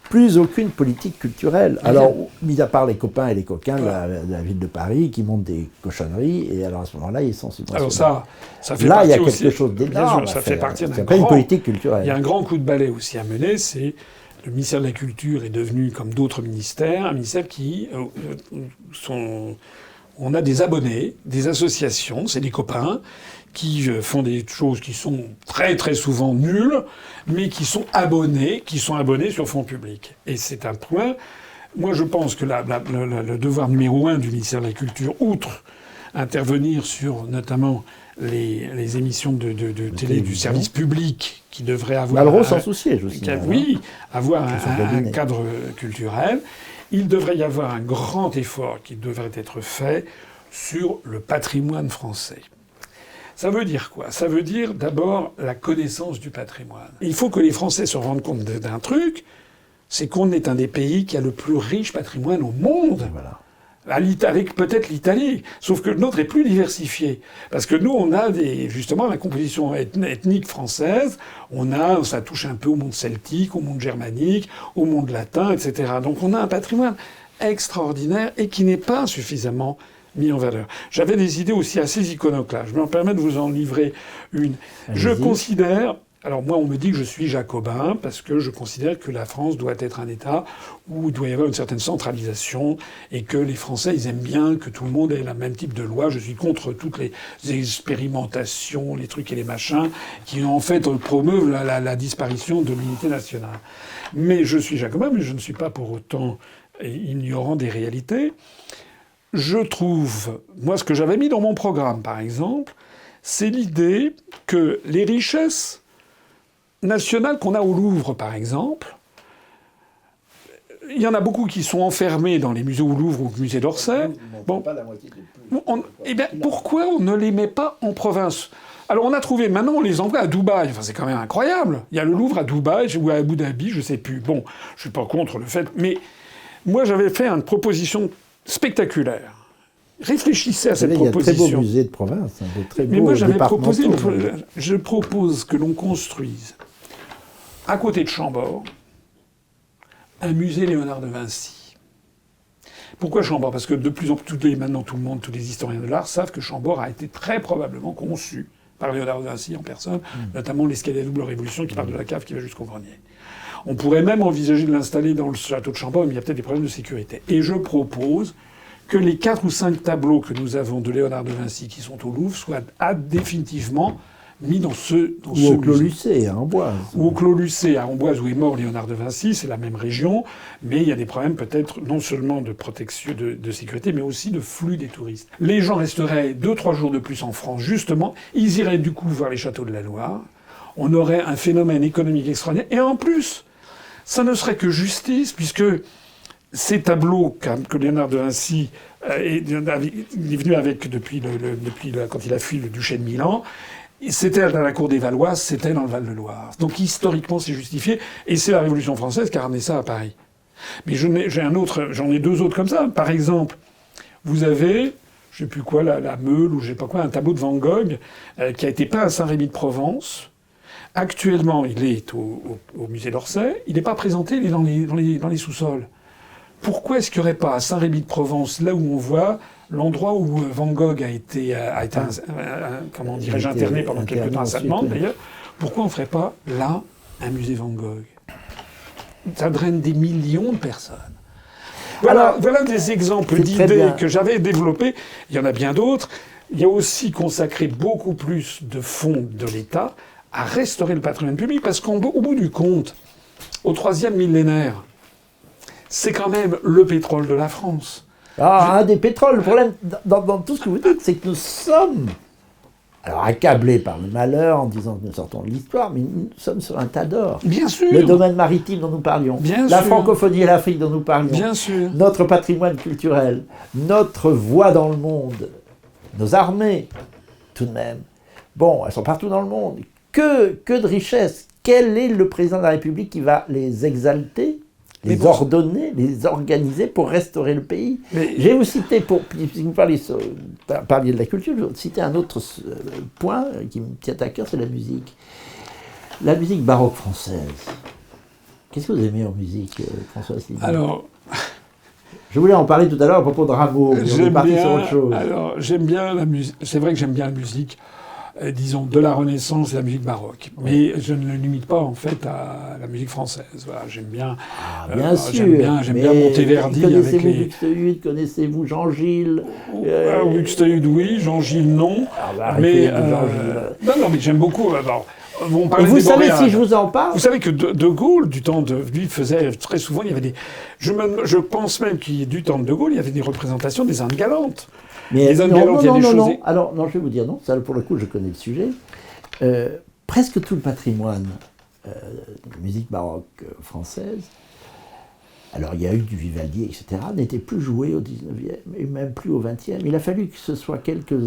Plus aucune politique culturelle. Alors, mis à part les copains et les coquins de la ville de Paris qui montent des cochonneries, et alors à ce moment-là, ils sont subventionnés. Alors ça fait là, partie il y a aussi, quelque chose d'énorme. Ça fait partie d'un une politique culturelle. Il y a un grand coup de balai aussi à mener, c'est le ministère de la Culture est devenu, comme d'autres ministères, un ministère qui on a des abonnés, des associations, c'est des copains, qui font des choses qui sont très très souvent nulles, mais qui sont abonnés sur fonds publics. Et c'est un point. Moi, je pense que le devoir numéro 1 du ministère de la Culture, outre intervenir sur notamment les émissions de télé du service public, qui devraient avoir Malraux s'en souciait, je sais. Oui, avoir un cadre culturel. Il devrait y avoir un grand effort qui devrait être fait sur le patrimoine français. Ça veut dire quoi? Ça veut dire d'abord la connaissance du patrimoine. Il faut que les Français se rendent compte d'un truc, c'est qu'on est un des pays qui a le plus riche patrimoine au monde. Voilà. Avec peut-être l'Italie, sauf que le nôtre est plus diversifié. Parce que nous, on a justement la composition ethnique française, ça touche un peu au monde celtique, au monde germanique, au monde latin, etc. Donc on a un patrimoine extraordinaire et qui n'est pas suffisamment mis en valeur. J'avais des idées aussi assez iconoclastes. Je me permets de vous en livrer une. Je considère Alors moi, on me dit que je suis jacobin parce que je considère que la France doit être un État où il doit y avoir une certaine centralisation et que les Français, ils aiment bien que tout le monde ait le même type de loi. Je suis contre toutes les expérimentations, les trucs et les machins qui en fait promeuvent la disparition de l'unité nationale. Mais je suis jacobin, mais je ne suis pas pour autant ignorant des réalités. Je trouve, moi, ce que j'avais mis dans mon programme, par exemple, c'est l'idée que les richesses nationales qu'on a au Louvre, par exemple, il y en a beaucoup qui sont enfermés dans les musées au Louvre ou au musée d'Orsay. Bon, eh bien, pourquoi on ne les met pas en province? Alors on a trouvé, maintenant on les envoie à Dubaï. Enfin, c'est quand même incroyable. Il y a le Louvre à Dubaï ou à Abu Dhabi, je sais plus. Bon, je suis pas contre le fait, mais moi j'avais fait une proposition spectaculaire. Réfléchissez à cette proposition. Il y a de très beaux musées de province, de très beaux. Mais moi j'avais proposé, je propose que l'on construise à côté de Chambord, un musée Léonard de Vinci. Pourquoi Chambord? Parce que de plus en plus, maintenant tout le monde, tous les historiens de l'art savent que Chambord a été très probablement conçu par Léonard de Vinci en personne, notamment l'escalier à double révolution qui part de la cave qui va jusqu'au grenier. On pourrait même envisager de l'installer dans le château de Chambord, mais il y a peut-être des problèmes de sécurité. Et je propose que les 4 ou 5 tableaux que nous avons de Léonard de Vinci qui sont au Louvre soient définitivement mis dans ce ou au Clos Lucé, à Amboise. Ou au Clos Lucé, à Amboise, où est mort Léonard de Vinci, c'est la même région, mais il y a des problèmes peut-être non seulement de protection, de sécurité, mais aussi de flux des touristes. Les gens resteraient 2-3 jours de plus en France, justement, ils iraient du coup voir les châteaux de la Loire, on aurait un phénomène économique extraordinaire, et en plus, ça ne serait que justice, puisque ces tableaux que Léonard de Vinci est venu avec depuis quand il a fui le duché de Milan, c'était dans la cour des Valois, c'était dans le Val-de-Loire. Donc historiquement, c'est justifié, et c'est la Révolution française qui a ramené ça à Paris. Mais j'en ai 2 autres comme ça. Par exemple, vous avez, je sais plus quoi, la Meule ou je sais pas quoi, un tableau de Van Gogh qui a été peint à Saint-Rémy-de-Provence. Actuellement, il est au musée d'Orsay. Il n'est pas présenté, il est dans les sous-sols. Pourquoi est-ce qu'il n'y aurait pas à Saint-Rémy-de-Provence, là où on voit l'endroit où Van Gogh a été comment dirais-je, interné pendant quelques temps à Sainte-Mande, d'ailleurs, pourquoi on ne ferait pas là un musée Van Gogh? Ça draine des millions de personnes. Voilà des exemples d'idées que j'avais développées. Il y en a bien d'autres. Il y a aussi consacré beaucoup plus de fonds de l'État à restaurer le patrimoine public, parce qu'au bout du compte, au 3e millénaire, c'est quand même le pétrole de la France. Un des pétroles. Le problème dans tout ce que vous dites, c'est que nous sommes accablés par le malheur en disant que nous sortons de l'histoire, mais nous sommes sur un tas d'or. Bien sûr. Le domaine maritime dont nous parlions, la francophonie et l'Afrique dont nous parlions, bien sûr. Notre patrimoine culturel, notre voix dans le monde, nos armées, tout de même. Bon, elles sont partout dans le monde. Que de richesses. Quel est le président de la République qui va les exalter, les ordonner, les organiser pour restaurer le pays? Je vais vous citer, si vous parliez de la culture, je vais vous citer un autre point qui me tient à cœur, c'est la musique. La musique baroque française. Qu'est-ce que vous aimez en musique, Françoise Liban? Alors, je voulais en parler tout à l'heure à propos de Rameau, mais on est parti sur autre chose. Alors, j'aime bien la musique. C'est vrai que j'aime bien la musique, disons, de la Renaissance et la musique baroque. Mais je ne le limite pas, en fait, à la musique française. Voilà, j'aime bien... bien sûr. J'aime bien Monteverdi avec les... Buxtehude, connaissez-vous Jean-Gilles? Buxtehude, oui. Jean-Gilles, non. Mais non, mais j'aime beaucoup... Et vous savez, si je vous en parle... Vous savez que De Gaulle, du temps de... Lui, faisait très souvent... Il y avait des... Je pense même qu'il du temps de De Gaulle, il y avait des représentations des Indes galantes. Mais non. Alors, non, je vais vous dire non. Ça, pour le coup, je connais le sujet. Presque tout le patrimoine de musique baroque française, alors il y a eu du Vivaldi, etc., n'était plus joué au 19e et même plus au 20e. Il a fallu que ce soit quelques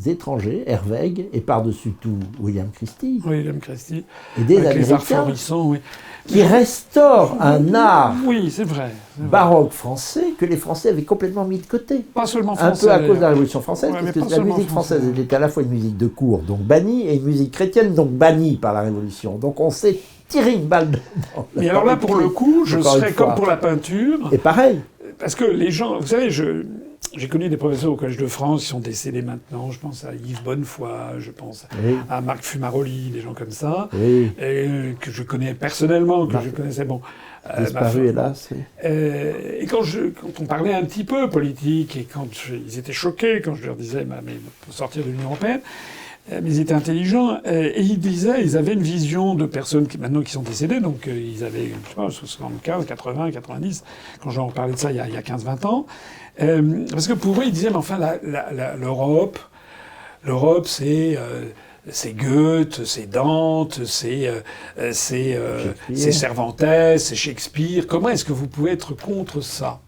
étrangers, Herweg, et par-dessus tout William Christie. William Christie. Et des avec les arts Américains florissants, oui. Qui restaurent un art c'est vrai. baroque français que les Français avaient complètement mis de côté. Pas seulement français. Un peu à cause de la Révolution française, parce que la musique française français. était à la fois une musique de cour, donc bannie, et une musique chrétienne, donc bannie par la Révolution. Donc on s'est tiré une balle dedans. Mais alors là, pour le coup, je serais comme pour la peinture. Et pareil. Parce que les gens, vous savez, j'ai connu des professeurs au Collège de France qui sont décédés maintenant. Je pense à Yves Bonnefoy, je pense à Marc Fumaroli, des gens comme ça, que je connais personnellement, que je connaissais. Bon, disparu, hélas. Et quand on parlait un petit peu politique, et quand ils étaient choqués, quand je leur disais, mais pour sortir de l'Union européenne, mais ils étaient intelligents, et ils disaient, ils avaient une vision de personnes qui maintenant qui sont décédées, donc ils avaient, je sais pas, 75, 80, 90, quand j'en parlais de ça il y a 15-20 ans, parce que pour eux, ils disaient, mais enfin, l'Europe, c'est Goethe, c'est Dante, c'est Cervantes, c'est Shakespeare. Comment est-ce que vous pouvez être contre ça ?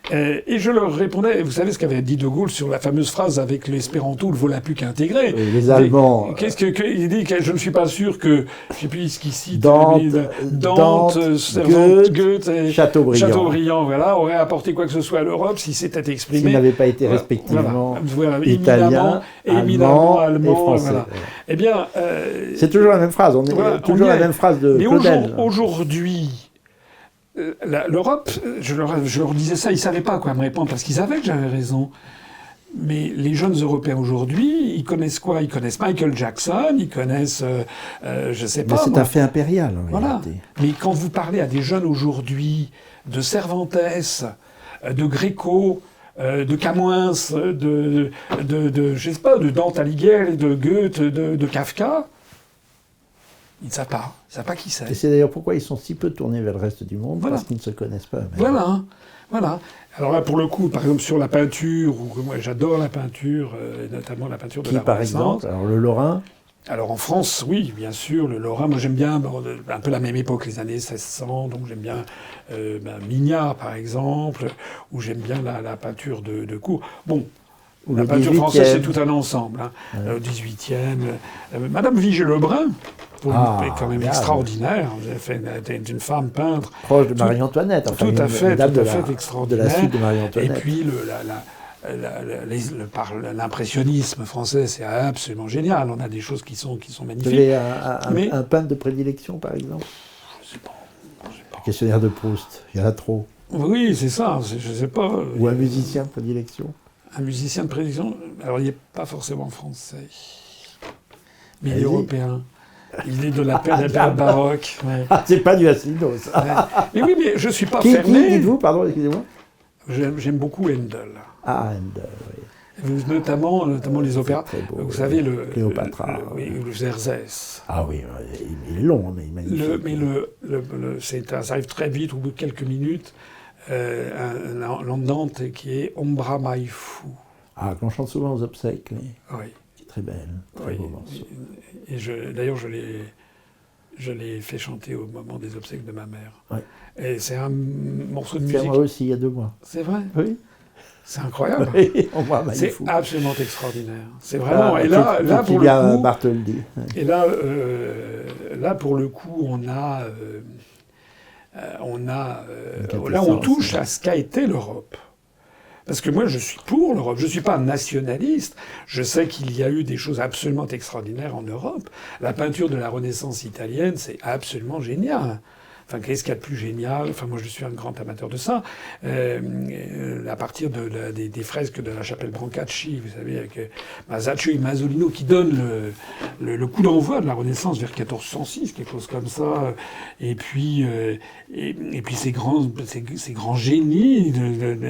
Et je leur répondais, vous savez ce qu'avait dit De Gaulle sur la fameuse phrase avec l'espéranto, le voilà plus qu'intégré. Les Allemands. Il dit que je ne suis pas sûr que, je ne sais plus ce qu'il cite, Dante, Goethe et Chateaubriand, voilà, auraient apporté quoi que ce soit à l'Europe si c'était exprimé. S'ils n'avaient pas été respectivement italiens, éminemment allemand, et français. Voilà. Eh bien, c'est toujours la même phrase. On est toujours la même phrase de Claudel. Aujourd'hui. L'Europe, je leur disais ça, ils ne savaient pas à quoi me répondre, parce qu'ils savaient que j'avais raison. Mais les jeunes Européens aujourd'hui, ils connaissent quoi ? Ils connaissent Michael Jackson, ils connaissent, je ne sais pas. Mais c'est un fait impérial, en réalité. Mais quand vous parlez à des jeunes aujourd'hui de Cervantes, de Gréco, de Camoens, je sais pas, de Dante Alighieri, de Goethe, de Kafka, ils ne savent pas. Ils ne savent pas qui c'est. Et c'est d'ailleurs pourquoi ils sont si peu tournés vers le reste du monde, parce qu'ils ne se connaissent pas. Voilà. Alors là, pour le coup, par exemple, sur la peinture, moi j'adore la peinture, notamment la peinture de la par Renaissance. exemple ? Alors le Lorrain ? Alors en France, oui, bien sûr, le Lorrain. Moi j'aime bien un peu la même époque, les années 1600, donc j'aime bien Mignard, par exemple, ou j'aime bien la peinture de cour. Bon. La peinture française, c'est tout un ensemble. Au XVIIIe. Madame Vigée-Lebrun, est quand même extraordinaire. Elle est une femme peintre. Proche de Marie-Antoinette. Tout à fait extraordinaire. De la suite de Marie-Antoinette. Et puis l'impressionnisme français, c'est absolument génial. On a des choses qui sont magnifiques. Vous avez un peintre de prédilection, par exemple ? Je sais pas. Le questionnaire de Proust, il y en a trop. Oui, c'est ça, je sais pas. Ou un musicien de prédilection ? Un musicien de prédilection, alors il n'est pas forcément français, mais il est européen. Il est de la période baroque. Ouais. C'est pas du Asselineau, ça. Ouais. Mais oui, mais je ne suis pas fermé. Qui dites-vous, pardon, excusez-moi ? J'aime beaucoup Handel. Ah, Handel, oui. Notamment les opéras. Beau, vous savez, Cléopâtre. le Xerxès. Ah oui, il est long, mais magnifique. Mais ça arrive très vite, au bout de quelques minutes. Un andante qui est Ombra Mai Fu. Ah, qu'on chante souvent aux obsèques, oui. Qui est très belle, très beau morceau. Et d'ailleurs, je l'ai fait chanter au moment des obsèques de ma mère. Oui. Et c'est un morceau de musique. C'est moi aussi, il y a 2 mois. C'est vrai ? Oui. C'est incroyable. Oui, c'est absolument extraordinaire. C'est vraiment. Et là pour le coup. Bartholdi. Et là, pour le coup, là, on touche à ce qu'a été l'Europe. Parce que moi, je suis pour l'Europe. Je ne suis pas nationaliste. Je sais qu'il y a eu des choses absolument extraordinaires en Europe. La peinture de la Renaissance italienne, c'est absolument génial. Enfin, qu'est-ce qu'il y a de plus génial ? Enfin, moi, je suis un grand amateur de ça. À partir des fresques de la chapelle Brancacci, vous savez, avec Masaccio et Masolino, qui donnent le coup d'envoi de la Renaissance vers 1406, quelque chose comme ça. Et puis ces grands génies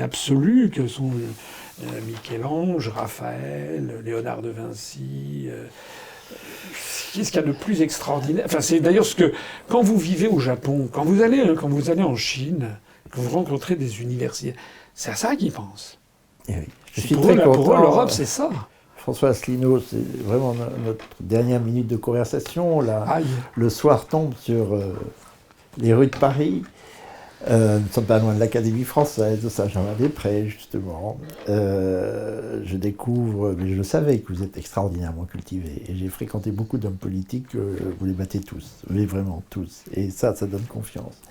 absolus que sont Michel-Ange, Raphaël, Léonard de Vinci. Qu'est-ce qu'il y a de plus extraordinaire ? Enfin, c'est d'ailleurs ce que, quand vous vivez au Japon, quand vous allez en Chine, quand vous rencontrez des universitaires, c'est à ça qu'ils pensent. Et oui. Je suis très content. Pour eux, l'Europe, c'est ça. François Asselineau, c'est vraiment notre dernière minute de conversation. Là, le soir tombe sur les rues de Paris. Nous ne sommes pas loin de l'Académie française, de Saint-Germain-des-Prés, justement. Je découvre, mais je le savais, que vous êtes extraordinairement cultivé. Et j'ai fréquenté beaucoup d'hommes politiques, vous les battez tous, mais vraiment tous. Et ça donne confiance.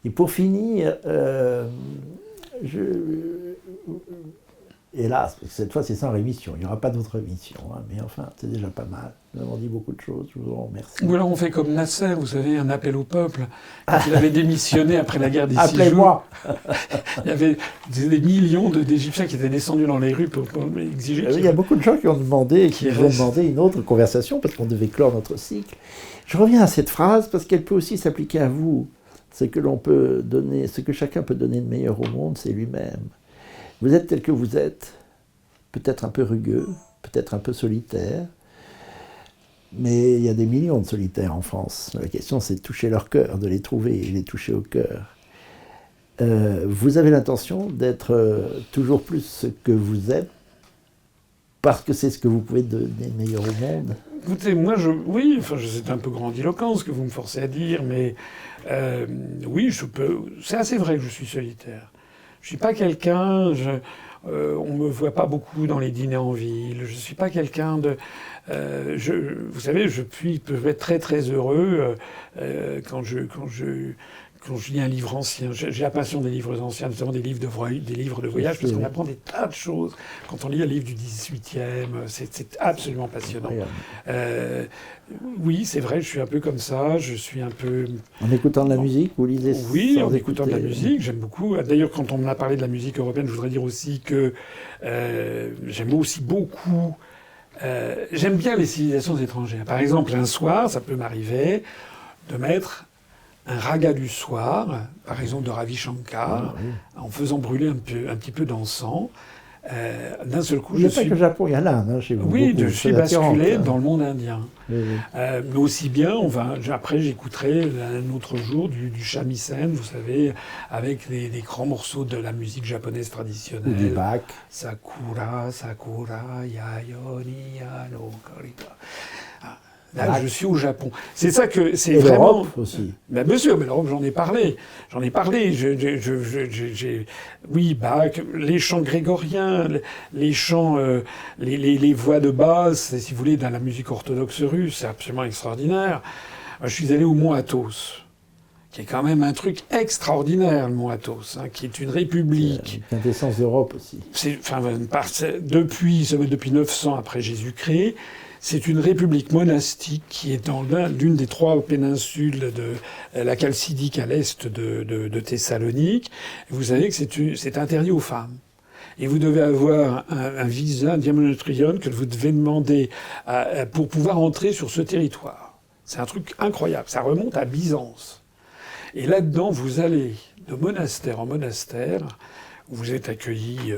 Et pour finir, hélas, cette fois c'est sans rémission, il n'y aura pas d'autre rémission, hein, mais enfin c'est déjà pas mal. Nous avons dit beaucoup de choses, je vous en remercie. Ou alors on fait comme Nasser, vous savez, un appel au peuple. Quand il avait démissionné après la guerre des 6 jours. Appelez-moi. Il y avait des millions d'Égyptiens qui étaient descendus dans les rues pour exiger. Il y a beaucoup de gens qui ont demandé, qui ont demandé une autre conversation parce qu'on devait clore notre cycle. Je reviens à cette phrase parce qu'elle peut aussi s'appliquer à vous. Ce que l'on peut donner, ce que chacun peut donner de meilleur au monde, c'est lui-même. Vous êtes tel que vous êtes, peut-être un peu rugueux, peut-être un peu solitaire, mais il y a des millions de solitaires en France. La question, c'est de toucher leur cœur, de les trouver et les toucher au cœur. Vous avez l'intention d'être toujours plus ce que vous êtes, parce que c'est ce que vous pouvez donner de meilleur au monde. Écoutez, moi, oui, enfin, c'est un peu grandiloquent ce que vous me forcez à dire, mais oui, c'est assez vrai que je suis solitaire. Je suis pas quelqu'un, on me voit pas beaucoup dans les dîners en ville. Je suis pas quelqu'un de, vous savez, je peux être très très heureux quand je lis un livre ancien. J'ai la passion des livres anciens, notamment des livres de voyage, parce qu'on apprend des tas de choses quand on lit un livre du 18e. C'est absolument passionnant. Oui, c'est vrai, je suis un peu comme ça. Je suis un peu... En écoutant de la musique, vous lisez? Oui, en écoutant de la musique, j'aime beaucoup. D'ailleurs, quand on m'a parlé de la musique européenne, je voudrais dire aussi que j'aime aussi beaucoup... j'aime bien les civilisations étrangères. Par exemple, un soir, ça peut m'arriver de mettre un raga du soir, par exemple de Ravi Shankar, en faisant brûler un petit peu d'encens. D'un seul coup, il n'y a pas que le Japon, il y a l'Inde chez vous. Oui, je suis basculé dans le monde indien. Oui. Mais aussi bien, après j'écouterai un autre jour du shamisen, vous savez, avec des grands morceaux de la musique japonaise traditionnelle. Ou du Bach. Sakura, Sakura, Yayoni, Yano, Korika. Là, je suis au Japon. C'est ça que c'est vraiment. L'Europe aussi. Ben, bien sûr, mais l'Europe, j'en ai parlé. Oui, Bach, les chants grégoriens, les chants, les voix de basse, si vous voulez, dans la musique orthodoxe russe, c'est absolument extraordinaire. Je suis allé au Mont Athos, qui est quand même un truc extraordinaire, le Mont Athos, hein, qui est une république. C'est une quintessence d'Europe aussi. Depuis 900 après Jésus-Christ. C'est une république monastique qui est dans l'une des 3 péninsules de la Chalcidie à l'est de Thessalonique. Vous savez que c'est interdit aux femmes. Et vous devez avoir un visa, un diamonotrion, que vous devez demander pour pouvoir entrer sur ce territoire. C'est un truc incroyable. Ça remonte à Byzance. Et là-dedans, vous allez de monastère en monastère, où vous êtes accueilli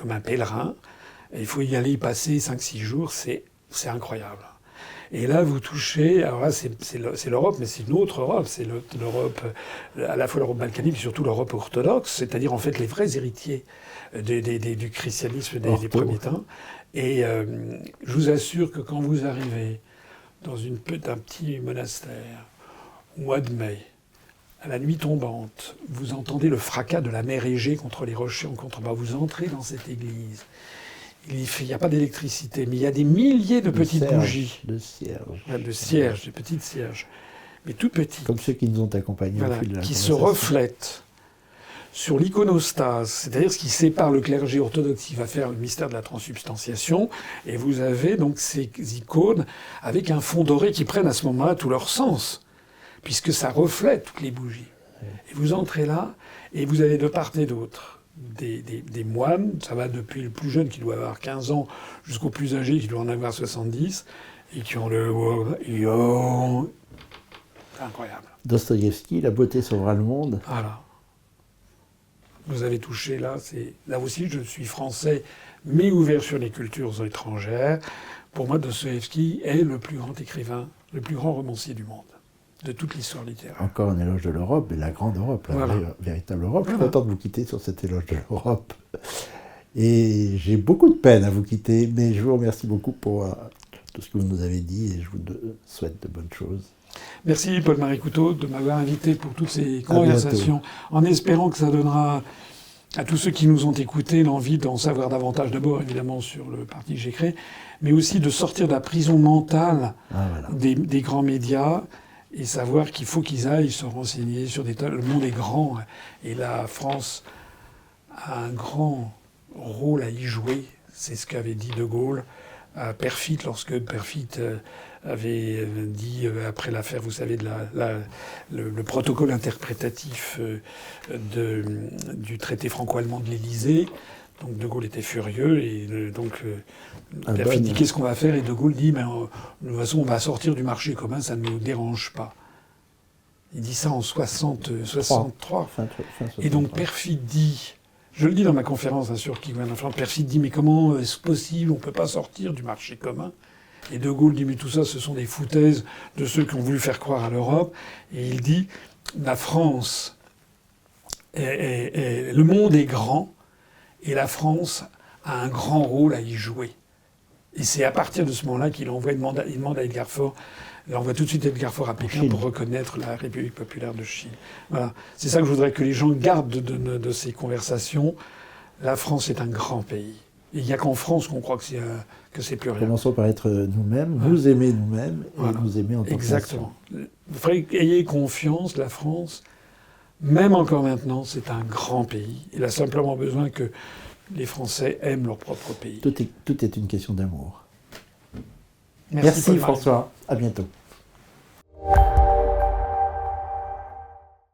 comme un pèlerin. Et il faut y aller y passer 5-6 jours. C'est incroyable. Et là, vous touchez... Alors là, c'est l'Europe, mais c'est une autre Europe. C'est l'Europe, à la fois l'Europe balkanique, mais surtout l'Europe orthodoxe, c'est-à-dire en fait les vrais héritiers du christianisme des premiers temps. Et je vous assure que quand vous arrivez dans un petit monastère, au mois de mai, à la nuit tombante, vous entendez le fracas de la mer Égée contre les rochers en contrebas. Vous entrez dans cette église. Il n'y a pas d'électricité, mais il y a des milliers de petites bougies. De cierges. De cierges, des petites cierges. Mais tout petites. Comme ceux qui nous ont accompagnés au fil de la qui se reflètent sur l'iconostase, c'est-à-dire ce qui sépare le clergé orthodoxe qui va faire le mystère de la transsubstantiation. Et vous avez donc ces icônes avec un fond doré qui prennent à ce moment-là tout leur sens, puisque ça reflète toutes les bougies. Et vous entrez là, et vous avez de part et d'autre des moines, ça va depuis le plus jeune qui doit avoir 15 ans jusqu'au plus âgé qui doit en avoir 70, et qui ont le... C'est incroyable. Dostoïevski, La beauté sauvera le monde. Voilà. Vous avez touché là, là aussi je suis français, mais ouvert sur les cultures étrangères. Pour moi, Dostoïevski est le plus grand écrivain, le plus grand romancier du monde, de toute l'histoire littéraire. Encore un éloge de l'Europe, mais la grande Europe, la véritable Europe. Je suis content de vous quitter sur cet éloge de l'Europe. Et j'ai beaucoup de peine à vous quitter, mais je vous remercie beaucoup pour tout ce que vous nous avez dit et je vous souhaite de bonnes choses. Merci Paul-Marie Couteau de m'avoir invité pour toutes ces conversations, en espérant que ça donnera à tous ceux qui nous ont écoutés l'envie d'en savoir davantage, d'abord évidemment sur le parti que j'ai créé, mais aussi de sortir de la prison mentale des grands médias et savoir qu'il faut qu'ils aillent se renseigner sur le monde est grand et la France a un grand rôle à y jouer. C'est ce qu'avait dit De Gaulle à Perfit, lorsque Perfit avait dit, après l'affaire, vous savez, le protocole interprétatif du traité franco-allemand de l'Élysée. Donc De Gaulle était furieux, et Perfit dit qu'est-ce qu'on va faire, et De Gaulle dit de toute façon on va sortir du marché commun, ça ne nous dérange pas. Il dit ça en 63. Et donc Perfit dit, je le dis dans ma conférence sur qui vient d'en Perfit dit mais comment est-ce possible, on ne peut pas sortir du marché commun. Et De Gaulle dit mais tout ça ce sont des foutaises de ceux qui ont voulu faire croire à l'Europe. Et il dit la France, le monde est grand, et la France a un grand rôle à y jouer. Et c'est à partir de ce moment-là qu'il envoie il demande à Edgar Faure, il envoie tout de suite Edgar Faure à Pékin pour reconnaître la République populaire de Chine. Voilà. C'est ça que je voudrais que les gens gardent de ces conversations. La France est un grand pays. Et il n'y a qu'en France qu'on croit que c'est plus rien. Commençons par être nous-mêmes, nous aimer nous-mêmes, et nous aimer en tant que nation. Exactement. Ayez confiance, la France, même encore maintenant, c'est un grand pays. Il a simplement besoin que les Français aiment leur propre pays. Tout est une question d'amour. Merci François. À bientôt.